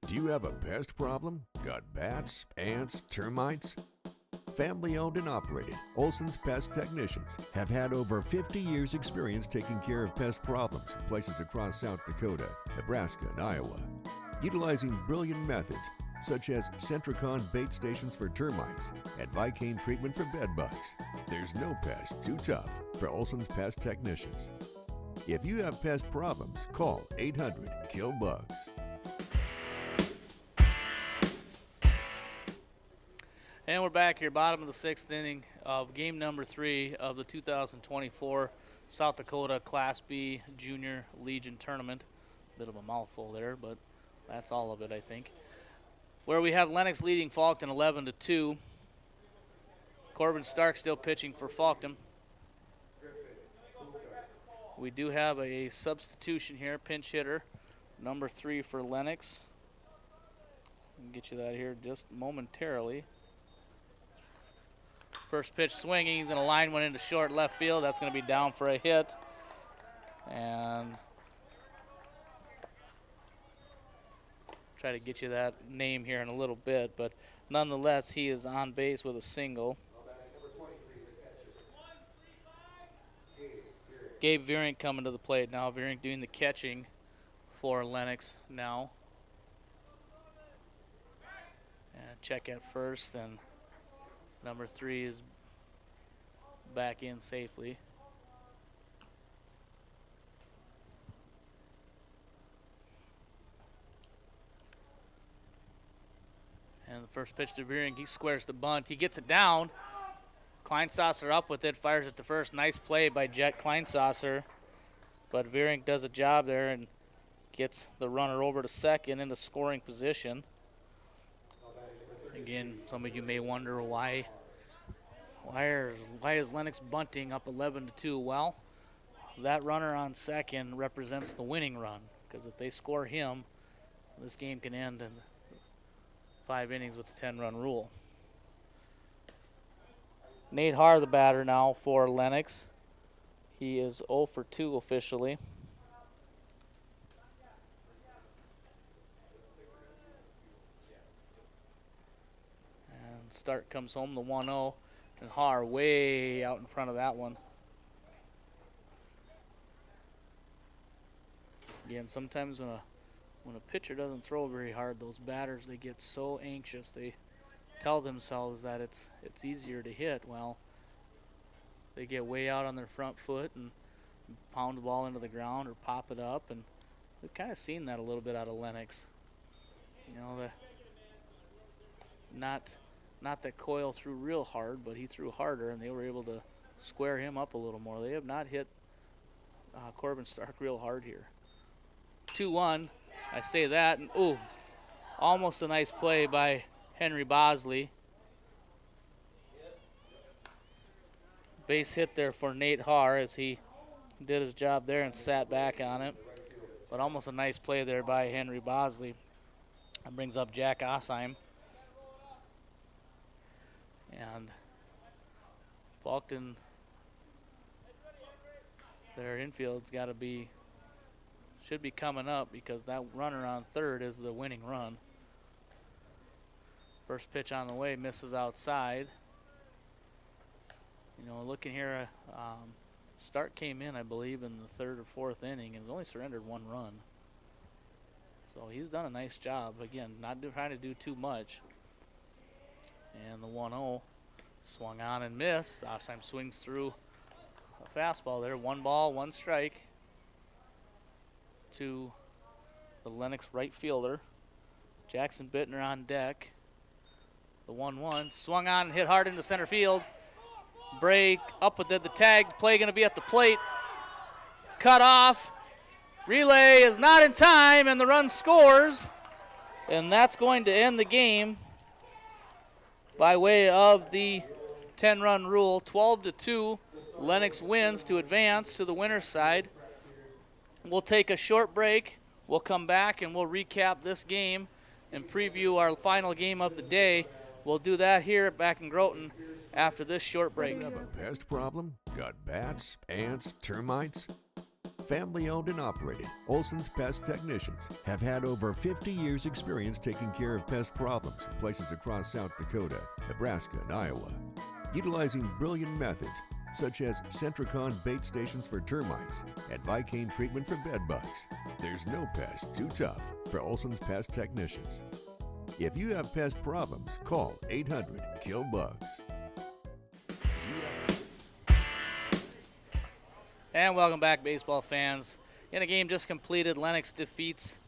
Do you have a pest problem? Got bats, ants, termites? Family owned and operated, Olsen's Pest Technicians have had over 50 years experience taking care of pest problems in places across South Dakota, Nebraska, and Iowa. Utilizing brilliant methods such as Centricon bait stations for termites and Vicane treatment for bed bugs. There's no pest too tough for Olsen's Pest Technicians. If you have pest problems, call 800-KILL-BUGS. And we're back here, bottom of the 6th inning of game number 3 of the 2024 South Dakota Class B Junior Legion Tournament. Bit of a mouthful there, but that's all of it, I think. Where we have Lennox leading Faulkton 11-2. Corbin Stark still pitching for Faulkton. We do have a substitution here, pinch hitter, number 3 for Lennox. I'll get you that here just momentarily. First pitch swinging, he's going to line one into short left field. That's going to be down for a hit. And try to get you that name here in a little bit, but nonetheless, he is on base with a single. Gabe Verink coming to the plate now. Verink doing the catching for Lennox now. And check at first, and number 3 is back in safely. And the first pitch to Verink, he squares the bunt. He gets it down. Kleinsasser up with it, fires it to first. Nice play by Jet Kleinsasser. But Verink does a job there and gets the runner over to second into scoring position. Again, some of you may wonder why is Lennox bunting up 11-2? Well, that runner on second represents the winning run, because if they score him, this game can end in 5 innings with the 10-run rule. Nate Haar, the batter now for Lennox. He is 0 for 2 officially. And Stark comes home, the 1-0, and Haar way out in front of that one. Again, sometimes when a pitcher doesn't throw very hard, those batters, they get so anxious. They tell themselves that it's easier to hit. Well, they get way out on their front foot and pound the ball into the ground or pop it up, and we've kind of seen that a little bit out of Lennox. You know, not that Coyle threw real hard, but he threw harder, and they were able to square him up a little more. They have not hit Corbin Stark real hard here. 2-1. I say that, and ooh, almost a nice play by Henry Bosley. Base hit there for Nate Haar as he did his job there and sat back on it. But almost a nice play there by Henry Bosley. That brings up Jack Osheim. And Faulkton, their infield's got to be, should be coming up, because that runner on third is the winning run. First pitch on the way, misses outside. You know, looking here, Stark came in, I believe, in the third or fourth inning and has only surrendered 1 run. So he's done a nice job. Again, not trying to do too much. And the 1-0 swung on and missed. Ostheim swings through a fastball there. 1 ball, 1 strike to the Lennox right fielder. Jackson Bittner on deck. The 1-1 swung on and hit hard into center field. Break up with it. The tag play going to be at the plate. It's cut off. Relay is not in time, and the run scores. And that's going to end the game by way of the 10-run rule. 12-2. Lennox wins to advance to the winner's side. We'll take a short break. We'll come back and we'll recap this game and preview our final game of the day. We'll do that here back in Groton after this short break. Have a pest problem? Got bats, ants, termites? Family owned and operated, Olsen's Pest Technicians have had over 50 years experience taking care of pest problems in places across South Dakota, Nebraska, and Iowa. Utilizing brilliant methods such as Centricon bait stations for termites and Vicane treatment for bed bugs. There's no pest too tough for Olsen's Pest Technicians. If you have pest problems, call 800-KILL-BUGS. And welcome back, baseball fans. In a game just completed, Lennox defeats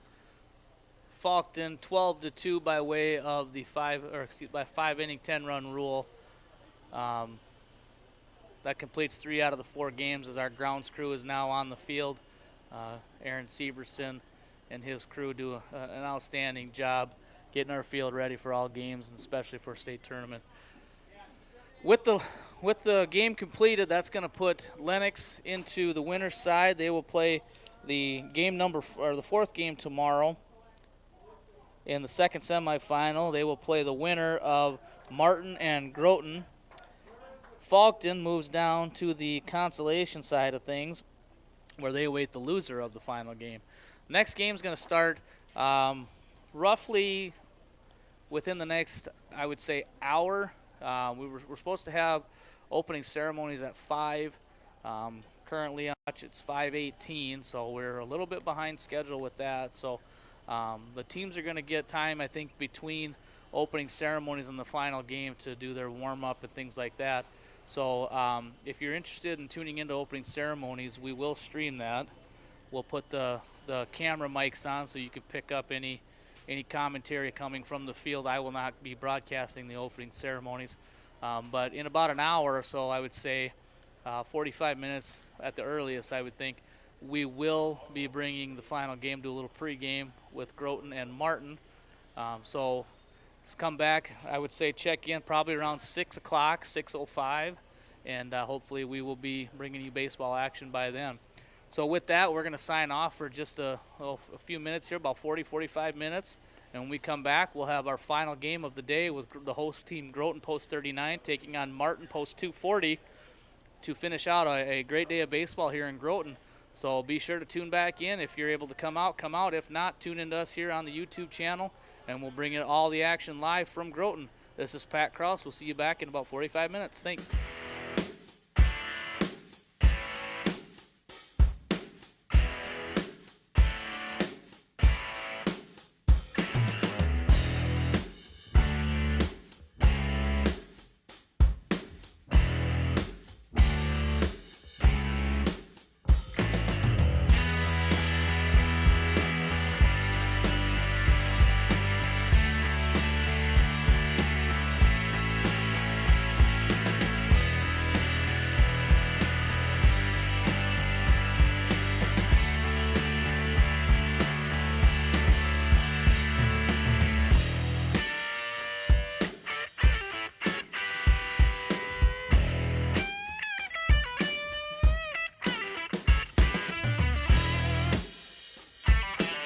Faulkton 12-2 by way of the 5-inning 10-run rule. That completes 3 out of the 4 games as our grounds crew is now on the field. Aaron Severson and his crew do an outstanding job getting our field ready for all games, and especially for state tournament. With the game completed, that's going to put Lennox into the winner's side. They will play the the 4th game tomorrow. In the 2nd semifinal, they will play the winner of Martin and Groton. Faulkton moves down to the consolation side of things, where they await the loser of the final game. Next game is going to start roughly within the next, I would say, hour. We're supposed to have opening ceremonies at 5. Currently, it's 5:18, so we're a little bit behind schedule with that. So the teams are going to get time, I think, between opening ceremonies and the final game to do their warm-up and things like that. So if you're interested in tuning into opening ceremonies, we will stream that. We'll put the camera mics on so you can pick up any commentary coming from the field. I will not be broadcasting the opening ceremonies. But in about an hour or so, I would say 45 minutes at the earliest, I would think, we will be bringing the final game to a little pregame with Groton and Martin. So let's come back. I would say check in probably around 6 o'clock, 6:05, and hopefully we will be bringing you baseball action by then. So with that, we're going to sign off for just a few minutes here, about 40, 45 minutes. And when we come back, we'll have our final game of the day with the host team, Groton Post 39, taking on Martin Post 240 to finish out a great day of baseball here in Groton. So be sure to tune back in. If you're able to come out, come out. If not, tune into us here on the YouTube channel, and we'll bring you all the action live from Groton. This is Pat Krause. We'll see you back in about 45 minutes. Thanks.